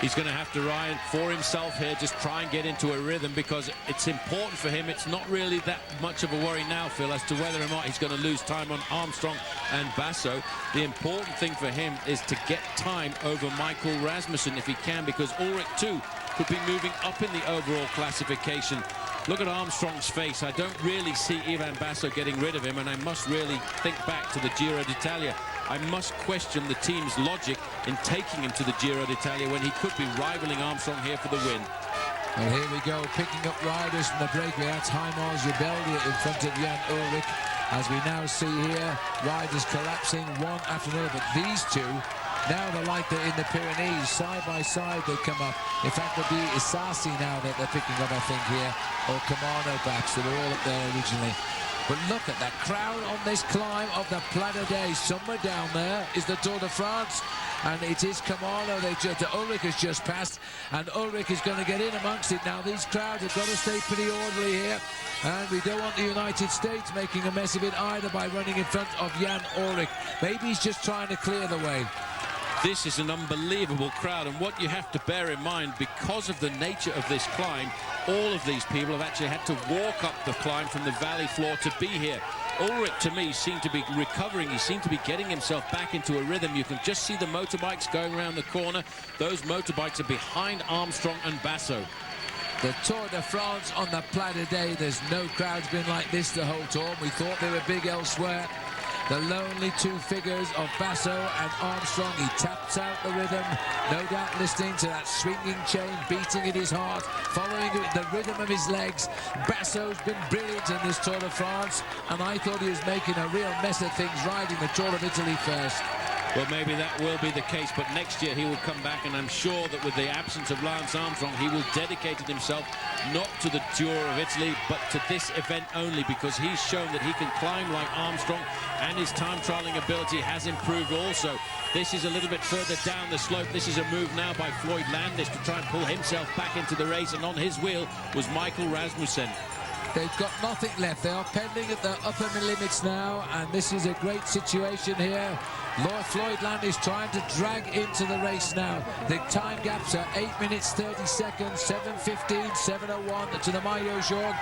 He's going to have to ride for himself here, just try and get into a rhythm because it's important for him. It's not really that much of a worry now, Phil, as to whether or not he's going to lose time on Armstrong and Basso. The important thing for him is to get time over Michael Rasmussen if he can, because Ullrich too could be moving up in the overall classification. Look at Armstrong's face. I don't really see Ivan Basso getting rid of him, and I must really think back to the Giro d'Italia. I must question the team's logic in taking him to the Giro d'Italia when he could be rivaling Armstrong here for the win. Well, here we go, picking up riders from the breakaway. That's Heimars Rebellia in front of Jan Ullrich. As we now see here, riders collapsing one after another. But these two, now they're like they're in the Pyrenees. Side by side they come up. In fact, it'll be Isasi now that they're picking up, I think, here. Or Camano back, so they're all up there originally. But look at that crowd on this climb of the Plat d'Aix. Somewhere down there is the Tour de France. And it is Camano. Ulrich has just passed. And Ulrich is going to get in amongst it now. These crowds have got to stay pretty orderly here. And we don't want the United States making a mess of it either by running in front of Jan Ullrich. Maybe he's just trying to clear the way. This is an unbelievable crowd, and what you have to bear in mind, because of the nature of this climb, all of these people have actually had to walk up the climb from the valley floor to be here. Ullrich, to me, seemed to be recovering. He seemed to be getting himself back into a rhythm. You can just see the motorbikes going around the corner. Those motorbikes are behind Armstrong and Basso. The Tour de France on the Plat d'Aix. There's no crowds been like this the whole tour. We thought they were big elsewhere. The lonely two figures of Basso and Armstrong. He taps out the rhythm, no doubt listening to that swinging chain beating at his heart, following the rhythm of his legs. Basso's been brilliant in this Tour de France, and I thought he was making a real mess of things riding the Tour of Italy first. Well, maybe that will be the case, but next year he will come back, and I'm sure that with the absence of Lance Armstrong, he will dedicate himself not to the Tour of Italy, but to this event only, because he's shown that he can climb like Armstrong, and his time trialing ability has improved also. This is a little bit further down the slope. This is a move now by Floyd Landis to try and pull himself back into the race, and on his wheel was Michael Rasmussen. They've got nothing left. They are pedaling at the upper limits now, and this is a great situation here. Floyd Landis trying to drag into the race now. The time gaps are 8 minutes 30 seconds, 7:15, 7:01 to the Maillot Jaune.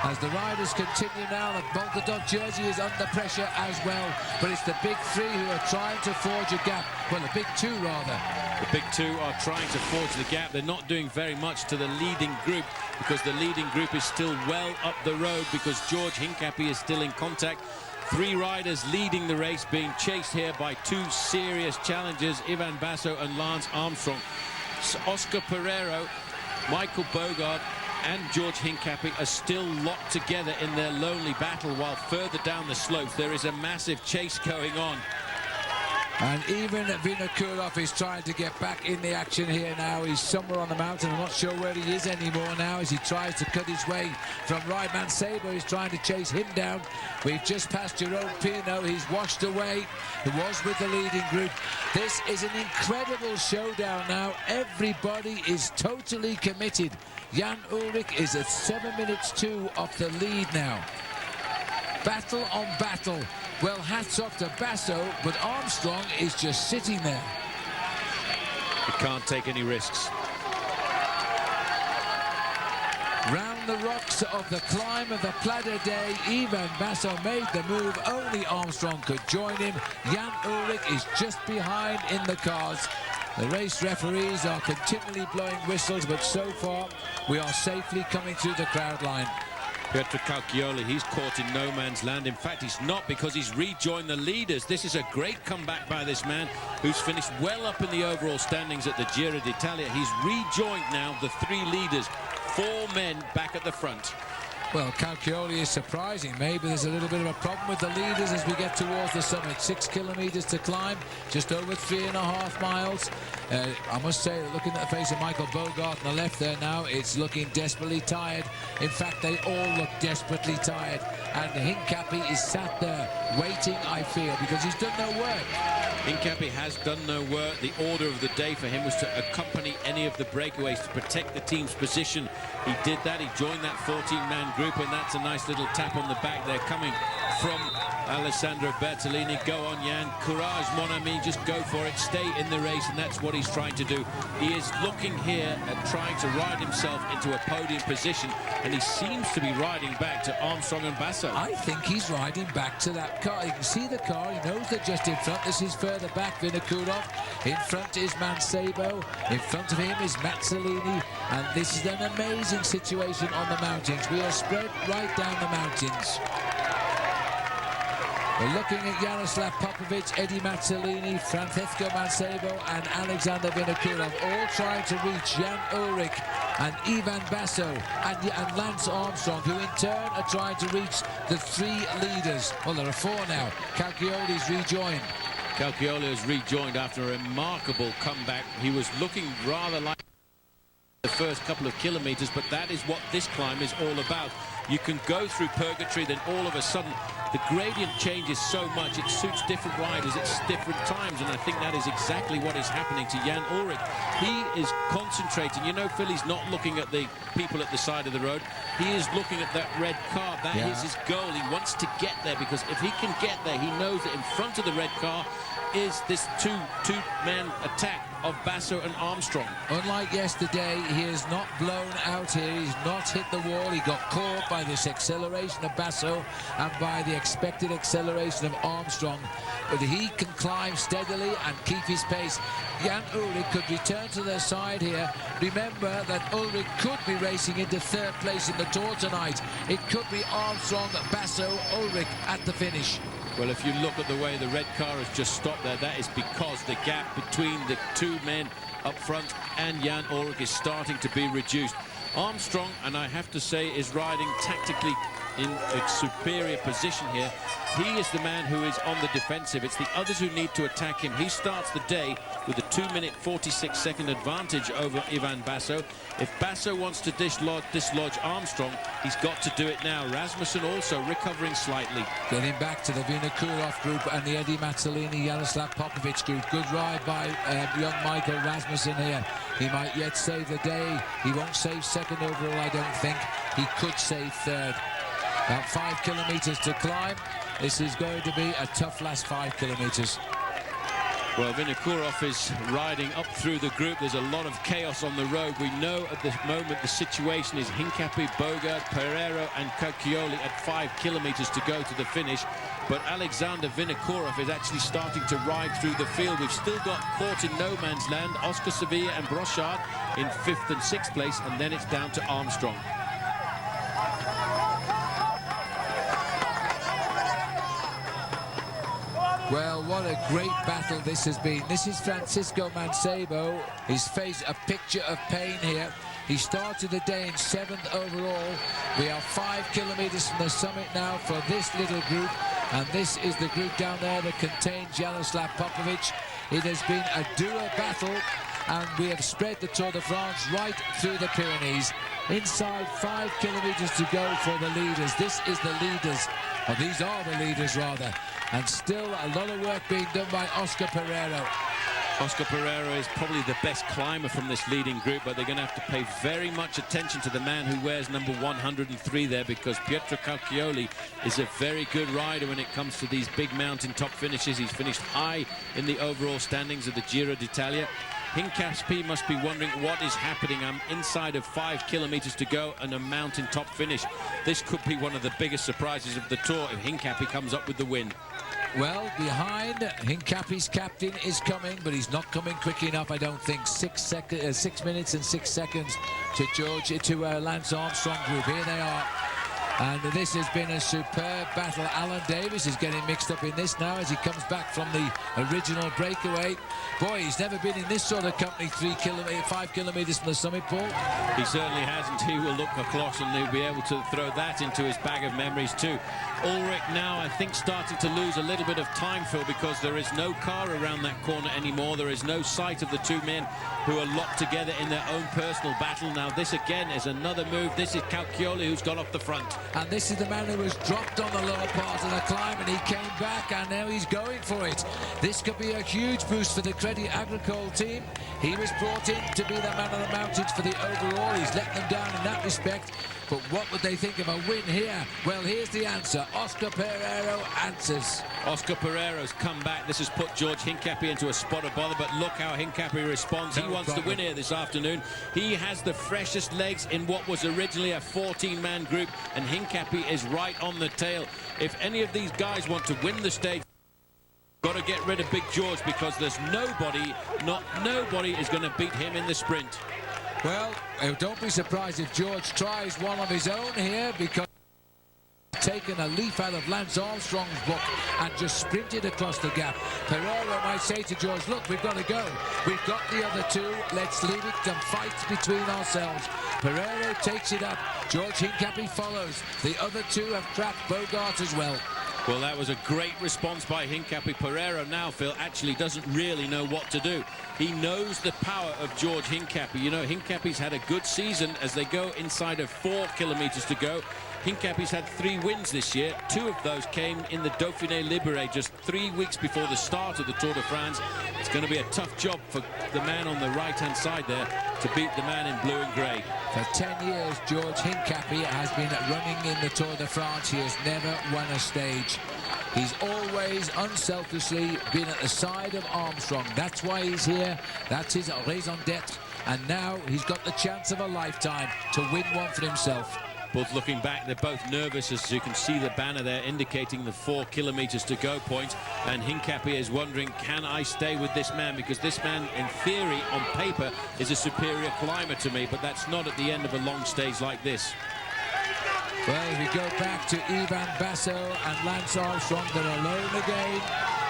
As the riders continue now, the Volkerdorf jersey is under pressure as well. But it's the big three who are trying to forge a gap. Well, the big two, rather. The big two are trying to forge the gap. They're not doing very much to the leading group, because the leading group is still well up the road, because George Hincapie is still in contact. Three riders leading the race, being chased here by two serious challengers, Ivan Basso and Lance Armstrong. Oscar Pereiro, Michael Bogart and George Hincapie are still locked together in their lonely battle, while further down the slopes there is a massive chase going on. And even Vinokurov is trying to get back in the action here now. He's somewhere on the mountain. I'm not sure where he is anymore now as he tries to cut his way from Raimund Saber. He's trying to chase him down. We've just passed Jerome Pino. He's washed away. He was with the leading group. This is an incredible showdown now. Everybody is totally committed. Jan Ullrich is at 7 minutes 2 off the lead now. Battle on battle. Well, hats off to Basso, but Armstrong is just sitting there. He can't take any risks. Round the rocks of the climb of the Plat d'Aix, Ivan Basso made the move. Only Armstrong could join him. Jan Ullrich is just behind in the cars. The race referees are continually blowing whistles, but so far we are safely coming through the crowd line. Pietro Calcioli, he's caught in no man's land. In fact, he's not, because he's rejoined the leaders. This is a great comeback by this man, who's finished well up in the overall standings at the Giro d'Italia. He's rejoined now the three leaders, 4 men back at the front. Well, Calcioli is surprising. Maybe there's a little bit of a problem with the leaders as we get towards the summit. 6 kilometers to climb, just over 3.5 miles. I must say that looking at the face of Michael Bogart on the left there now, it's looking desperately tired. In fact, they all look desperately tired. And Hincapie is sat there waiting, I feel, because he's done no work. Hincapie has done no work. The order of the day for him was to accompany any of the breakaways to protect the team's position. He did that. He joined that 14-man group, and that's a nice little tap on the back there coming from Alessandro Bertolini. Go on, Jan. Courage, mon ami. Just go for it. Stay in the race, and that's what he's trying to do. He is looking here at trying to ride himself into a podium position, and he seems to be riding back to Armstrong and Basso. I think he's riding back to that car. You can see the car. He knows they're just in front. This is further back, Vinokurov. In front is Mancebo. In front of him is Mazzolini. And this is an amazing situation on the mountains. We are spread right down the mountains. We're looking at Jaroslav Popovic, Eddie Mazzolini, Francesco Mancebo and Alexander Vinokurov, all trying to reach Jan Ullrich and Ivan Basso and Lance Armstrong, who in turn are trying to reach the three leaders. Well, there are four now. Calchioli's rejoined. Calchioli has rejoined after a remarkable comeback. He was looking rather like the first couple of kilometers, but that is what this climb is all about. You can go through purgatory, then all of a sudden the gradient changes so much, it suits different riders at different times, and I think that is exactly what is happening to Jan Ullrich. He is concentrating. You know, Phil, he's not looking at the people at the side of the road. He is looking at that red car. That is his goal. He wants to get there, because if he can get there, he knows that in front of the red car is this two-man attack of Basso and Armstrong. Unlike yesterday, he is not blown out here. He's not hit the wall. He got caught by this acceleration of Basso and by the expected acceleration of Armstrong. But he can climb steadily and keep his pace. Jan Ullrich could return to their side here. Remember that Ullrich could be racing into third place in the Tour tonight. It could be Armstrong, Basso, Ullrich at the finish. Well, if you look at the way the red car has just stopped there, that is because the gap between the two men up front and Jan Ullrich is starting to be reduced. Armstrong, and I have to say, is riding tactically in a superior position here. He is the man who is on the defensive. It's the others who need to attack him. He starts the day with a 2-minute 46-second advantage over Ivan Basso. If Basso wants to dislodge Armstrong, he's got to do it now. Rasmussen also recovering slightly. Getting back to the Vinokurov group and the Eddie Mazzolini, Jaroslav Popovic group. Good ride by young Michael Rasmussen here. He might yet save the day. He won't save second overall, I don't think. He could save third. About 5 kilometers to climb. This is going to be a tough last 5 kilometers. Well, Vinokurov is riding up through the group. There's a lot of chaos on the road. We know at this moment the situation is Hincapie, Bogart, Pereiro and Calchioli at 5 kilometers to go to the finish. But Alexander Vinokurov is actually starting to ride through the field. We've still got caught in no man's land Oscar Sevilla and Brochard in 5th and 6th place, and then it's down to Armstrong. Well, what a great battle this has been. This is Francisco Mancebo. His face a picture of pain here. He started the day in 7th overall. We are 5 kilometers from the summit now for this little group. And this is the group down there that contains Jaroslav Popovic. It has been a duo battle, and we have spread the Tour de France right through the Pyrenees. Inside 5 kilometers to go for the leaders. This is the leaders. Or these are the leaders, rather. And still a lot of work being done by Oscar Pereiro. Oscar Pereiro is probably the best climber from this leading group, but they're going to have to pay very much attention to the man who wears number 103 there, because Pietro Calchioli is a very good rider when it comes to these big mountain top finishes. He's finished high in the overall standings of the Giro d'Italia. Hincapie must be wondering what is happening. I'm inside of 5 kilometers to go and a mountain top finish. This could be one of the biggest surprises of the Tour if Hincapie comes up with the win. Well, behind, Hincapie's captain is coming, but he's not coming quick enough, I don't think. 6 minutes and 6 seconds to Lance Armstrong group. Here they are. And this has been a superb battle. Alan Davis is getting mixed up in this now as he comes back from the original breakaway. Boy, he's never been in this sort of company 5 kilometers from the summit, Paul. He certainly hasn't. He will look across and he'll be able to throw that into his bag of memories too. Ullrich now, I think, starting to lose a little bit of time, Phil, because there is no car around that corner anymore. There is no sight of the two men who are locked together in their own personal battle. Now, this again is another move. This is Calchioli who's got off the front. And this is the man who was dropped on the lower part of the climb, and he came back, and now he's going for it. This could be a huge boost for the Crédit Agricole team. He was brought in to be the man of the mountains for the overall. He's let them down in that respect. But what would they think of a win here? Well, here's the answer. Oscar Pereiro answers. Oscar Pereiro's come back. This has put George Hincapie into a spot of bother, but look how Hincapie responds. He wants to win here this afternoon. He has the freshest legs in what was originally a 14-man group, and Hincapie is right on the tail. If any of these guys want to win the stage, got to get rid of Big George, because there's nobody is going to beat him in the sprint. Well, don't be surprised if George tries one of his own here, because he's taken a leaf out of Lance Armstrong's book and just sprinted across the gap. Pereiro might say to George, look, we've got to go. We've got the other two. Let's leave it to fight between ourselves. Pereiro takes it up. George Hincapie follows. The other two have cracked Bogart as well. Well, that was a great response by Hincapie. Pereiro now, Phil, actually doesn't really know what to do. He knows the power of George Hincapie. You know, Hincapie's had a good season as they go inside of 4 kilometers to go. Hincapie's had 3 wins this year. 2 of those came in the Dauphiné Libéré just 3 weeks before the start of the Tour de France. It's going to be a tough job for the man on the right-hand side there to beat the man in blue and grey. For 10 years, George Hincapie has been running in the Tour de France. He has never won a stage. He's always unselfishly been at the side of Armstrong. That's why he's here. That's his raison d'etre. And now he's got the chance of a lifetime to win one for himself. Both looking back, they're both nervous, as you can see the banner there indicating the 4 kilometers to go point. And Hincapie is wondering, can I stay with this man? Because this man, in theory, on paper, is a superior climber to me, but that's not at the end of a long stage like this. Well, if we go back to Ivan Basso and Lance Armstrong, they're alone again.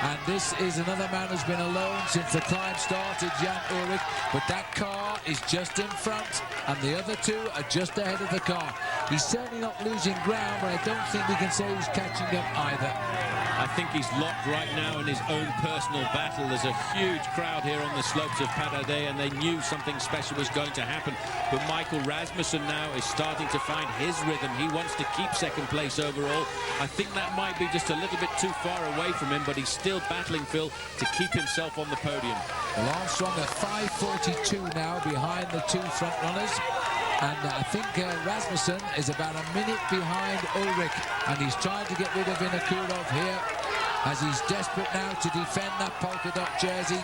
And this is another man who's been alone since the climb started, Jan Ullrich. But that car is just in front, and the other two are just ahead of the car. He's certainly not losing ground, but I don't think we can say he's catching up either. I think he's locked right now in his own personal battle. There's a huge crowd here on the slopes of Paradais, and they knew something special was going to happen. But Michael Rasmussen now is starting to find his rhythm. He wants to keep second place overall. I think that might be just a little bit too far away from him, but he's still battling, Phil, to keep himself on the podium. Well, Armstrong at 5:42 now behind the 2 front runners. And I think Rasmussen is about a minute behind Ullrich, and he's trying to get rid of Vinokurov here as he's desperate now to defend that polka dot jersey.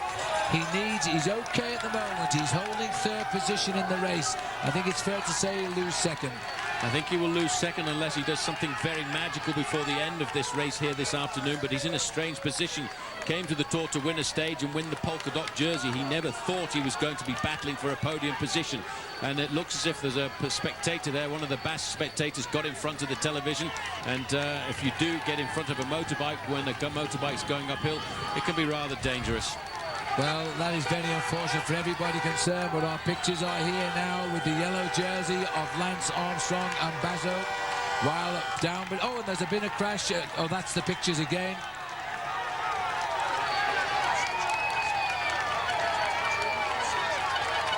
He's okay at the moment. He's holding 3rd position in the race. I think it's fair to say he'll lose 2nd. I think he will lose 2nd unless he does something very magical before the end of this race here this afternoon, but he's in a strange position. Came to the Tour to win a stage and win the polka dot jersey. He never thought he was going to be battling for a podium position. And it looks as if there's a spectator there. One of the Basque spectators got in front of the television. And if you do get in front of a motorbike when a motorbike's going uphill, it can be rather dangerous. Well, that is very unfortunate for everybody concerned, but our pictures are here now with the yellow jersey of Lance Armstrong and Basso. While down, but and there's been a crash. Oh, that's the pictures again.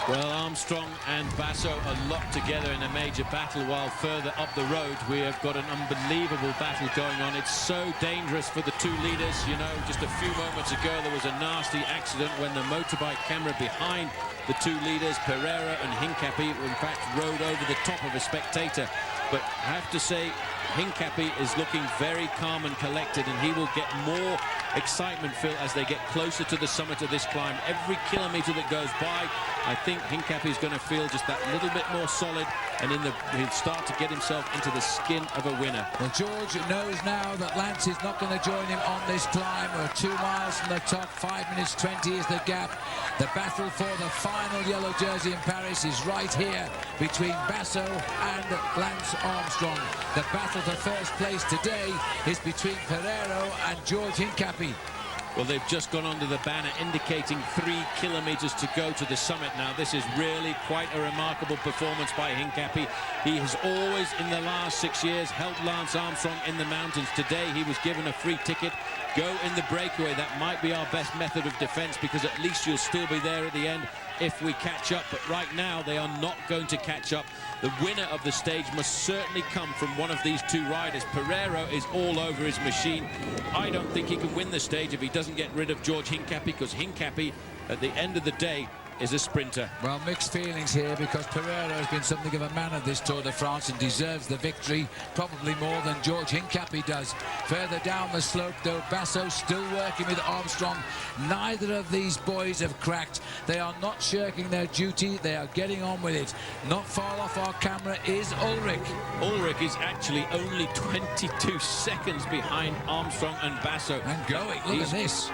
Well, Armstrong and Basso are locked together in a major battle, while further up the road we have got an unbelievable battle going on. It's so dangerous for the 2 leaders. You know, just a few moments ago there was a nasty accident when the motorbike camera behind the 2 leaders, Pereira and Hincapie, in fact rode over the top of a spectator. But I have to say, Hincapie is looking very calm and collected, and he will get more excitement, Phil, as they get closer to the summit of this climb. Every kilometer that goes by, I think Hincapie is going to feel just that little bit more solid, and he'll start to get himself into the skin of a winner. Well, George knows now that Lance is not going to join him on this climb. We're 2 miles from the top. 5 minutes 20 is the gap. The battle for the final yellow jersey in Paris is right here between Basso and Lance Armstrong. The battle for first place today is between Pereiro and George Hincapie. Well, they've just gone under the banner indicating 3 kilometers to go to the summit now. This is really quite a remarkable performance by Hincapie. He has always, in the last 6 years, helped Lance Armstrong in the mountains. Today, he was given a free ticket. Go in the breakaway. That might be our best method of defense, because at least you'll still be there at the end if we catch up. But right now, they are not going to catch up. The winner of the stage must certainly come from one of these 2 riders. Pereiro is all over his machine. I don't think he can win the stage if he doesn't get rid of George Hincapie, because Hincapie, at the end of the day, is a sprinter. Well, mixed feelings here, because Pereiro has been something of a man of this Tour de France and deserves the victory probably more than George Hincapie does. Further down the slope, though, Basso still working with Armstrong. Neither of these boys have cracked. They are not shirking their duty. They are getting on with it. Not far off our camera is Ulrich. Ulrich is actually only 22 seconds behind Armstrong and Basso. And going. Look at this.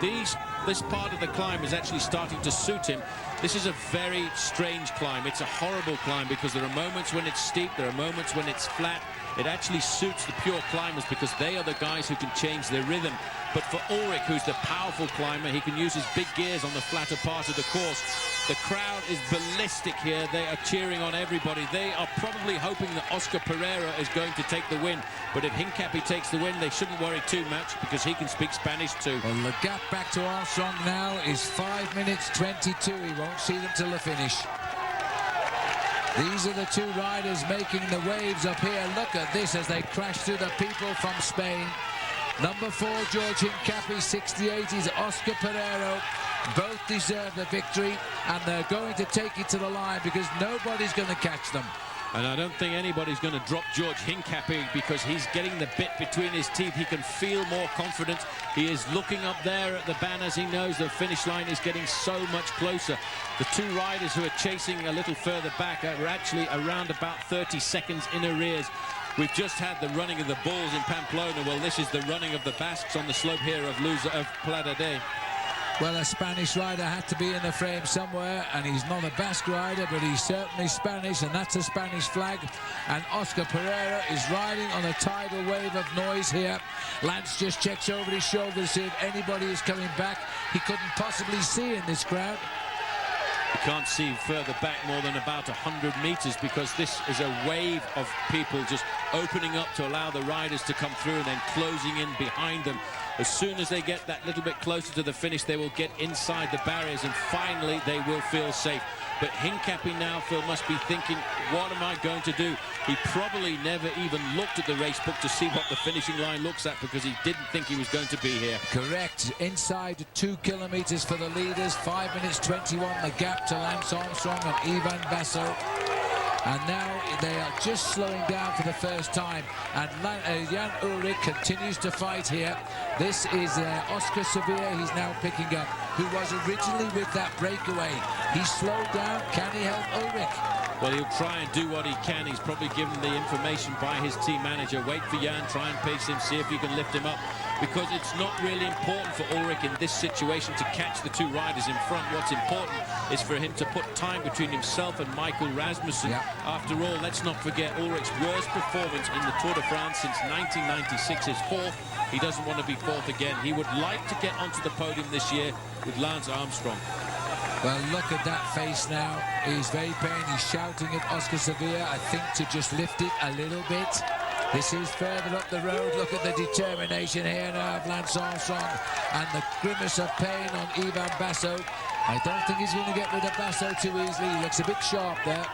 This part of the climb is actually starting to suit him. This is a very strange climb. It's a horrible climb, because there are moments when it's steep, there are moments when it's flat. It actually suits the pure climbers, because they are the guys who can change their rhythm. But for Ulrich, who's the powerful climber, he can use his big gears on the flatter part of the course. The crowd is ballistic here. They are cheering on everybody. They are probably hoping that Oscar Pereiro is going to take the win. But if Hincapie takes the win, they shouldn't worry too much, because he can speak Spanish too. Well, the gap back to Armstrong now is 5 minutes 22. He won't see them till the finish. These are the 2 riders making the waves up here. Look at this as they crash through the people from Spain. Number 4, George Hincapie, 68 is Oscar Pereiro. Both deserve the victory, and they're going to take it to the line, because nobody's going to catch them. And I don't think anybody's going to drop George Hincapie, because he's getting the bit between his teeth. He can feel more confidence. He is looking up there at the banners. He knows the finish line is getting so much closer. The 2 riders who are chasing a little further back are actually around about 30 seconds in arrears. We've just had the running of the bulls in Pamplona. Well, this is the running of the Basques on the slope here of Plada Day. Well, a Spanish rider had to be in the frame somewhere, and he's not a Basque rider, but he's certainly Spanish, and that's a Spanish flag. And Oscar Pereira is riding on a tidal wave of noise here. Lance just checks over his shoulder to see if anybody is coming back. He couldn't possibly see in this crowd. You can't see further back more than about 100 meters, because this is a wave of people just opening up to allow the riders to come through and then closing in behind them. As soon as they get that little bit closer to the finish, they will get inside the barriers, and finally they will feel safe. But Hincapie now, Phil, must be thinking, what am I going to do? He probably never even looked at the race book to see what the finishing line looks at, because he didn't think he was going to be here. Correct. Inside 2 kilometers for the leaders. 5 minutes 21 the gap to Lance Armstrong and Ivan Basso. And now they are just slowing down for the first time. And Jan Ullrich continues to fight here. This is Oscar Sevilla he's now picking up, who was originally with that breakaway. He slowed down. Can he help Ullrich? Well, he'll try and do what he can. He's probably given the information by his team manager. Wait for Jan, try and pace him, see if you can lift him up. Because it's not really important for Ullrich in this situation to catch the 2 riders in front. What's important is for him to put time between himself and Michael Rasmussen. Yeah. After all, let's not forget Ullrich's worst performance in the Tour de France since 1996 is 4th. He doesn't want to be 4th again. He would like to get onto the podium this year with Lance Armstrong. Well, look at that face now. He's very pained. He's shouting at Oscar Sevilla, I think, to just lift it a little bit. This is further up the road. Look at the determination here now of Lance Armstrong, and the grimace of pain on Ivan Basso. I don't think he's going to get rid of Basso too easily. He looks a bit sharp there.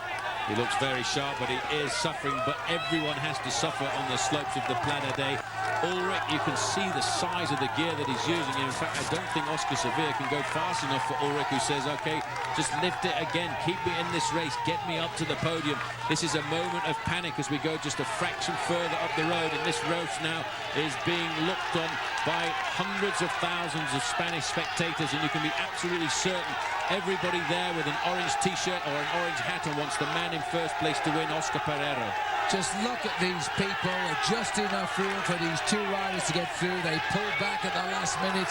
He looks very sharp, but he is suffering. But everyone has to suffer on the slopes of the Plana Day. Ullrich, you can see the size of the gear that he's using. In fact, I don't think Oscar Sevilla can go fast enough for Ullrich, who says, okay, just lift it again. Keep me in this race. Get me up to the podium. This is a moment of panic as we go just a fraction further up the road. And this race now is being looked on by hundreds of thousands of Spanish spectators. And you can be absolutely certain everybody there with an orange T-shirt or an orange hat and wants the man in first place to win, Oscar Pereiro. Just look at these people. Just enough room for these 2 riders to get through. They pull back at the last minute.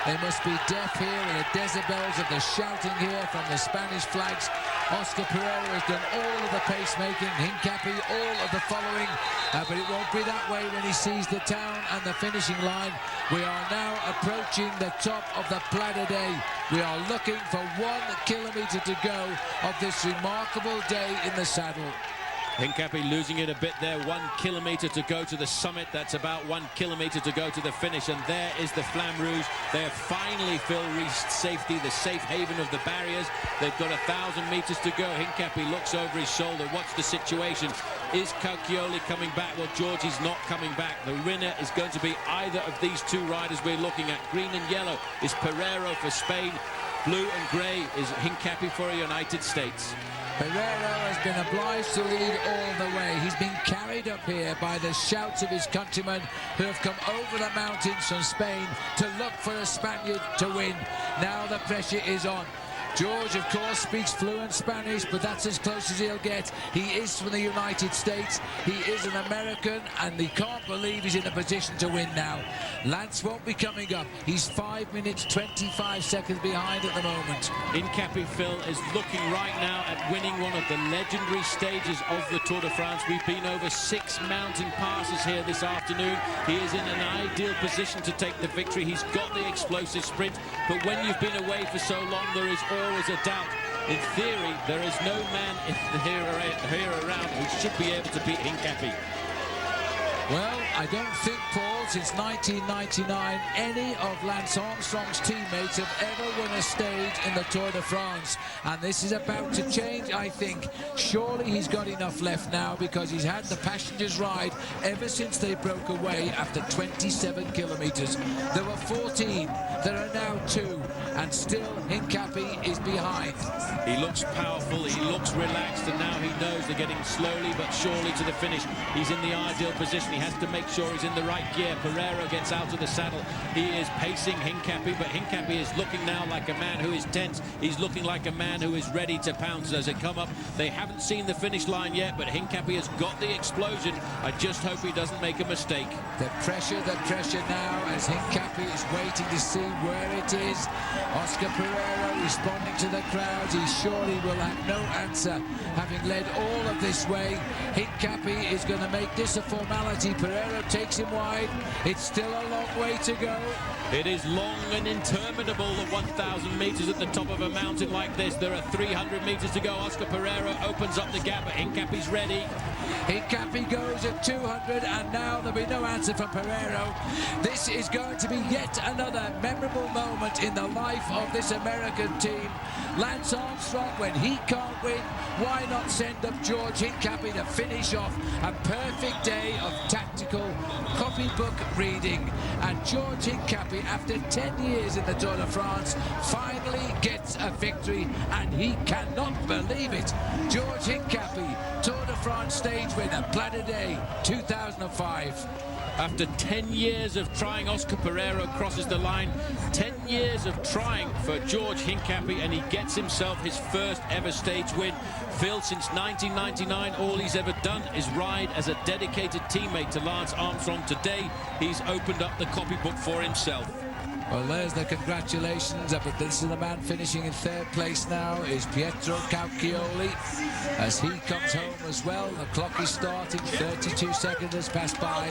They must be deaf here with the decibels of the shouting here from the Spanish flags. Oscar Pereira has done all of the pacemaking, Hincapie all of the following, but it won't be that way when he sees the town and the finishing line. We are now approaching the top of the Plat Day. We are looking for 1 kilometre to go of this remarkable day in the saddle. Hincapie losing it a bit there. 1 kilometre to go to the summit. That's about 1 kilometre to go to the finish. And there is the Flamme Rouge. They have finally, Phil, reached safety, the safe haven of the barriers. They've got 1,000 metres to go. Hincapie looks over his shoulder. What's the situation? Is Cauchioli coming back? Well, Georgie's not coming back. The winner is going to be either of these 2 riders we're looking at. Green and yellow is Pereiro for Spain. Blue and grey is Hincapie for the United States. Pereiro has been obliged to lead all the way. He's been carried up here by the shouts of his countrymen who have come over the mountains from Spain to look for a Spaniard to win. Now the pressure is on. George, of course, speaks fluent Spanish, but that's as close as he'll get. He is from the United States. He is an American, and he can't believe he's in a position to win now. Lance won't be coming up. He's 5 minutes, 25 seconds behind at the moment. Hincapie, Phil, is looking right now at winning one of the legendary stages of the Tour de France. We've been over 6 mountain passes here this afternoon. He is in an ideal position to take the victory. He's got the explosive sprint, but when you've been away for so long, there is always a doubt. In theory, there is no man here around who should be able to beat Hincapie. Well, I don't think, Paul, since 1999, any of Lance Armstrong's teammates have ever won a stage in the Tour de France. And this is about to change, I think. Surely he's got enough left now, because he's had the passengers ride ever since they broke away after 27 kilometres. There were 14, there are now 2, and still Hincapie is behind. He looks powerful, he looks relaxed, and now he knows they're getting slowly but surely to the finish. He's in the ideal position. He has to make sure he's in the right gear. Pereiro gets out of the saddle. He is pacing Hincapie, but Hincapie is looking now like a man who is tense. He's looking like a man who is ready to pounce as they come up. They haven't seen the finish line yet, but Hincapie has got the explosion. I just hope he doesn't make a mistake. The pressure now as Hincapie is waiting to see where it is. Oscar Pereiro responding to the crowds. He surely will have no answer, having led all of this way. Hincapie is going to make this a formality. Pereiro takes him wide. It's still a long way to go. It is long and interminable, the 1,000 metres at the top of a mountain like this. There are 300 metres to go. Oscar Pereiro opens up the gap, but Hincapie's ready. Hincapie goes at 200, and now there'll be no answer from Pereiro. This is going to be yet another memorable moment in the life of this American team. Lance Armstrong, when he can't win, why not send up George Hincapie to finish off a perfect day of tactical copybook reading? And George Hincapie, after 10 years in the Tour de France, finally gets a victory, and he cannot believe it. George Hincapie, Tour de France stage winner, Plat Day 2005. After 10 years of trying, Oscar Pereiro crosses the line. 10 years of trying for George Hincapie, and he gets himself his first ever stage win. Phil, since 1999, all he's ever done is ride as a dedicated teammate to Lance Armstrong. Today, he's opened up the copybook for himself. Well, there's the congratulations, but this is the man finishing in 3rd place now, is Pietro Cauchioli, as he comes home as well. The clock is starting, 32 seconds has passed by.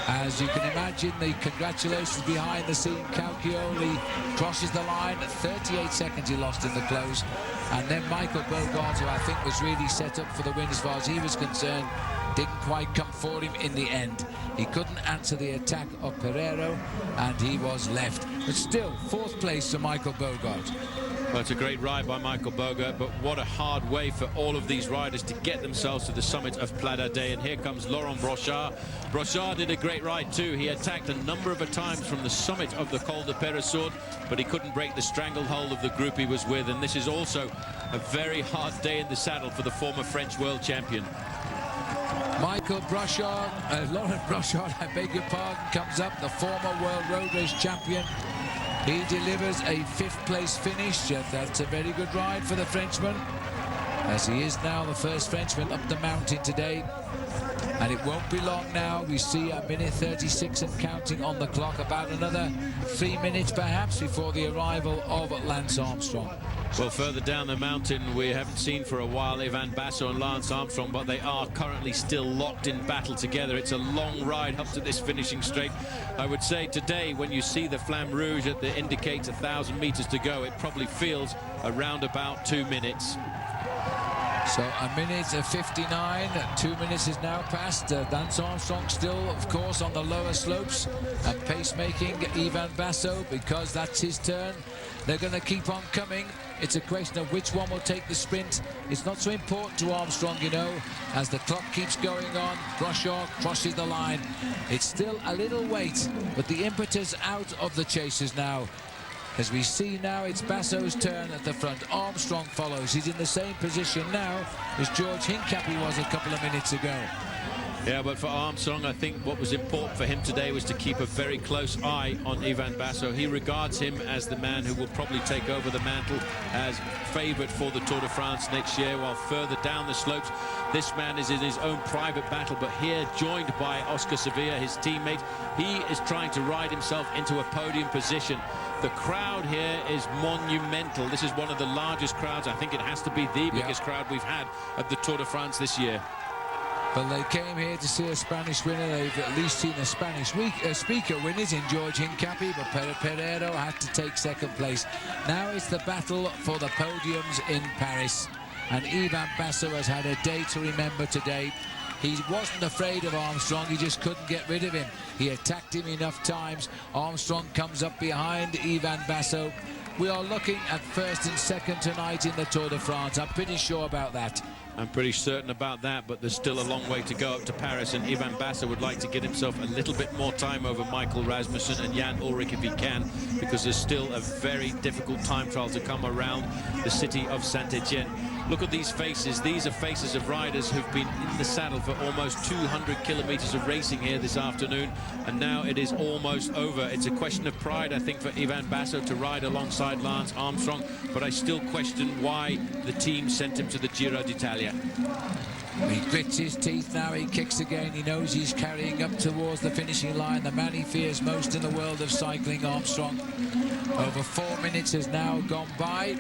As you can imagine, the congratulations behind the scene. Cauchioli crosses the line at 38 seconds he lost in the close. And then Michael Bogart, who I think was really set up for the win as far as he was concerned, didn't quite come for him in the end. He couldn't answer the attack of Pereiro, and he was left. But still, 4th place for Michael Bogart. Well, it's a great ride by Michael Bogart, but what a hard way for all of these riders to get themselves to the summit of Plat Day. And here comes Laurent Brochard. Brochard did a great ride too. He attacked a number of times from the summit of the Col de Péressourde, but he couldn't break the stranglehold of the group he was with. And this is also a very hard day in the saddle for the former French world champion. Michael Brochard, Laurent Brochard, I beg your pardon, comes up, the former world road race champion. He delivers a 5th place finish. That's a very good ride for the Frenchman, as he is now the first Frenchman up the mountain today. And it won't be long now. We see a minute 36 and counting on the clock. About another 3 minutes perhaps before the arrival of Lance Armstrong. Well, further down the mountain, we haven't seen for a while Ivan Basso and Lance Armstrong, but they are currently still locked in battle together. It's a long ride up to this finishing straight. I would say today, when you see the Flamme Rouge that indicates 1,000 meters to go, it probably feels around about 2 minutes. So a minute 59, 2 minutes is now passed. Lance Armstrong still, of course, on the lower slopes and pacemaking Ivan Basso because that's his turn. They're going to keep on coming. It's a question of which one will take the sprint. It's not so important to Armstrong, you know, as the clock keeps going on. Broshaw crosses the line. It's still a little wait, but the impetus out of the chasers now. As we see now, it's Basso's turn at the front. Armstrong follows. He's in the same position now as George Hincapie was a couple of minutes ago. Yeah, but for Armstrong, I think what was important for him today was to keep a very close eye on Ivan Basso. He regards him as the man who will probably take over the mantle as favourite for the Tour de France next year, while further down the slopes, this man is in his own private battle, but here joined by Oscar Sevilla, his teammate. He is trying to ride himself into a podium position. The crowd here is monumental. This is one of the largest crowds. I think it has to be the biggest crowd we've had at the Tour de France this year. But they came here to see a Spanish winner. They've at least seen a Spanish speaker win it in George Hincapie, but Pereiro had to take second place. Now it's the battle for the podiums in Paris. And Ivan Basso has had a day to remember today. He wasn't afraid of Armstrong, he just couldn't get rid of him. He attacked him enough times. Armstrong comes up behind Ivan Basso. We are looking at first and second tonight in the Tour de France. I'm pretty sure about that. I'm pretty certain about that, but there's still a long way to go up to Paris, and Ivan Basso would like to get himself a little bit more time over Michael Rasmussen and Jan Ullrich if he can, because there's still a very difficult time trial to come around the city of Saint-Etienne. Look at these faces. These are faces of riders who've been in the saddle for almost 200 kilometers of racing here this afternoon, and now it is almost over. It's a question of pride, I think, for Ivan Basso to ride alongside Lance Armstrong, but I still question why the team sent him to the Giro d'Italia. He grits his teeth now, he kicks again, he knows he's carrying up towards the finishing line. The man he fears most in the world of cycling, Armstrong. Over 4 minutes has now gone by,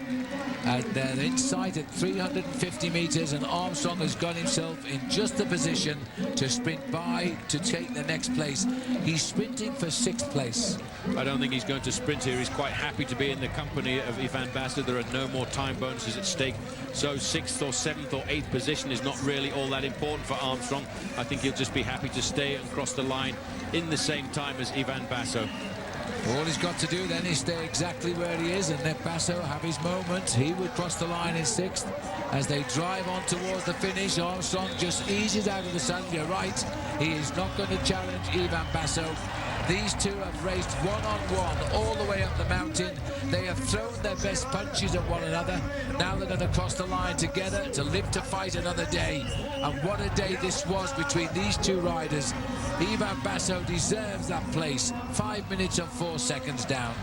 and they're in sight at 350 meters, and Armstrong has got himself in just the position to sprint by to take the next place. He's sprinting for 6th place. I don't think he's going to sprint here. He's quite happy to be in the company of Ivan Basso. There are no more time bonuses at stake, so 6th or 7th or 8th position is not really all that important for Armstrong. I think he'll just be happy to stay and cross the line in the same time as Ivan Basso. All he's got to do then is stay exactly where he is and let Basso have his moment. He would cross the line in 6th. As they drive on towards the finish, Armstrong just eases out of the sun. You're right, he is not going to challenge Ivan Basso. These two have raced one-on-one all the way up the mountain. They have thrown their best punches at one another. Now they're going to cross the line together to live to fight another day. And what a day this was between these two riders. Ivan Basso deserves that place. 5 minutes and 4 seconds down.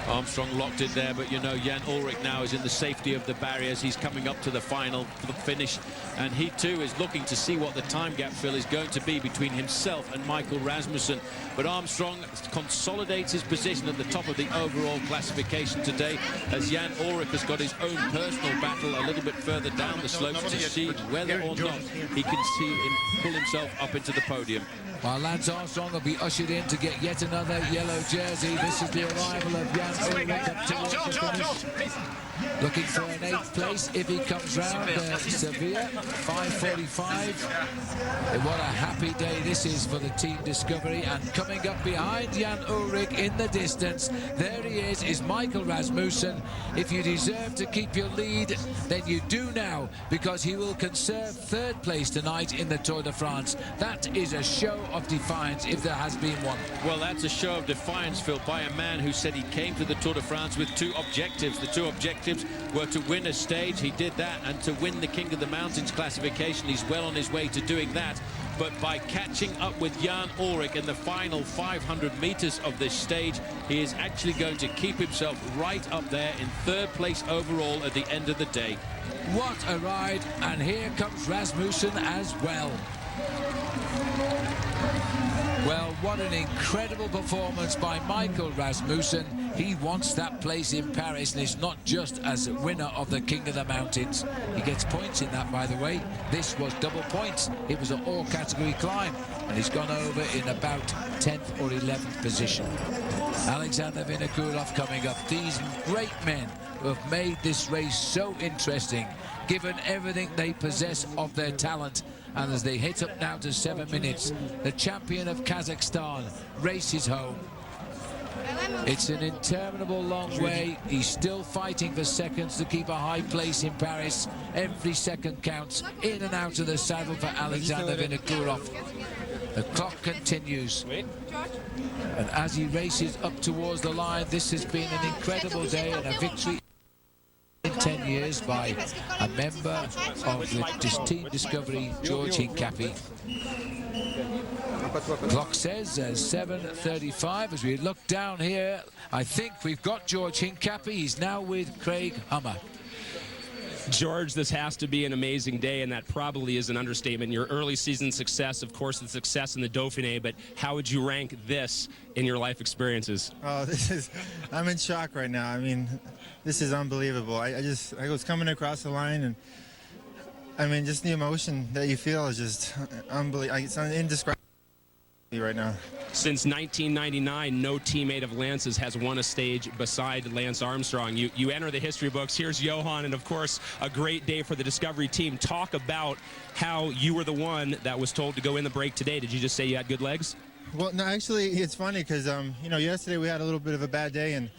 Armstrong locked it there, but you know, Jan Ullrich now is in the safety of the barriers. He's coming up to the final, for the finish, and he too is looking to see what the time gap, Phil, is going to be between himself and Michael Rasmussen. But Armstrong consolidates his position at the top of the overall classification today, as Jan Ullrich has got his own personal battle a little bit further down the slopes to see whether or not he can see him pull himself up into the podium. While Lance Armstrong will be ushered in to get yet another yellow jersey. This is the arrival of Jan Ullrich up towards the finish. Looking for an 8th place if he comes round. Sevilla, 5:45. What a happy day this is for the Team Discovery. And coming up behind Jan Ullrich in the distance, there he is Michael Rasmussen. If you deserve to keep your lead, then you do now, because he will conserve 3rd place tonight in the Tour de France. That is a show of defiance, if there has been one. Well, that's a show of defiance, Phil, by a man who said he came to the Tour de France with 2 objectives. The 2 objectives were to win a stage. He did that, and to win the King of the Mountains classification. He's well on his way to doing that. But by catching up with Jan Ullrich in the final 500 meters of this stage, he is actually going to keep himself right up there in 3rd place overall at the end of the day. What a ride, and here comes Rasmussen as well. Well, what an incredible performance by Michael Rasmussen. He wants that place in Paris, and it's not just as winner of the King of the Mountains. He gets points in that, by the way. This was double points. It was an all-category climb, and he's gone over in about 10th or 11th position. Alexander Vinokurov coming up. These great men who have made this race so interesting, given everything they possess of their talent. And as they hit up now to 7 minutes, the champion of Kazakhstan races home. It's an interminable long way. He's still fighting for seconds to keep a high place in Paris. Every second counts. In and out of the saddle for Alexander Vinokurov. The clock continues. And as he races up towards the line, this has been an incredible day and a victory in 10 years by a member of the Team Discovery, George Hincapie. Clock says 7:35. As we look down here, I think we've got George Hincapie. He's now with Craig Hummer. George, this has to be an amazing day, and that probably is an understatement. Your early season success, of course, the success in the Dauphiné, but how would you rank this in your life experiences? Oh, I'm in shock right now. I mean, this is unbelievable. I was coming across the line, and I mean, just the emotion that you feel is just unbelievable. It's indescribable right now. Since 1999, no teammate of Lance's has won a stage beside Lance Armstrong. You enter the history books. Here's Johan, and of course, a great day for the Discovery team. Talk about how you were the one that was told to go in the break today. Did you just say you had good legs? Well, no, actually, it's funny because, you know, yesterday we had a little bit of a bad day, and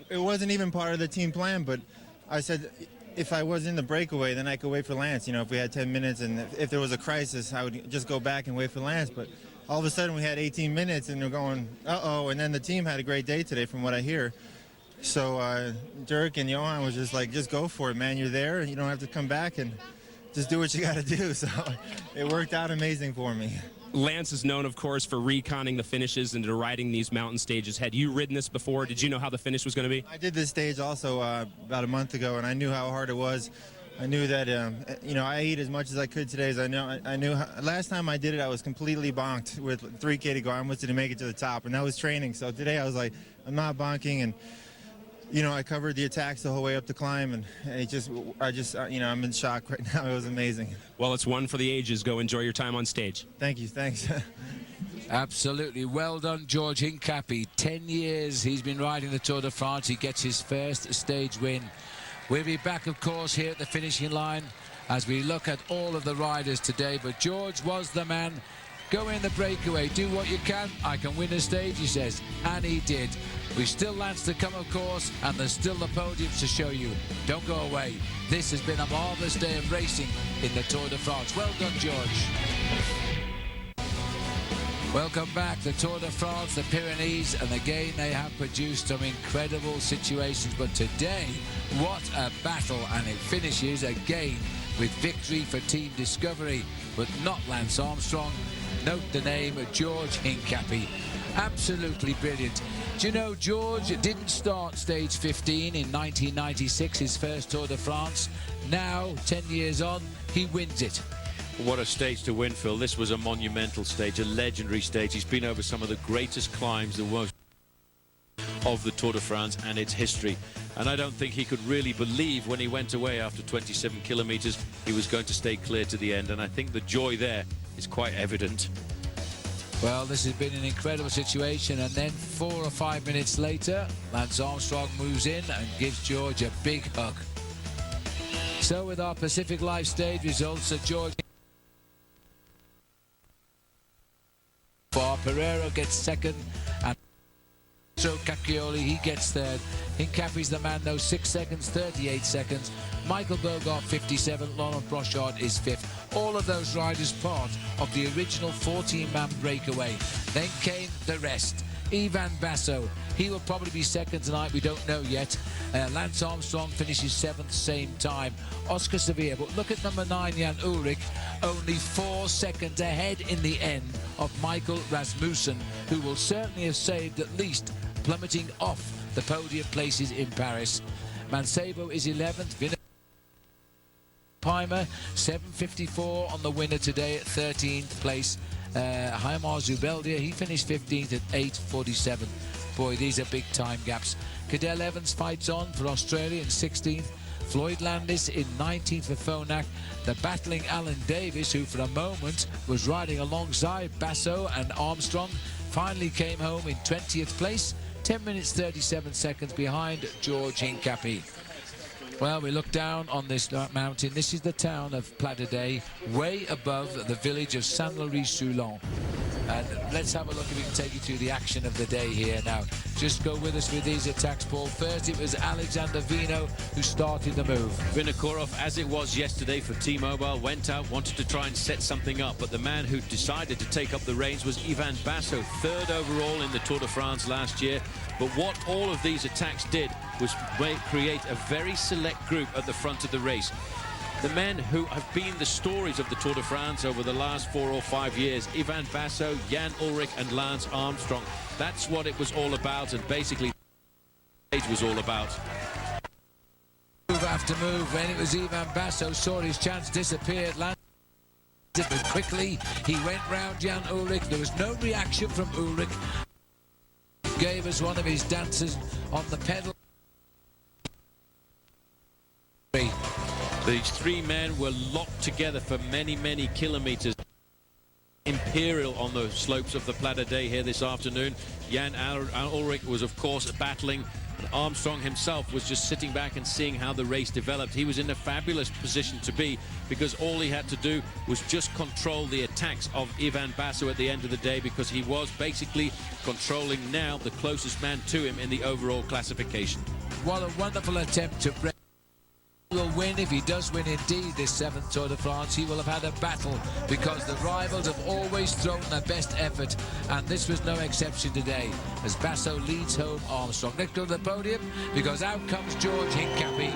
it wasn't even part of the team plan, but I said if I was in the breakaway, then I could wait for Lance. You know, if we had 10 minutes and if there was a crisis, I would just go back and wait for Lance. But all of a sudden we had 18 minutes and we're going, uh-oh, and then the team had a great day today from what I hear. So Dirk and Johan was just like, just go for it, man. You're there, and you don't have to come back, and just do what you got to do. So it worked out amazing for me. Lance is known, of course, for reconning the finishes and riding these mountain stages. Had you ridden this before? Did you know how the finish was going to be? I did this stage also about a month ago, and I knew how hard it was. I knew that, you know, I ate as much as I could today. As I knew last time I did it, I was completely bonked with 3K to go. I almost didn't make it to the top, and that was training. So today I was like, I'm not bonking, and you know, I covered the attacks the whole way up the climb, and you know, I'm in shock right now. It was amazing. Well, it's one for the ages. Go enjoy your time on stage. Thank you. Thanks. Absolutely. Well done, George Hincapie. 10 years he's been riding the Tour de France. He gets his first stage win. We'll be back, of course, here at the finishing line as we look at all of the riders today. But George was the man. Go in the breakaway, do what you can. I can win a stage, he says, and he did. We've still Lance to come, of course, and there's still the podiums to show you. Don't go away. This has been a marvellous day of racing in the Tour de France. Well done, George. Welcome back. The Tour de France, the Pyrenees, and again they have produced some incredible situations. But today, what a battle, and it finishes again with victory for Team Discovery, but not Lance Armstrong. Note the name, George Hincapie. Absolutely brilliant. Do you know, George didn't start stage 15 in 1996, his first Tour de France. Now, 10 years on, he wins it. What a stage to win, Phil. This was a monumental stage, a legendary stage. He's been over some of the greatest climbs of the Tour de France and its history. And I don't think he could really believe when he went away after 27 kilometers he was going to stay clear to the end. And I think the joy there is quite evident. Well, this has been an incredible situation, and then 4 or 5 minutes later, Lance Armstrong moves in and gives George a big hug. So with our Pacific Life stage results, George Pereira gets second, and Cacchioli, he gets third. Hincapie's the man, though, 6 seconds, 38 seconds. Michael Bogart, 57. Laurent Brochard is 5th. All of those riders part of the original 14-man breakaway. Then came the rest. Ivan Basso, he will probably be second tonight, we don't know yet. Lance Armstrong finishes 7th, same time. Oscar Sevilla, but look at number 9, Jan Ullrich, only 4 seconds ahead in the end of Michael Rasmussen, who will certainly have saved at least plummeting off the podium places in Paris. Mancebo is 11th. Leipheimer, 7:54 on the winner today at 13th place. Heimar Zubeldia, he finished 15th at 8:47. Boy, these are big time gaps. Cadell Evans fights on for Australia in 16th. Floyd Landis in 19th for Phonak. The battling Alan Davis, who for a moment was riding alongside Basso and Armstrong, finally came home in 20th place, 10 minutes 37 seconds behind George Hincapie. Well, we look down on this mountain. This is the town of Plat d'Adet, way above the village of Saint-Laury-Soulon. And let's have a look if we can take you through the action of the day here now. Just go with us with these attacks, Paul. First, it was Alexander Vino who started the move. Vinokourov, as it was yesterday for T-Mobile, went out, wanted to try and set something up, but the man who decided to take up the reins was Ivan Basso, third overall in the Tour de France last year. But what all of these attacks did was create a very select group at the front of the race. The men who have been the stories of the Tour de France over the last 4 or 5 years, Ivan Basso, Jan Ullrich and Lance Armstrong. That's what it was all about, and basically it was all about. Move after move. When it was Ivan Basso saw his chance disappear, Lance did it quickly. He went round Jan Ullrich. There was no reaction from Ullrich. Gave us one of his dances on the pedal. These three men were locked together for many, many kilometers. Imperial on the slopes of the Plat d'Adet here this afternoon. Jan Ullrich was, of course, battling. And Armstrong himself was just sitting back and seeing how the race developed. He was in a fabulous position to be, because all he had to do was just control the attacks of Ivan Basso at the end of the day, because he was basically controlling now the closest man to him in the overall classification. What a wonderful attempt to break. He will win. If he does win indeed this 7th Tour de France, he will have had a battle, because the rivals have always thrown their best effort, and this was no exception today as Basso leads home Armstrong. Let's go to the podium, because out comes George Hincapie.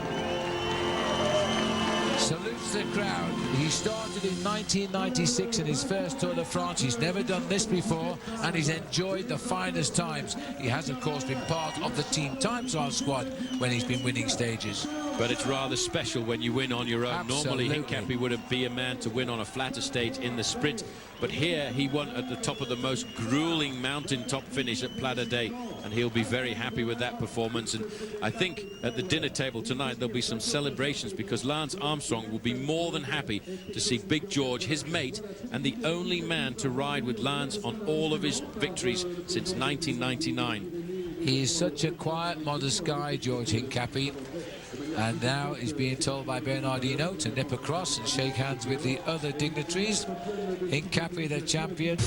Salutes the crowd. He started in 1996 in his first Tour de France. He's never done this before, and he's enjoyed the finest times. He has, of course, been part of the Team Time Trial squad when he's been winning stages. But it's rather special when you win on your own. Absolutely. Normally, Hincapie wouldn't be a man to win on a flatter stage in the sprint. But here, he won at the top of the most grueling mountaintop finish at Plat d'Adet, and he'll be very happy with that performance. And I think at the dinner table tonight, there'll be some celebrations, because Lance Armstrong will be more than happy to see Big George, his mate, and the only man to ride with Lance on all of his victories since 1999. He is such a quiet, modest guy, George Hincapie. And now he's being told by Bernardino to nip across and shake hands with the other dignitaries. Hincapie, the champion.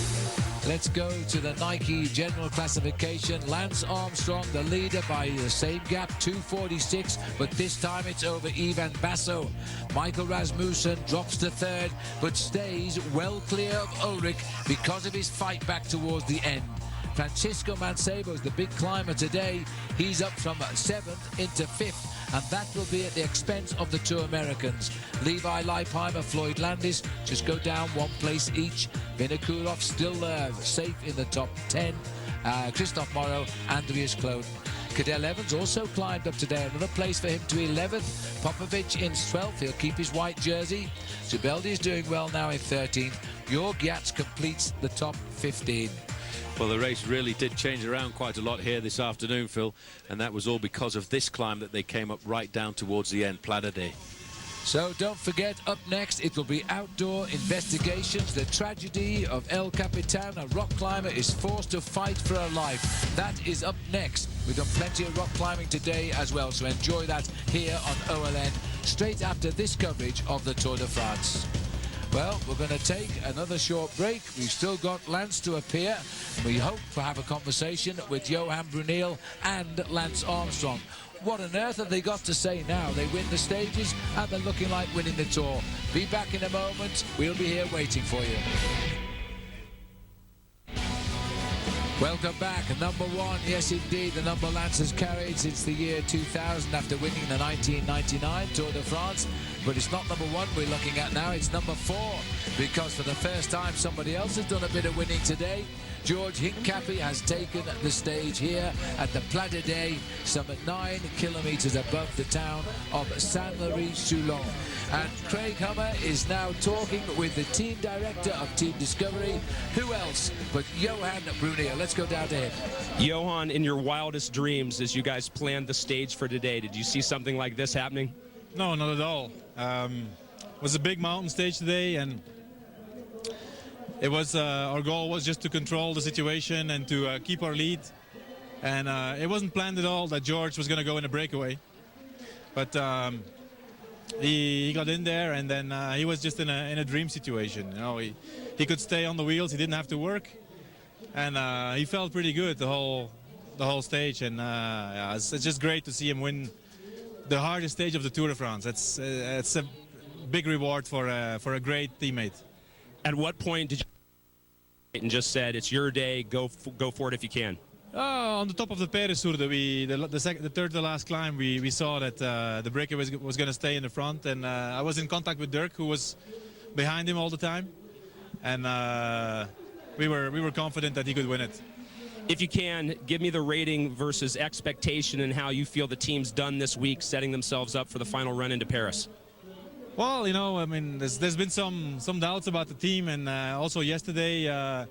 Let's go to the Nike general classification. Lance Armstrong, the leader, by the same gap, 2:46, but this time it's over Ivan Basso. Michael Rasmussen drops to 3rd, but stays well clear of Ullrich because of his fight back towards the end. Francisco Mancebo is the big climber today. He's up from 7th into 5th, and that will be at the expense of the two Americans. Levi Leipheimer, Floyd Landis just go down 1 place each. Vinokourov still safe in the top 10. Christophe Moreau, Andreas Kloden. Cadell Evans also climbed up today, another place for him to 11th. Popovic in 12th, he'll keep his white jersey. Zubeldi is doing well now in 13th. Jörg Yats completes the top 15. Well, the race really did change around quite a lot here this afternoon, Phil, and that was all because of this climb that they came up right down towards the end, Plat d'Adet. So don't forget, up next it will be outdoor investigations. The tragedy of El Capitan. A rock climber is forced to fight for her life. That is up next. We've done plenty of rock climbing today as well, so enjoy that here on OLN straight after this coverage of the Tour de France. Well, we're going to take another short break. We've still got Lance to appear. We hope to have a conversation with Johan Brunel and Lance Armstrong. What on earth have they got to say now? They win the stages and they're looking like winning the Tour. Be back in a moment. We'll be here waiting for you. Welcome back. Number 1, yes indeed, the number Lance has carried since the year 2000 after winning the 1999 Tour de France. But it's not number 1 we're looking at now, it's number 4, because for the first time somebody else has done a bit of winning today. George Hincapie has taken the stage here at the Plat de Day, some 9 kilometers above the town of Saint-Lary-Soulon. And Craig Hummer is now talking with the team director of Team Discovery. Who else but Johan Bruneel? Let's go down to him. Johan, in your wildest dreams, as you guys planned the stage for today, did you see something like this happening? No, not at all. It was a big mountain stage today, and it was our goal was just to control the situation and to keep our lead. And it wasn't planned at all that George was going to go in a breakaway, but he got in there, and then he was just in a dream situation. You know, he could stay on the wheels. He didn't have to work, and he felt pretty good the whole stage. And yeah, it's just great to see him win the hardest stage of the Tour de France. It's a big reward for a great teammate. At what point did you and just said, it's your day, go for it if you can? On the top of the Peresur, the third to last climb, we saw that the breakaway was going to stay in the front, and I was in contact with Dirk, who was behind him all the time, and we were confident that he could win it. If you can, give me the rating versus expectation and how you feel the team's done this week, setting themselves up for the final run into Paris. Well, you know, I mean, there's been some doubts about the team, and also yesterday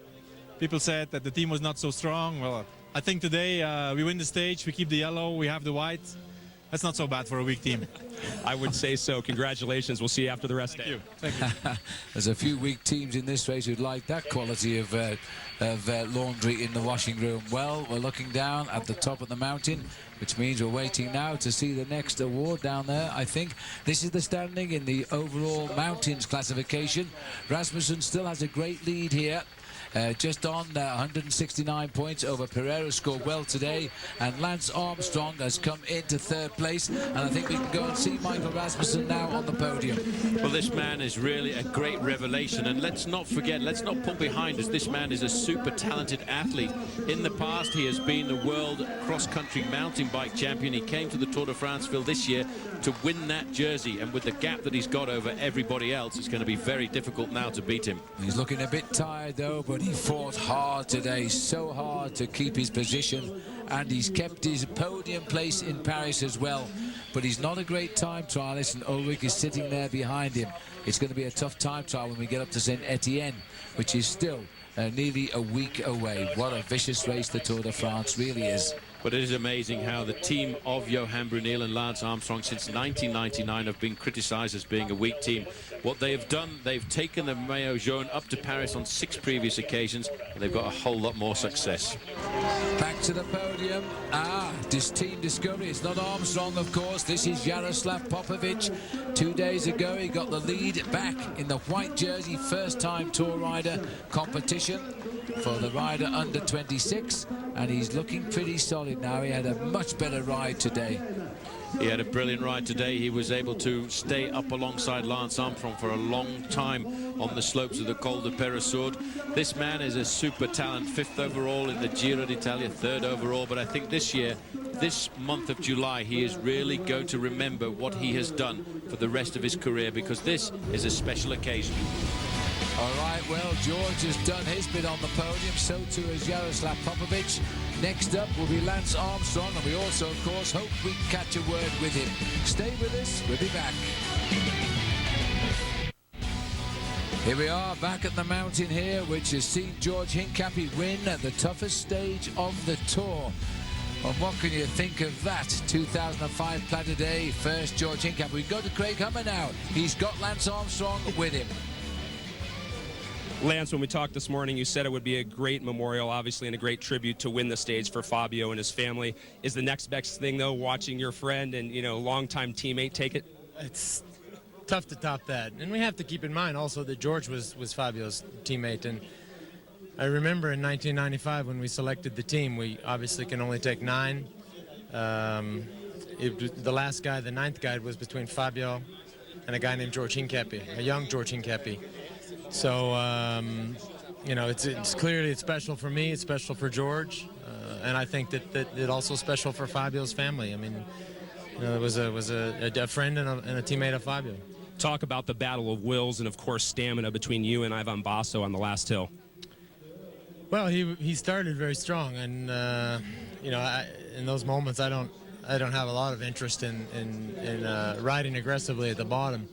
people said that the team was not so strong. Well, I think today we win the stage, we keep the yellow, we have the white. That's not so bad for a weak team. I would say so. Congratulations. We'll see you after the rest day. Thank you. There's a few weak teams in this race who'd like that quality of laundry in the washing room. Well, we're looking down at the top of the mountain, which means we're waiting now to see the next award down there. I think this is the standing in the overall mountains classification. Rasmussen still has a great lead here. Just on 169 points over Pereira, scored well today, and Lance Armstrong has come into third place, and I think we can go and see Michael Rasmussen now on the podium. Well, this man is really a great revelation, and let's not forget, let's not put behind us, this man is a super talented athlete. In the past, he has been the world cross-country mountain bike champion. He came to the Tour de France, Phil, this year to win that jersey, and with the gap that he's got over everybody else, it's going to be very difficult now to beat him. He's looking a bit tired though, but he fought hard today, so hard to keep his position, and he's kept his podium place in Paris as well. But he's not a great time trialist, and Ulrich is sitting there behind him. It's going to be a tough time trial when we get up to Saint Etienne, which is still nearly a week away. What a vicious race the Tour de France really is. But it is amazing how the team of Johan Bruneel and Lance Armstrong since 1999 have been criticised as being a weak team. What they have done, they've taken the Maillot Jaune up to Paris on 6 previous occasions, and they've got a whole lot more success. Back to the podium. This Team Discovery. It's not Armstrong, of course. This is Jaroslav Popovic. 2 days ago, he got the lead back in the white jersey, first-time Tour rider competition for the rider under 26, and he's looking pretty solid now. He had a much better ride today. He had a brilliant ride today. He was able to stay up alongside Lance Armstrong for a long time on the slopes of the Col de Peresur. This man is a super talent, 5th overall in the Giro d'Italia, 3rd overall, but I think this year, this month of July, he is really going to remember what he has done for the rest of his career, because this is a special occasion. All right, well, George has done his bit on the podium, so too has Jaroslav Popovic. Next up will be Lance Armstrong, and we also, of course, hope we can catch a word with him. Stay with us, we'll be back. Here we are, back at the mountain here, which has seen George Hincapie win at the toughest stage of the Tour. And what can you think of that? 2005 Plat de Day, first George Hincapie. We go to Craig Hummer now. He's got Lance Armstrong with him. Lance, when we talked this morning, you said it would be a great memorial, obviously, and a great tribute to win the stage for Fabio and his family. Is the next best thing, though, watching your friend and, longtime teammate take it? It's tough to top that. And we have to keep in mind also that George was Fabio's teammate. And I remember in 1995 when we selected the team, we obviously can only take 9. The last guy, the 9th guy, was between Fabio and a guy named George Hincapie, a young George Hincapie. So, it's clearly special for me, it's special for George, and I think that it's also special for Fabio's family. I mean, it was a friend and a teammate of Fabio. Talk about the battle of wills and, of course, stamina between you and Ivan Basso on the last hill. Well, he started very strong, and you know, in those moments, I don't have a lot of interest in riding aggressively at the bottom.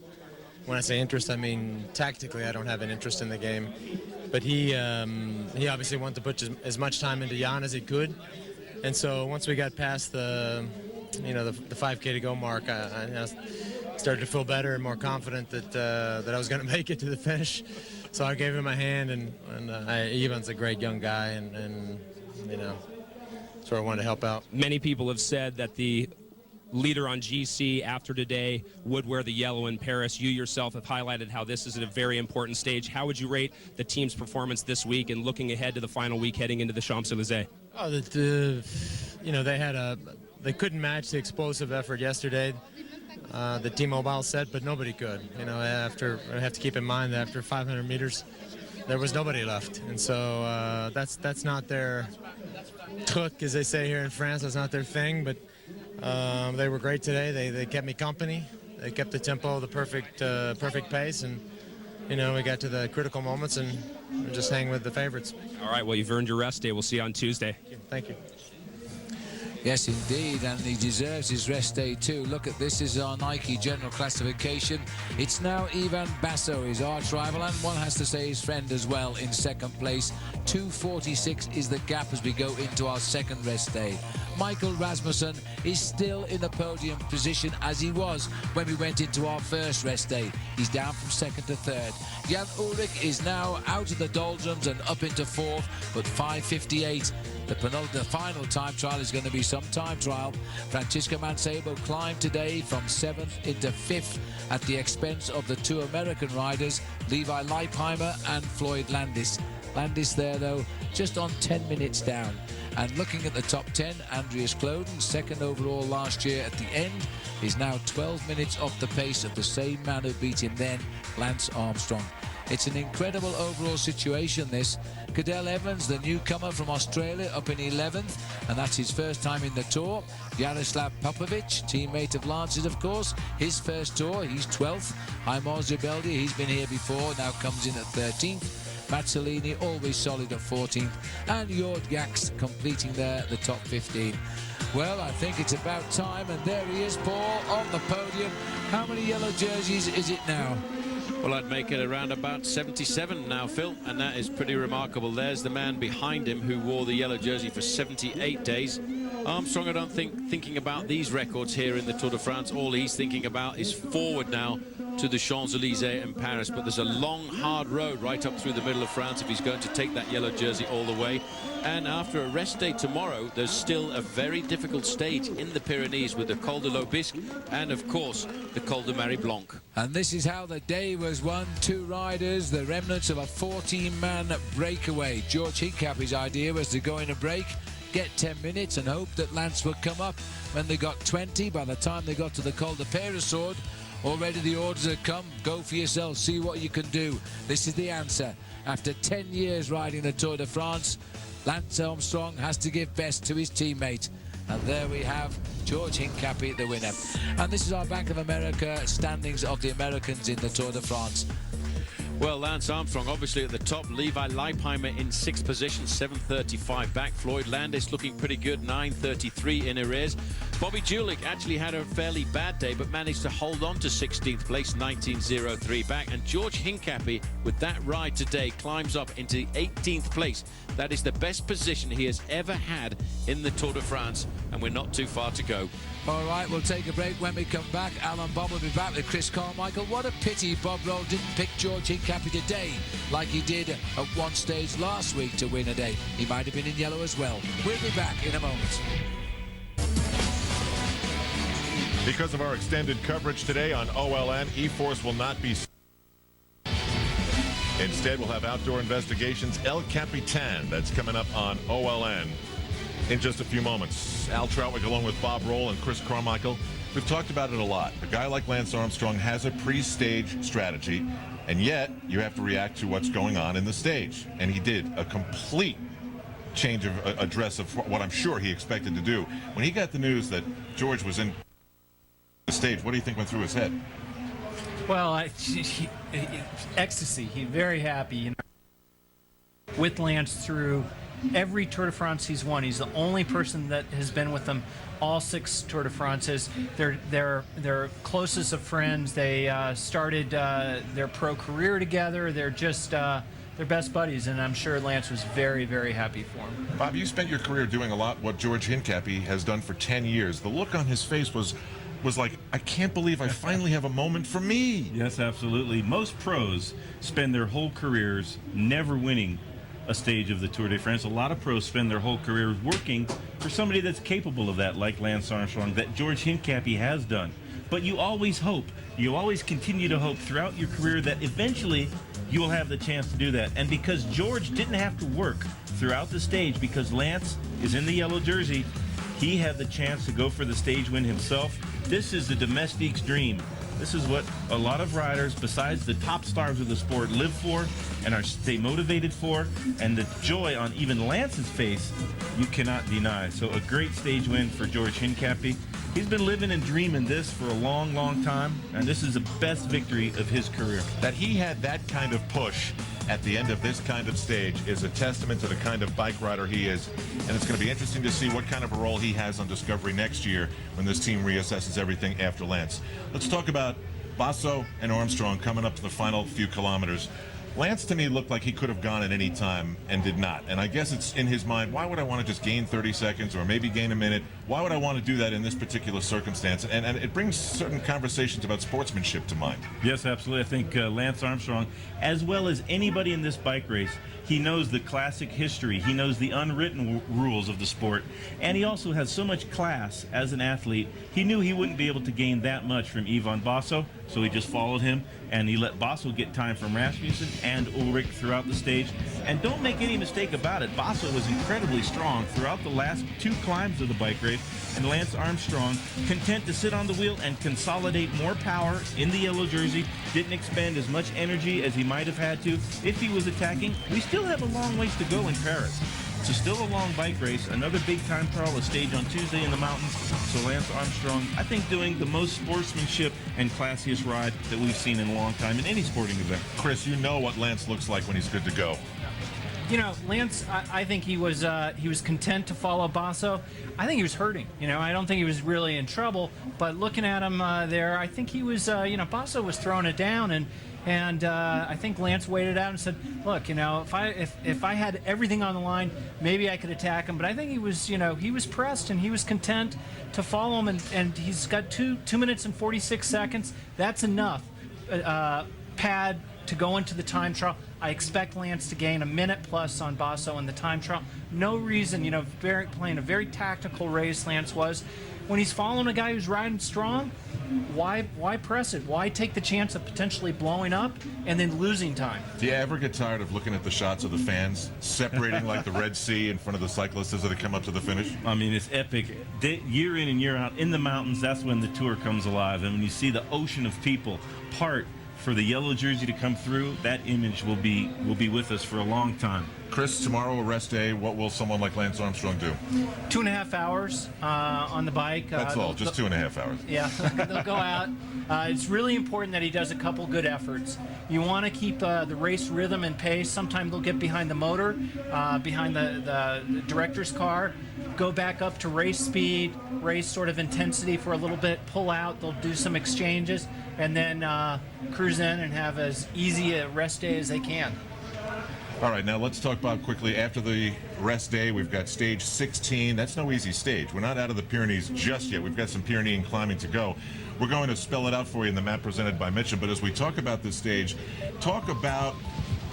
When I say interest, I mean tactically. I don't have an interest in the game, but he obviously wanted to put as much time into Jan as he could, and so once we got past the 5K to go mark, I started to feel better and more confident that I was going to make it to the finish. So I gave him a hand, and Ivan's a great young guy, and you know, sort of wanted to help out. Many people have said that the leader on GC after today would wear the yellow in Paris. You yourself have highlighted how this is a very important stage. How would you rate the team's performance this week and looking ahead to the final week heading into the Champs-Élysées? Oh, you know, they couldn't match the explosive effort yesterday. The T-Mobile set, but nobody could. You know, I have to keep in mind that after 500 meters, there was nobody left, and so that's not their truc, as they say here in France. That's not their thing, but they were great today. They kept me company. They kept the tempo, the perfect pace, and you know, we got to the critical moments and we're just hanging with the favorites. All right, well, you've earned your rest day. We'll see you on Tuesday. Thank you. Yes, indeed, and he deserves his rest day too. Look at this, is our Nike general classification. It's now Ivan Basso, his arch rival, and one has to say his friend as well, in second place. 2:46 is the gap as we go into our second rest day. Michael Rasmussen is still in the podium position as he was when we went into our first rest day. He's down from second to third. Jan Ullrich is now out of the doldrums and up into fourth, but 5:58. The final time trial is going to be some time trial. Francisco Mancebo climbed today from 7th into 5th at the expense of the two American riders, Levi Leipheimer and Floyd Landis. Landis there, though, just on 10 minutes down. And looking at the top 10, Andreas Kloden, second overall last year at the end, is now 12 minutes off the pace of the same man who beat him then, Lance Armstrong. It's an incredible overall situation, this. Cadel Evans, the newcomer from Australia, up in 11th, and that's his first time in the Tour. Jaroslav Popovic, teammate of Lance's, of course, his first Tour, he's 12th. Heimar Zubeldia, he's been here before, now comes in at 13th. Mazzolini, always solid at 14th. And Jord Jaks completing there the top 15. Well, I think it's about time, and there he is, Paul, on the podium. How many yellow jerseys is it now? Well, I'd make it around about 77 now, Phil, and that is pretty remarkable. There's the man behind him who wore the yellow jersey for 78 days. Armstrong, I don't think thinking about these records here in the Tour de France. All he's thinking about is forward now to the Champs-Élysées in Paris. But there's a long, hard road right up through the middle of France if he's going to take that yellow jersey all the way. And after a rest day tomorrow, there's still a very difficult stage in the Pyrenees with the Col de l'Aubisque and, of course, the Col de Marie Blanc. And this is how the day was won. Two riders, the remnants of a 14-man breakaway. George Hincapie's idea was to go in a break, get 10 minutes and hope that Lance would come up. When they got 20, by the time they got to the Col de Peyresourde, already the orders had come, go for yourself, see what you can do. This is the answer. After 10 years riding the Tour de France, Lance Armstrong has to give best to his teammate. And there we have George Hincapie, the winner. And this is our Bank of America standings of the Americans in the Tour de France. Well, Lance Armstrong obviously at the top. Levi Leipheimer in 6th position, 7:35 back. Floyd Landis looking pretty good, 9:33 in arrears. Bobby Julich actually had a fairly bad day, but managed to hold on to 16th place, 19:03 back. And George Hincapie, with that ride today, climbs up into 18th place. That is the best position he has ever had in the Tour de France, and we're not too far to go. All right, we'll take a break. When we come back, Alan Bob will be back with Chris Carmichael. What a pity Bob Roll didn't pick George Hincapie today like he did at one stage last week to win a day. He might have been in yellow as well. We'll be back in a moment. Because of our extended coverage today on OLN, E-Force will not be... Instead, we'll have Outdoor Investigations El Capitan. That's coming up on OLN in just a few moments. Al Troutwick along with Bob Roll and Chris Carmichael. We've talked about it a lot. A guy like Lance Armstrong has a pre-stage strategy, and yet you have to react to what's going on in the stage. And he did a complete change of address of what I'm sure he expected to do. When he got the news that George was in the stage, what do you think went through his head? Well, ecstasy. He's very happy. You know. with Lance through every Tour de France he's won. He's the only person that has been with them all 6 Tour de France's. They're closest of friends. They started their pro career together. They're just they're best buddies, and I'm sure Lance was very, very happy for him. Bob, you spent your career doing a lot what George Hincapie has done for 10 years. The look on his face was like, I can't believe I finally have a moment for me. Yes, absolutely. Most pros spend their whole careers never winning a stage of the Tour de France. A lot of pros spend their whole careers working for somebody that's capable of that, like Lance Armstrong, that George Hincapie has done. But you always hope, you always continue to hope throughout your career that eventually you will have the chance to do that. And because George didn't have to work throughout the stage, because Lance is in the yellow jersey, he had the chance to go for the stage win himself. This is the domestique's dream. This is what a lot of riders, besides the top stars of the sport, live for and stay motivated for. And the joy on even Lance's face, you cannot deny. So a great stage win for George Hincapie. He's been living and dreaming this for a long, long time, and this is the best victory of his career. That he had that kind of push at the end of this kind of stage is a testament to the kind of bike rider he is. And it's going to be interesting to see what kind of a role he has on Discovery next year when this team reassesses everything after Lance. Let's talk about Basso and Armstrong coming up to the final few kilometers. Lance, to me, looked like he could have gone at any time and did not. And I guess it's in his mind, why would I want to just gain 30 seconds or maybe gain a minute? Why would I want to do that in this particular circumstance? And it brings certain conversations about sportsmanship to mind. Yes, absolutely. I think Lance Armstrong, as well as anybody in this bike race, he knows the classic history. He knows the unwritten rules of the sport. And he also has so much class as an athlete. He knew he wouldn't be able to gain that much from Ivan Basso, so he just followed him. And he let Basso get time from Rasmussen and Ulrich throughout the stage. And don't make any mistake about it, Basso was incredibly strong throughout the last 2 climbs of the bike race. And Lance Armstrong, content to sit on the wheel and consolidate more power in the yellow jersey, didn't expend as much energy as he might have had to if he was attacking. We still have a long ways to go in Paris. So still a long bike race, another big-time trial, a stage on Tuesday in the mountains. So Lance Armstrong, I think, doing the most sportsmanship and classiest ride that we've seen in a long time in any sporting event. Chris, you know what Lance looks like when he's good to go. You know, Lance, I think he was content to follow Basso. I think he was hurting. You know, I don't think he was really in trouble. But looking at him there, I think he was, Basso was throwing it down, and I think Lance waited out and said, look, you know, if I had everything on the line, maybe I could attack him. But I think he was, he was pressed and he was content to follow him, and he's got 2 minutes and 46 seconds. That's enough pad to go into the time trial. I expect Lance to gain a minute plus on Basso in the time trial. No reason, playing a very tactical race Lance was. When he's following a guy who's riding strong, why press it? Why take the chance of potentially blowing up and then losing time? Do you ever get tired of looking at the shots of the fans separating like the Red Sea in front of the cyclists as they come up to the finish? I mean, it's epic. Year in and year out in the mountains, that's when the tour comes alive. And when you see the ocean of people part for the yellow jersey to come through, that image will be with us for a long time. Chris, tomorrow a rest day. What will someone like Lance Armstrong do? 2.5 hours on the bike. That's all, just 2.5 hours. Yeah, they'll go out. It's really important that he does a couple good efforts. You want to keep the race rhythm and pace. Sometimes they'll get behind the motor, behind the director's car, go back up to race speed, race sort of intensity for a little bit, pull out, they'll do some exchanges, and then cruise in and have as easy a rest day as they can. All right, now let's talk about quickly, after the rest day, we've got stage 16. That's no easy stage. We're not out of the Pyrenees just yet. We've got some Pyrenean climbing to go. We're going to spell it out for you in the map presented by Mitchum. But as we talk about this stage, talk about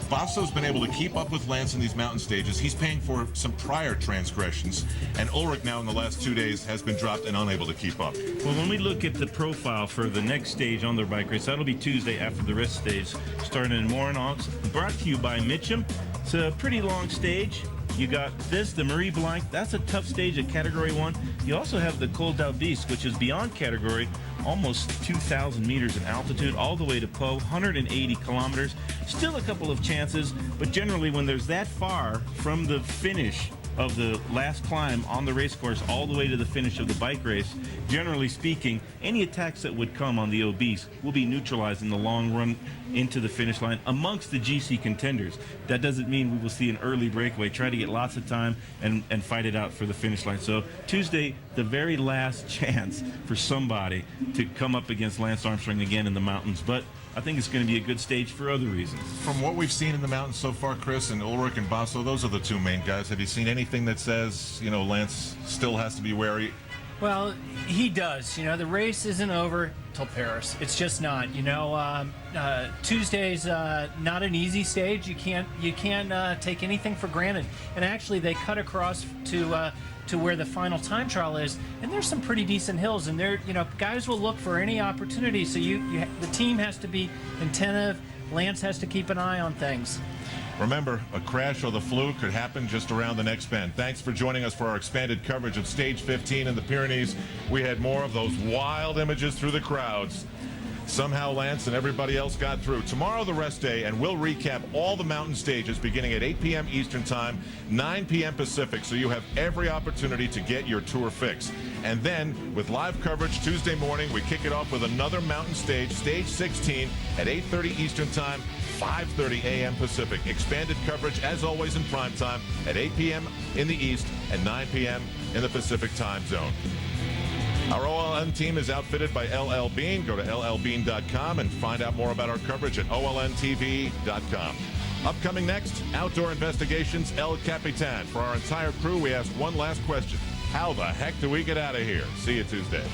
Basso's been able to keep up with Lance in these mountain stages. He's paying for some prior transgressions. And Ulrich now in the last 2 days has been dropped and unable to keep up. Well, when we look at the profile for the next stage on their bike race, that'll be Tuesday after the rest stage, starting in Morinaux, brought to you by Mitchum. It's a pretty long stage. You got this, the Marie Blanc. That's a tough stage at Category 1. You also have the Col d'Albis, which is beyond category, almost 2,000 meters in altitude, all the way to Po, 180 kilometers. Still a couple of chances, but generally when there's that far from the finish of the last climb on the race course all the way to the finish of the bike race, generally speaking, any attacks that would come on the obese will be neutralized in the long run into the finish line amongst the GC contenders. That doesn't mean we will see an early breakaway, try to get lots of time and fight it out for the finish line. So Tuesday, the very last chance for somebody to come up against Lance Armstrong again in the mountains. But I think it's going to be a good stage for other reasons. From what we've seen in the mountains so far, Chris, and Ulrich and Basso, those are the two main guys. Have you seen anything that says, you know, Lance still has to be wary? Well, he does. You know, the race isn't over till Paris. It's just not. You know, Tuesday's not an easy stage. You can't take anything for granted. And actually, they cut across to where the final time trial is, and there's some pretty decent hills. And there, you know, guys will look for any opportunity. So the team has to be attentive. Lance has to keep an eye on things. Remember, a crash or the flu could happen just around the next bend. Thanks for joining us for our expanded coverage of Stage 15 in the Pyrenees. We had more of those wild images through the crowds. Somehow Lance and everybody else got through. Tomorrow, the rest day, and we'll recap all the mountain stages beginning at 8 p.m. Eastern Time, 9 p.m. Pacific, so you have every opportunity to get your tour fix. And then, with live coverage Tuesday morning, we kick it off with another mountain stage, Stage 16, at 8:30 Eastern Time, 5:30 a.m. Pacific. Expanded coverage, as always, in prime time at 8 p.m. in the East and 9 p.m. in the Pacific time zone. Our OLN team is outfitted by LL Bean. Go to llbean.com and find out more about our coverage at olntv.com. Upcoming next, Outdoor Investigations El Capitan. For our entire crew, we ask one last question. How the heck do we get out of here? See you Tuesday.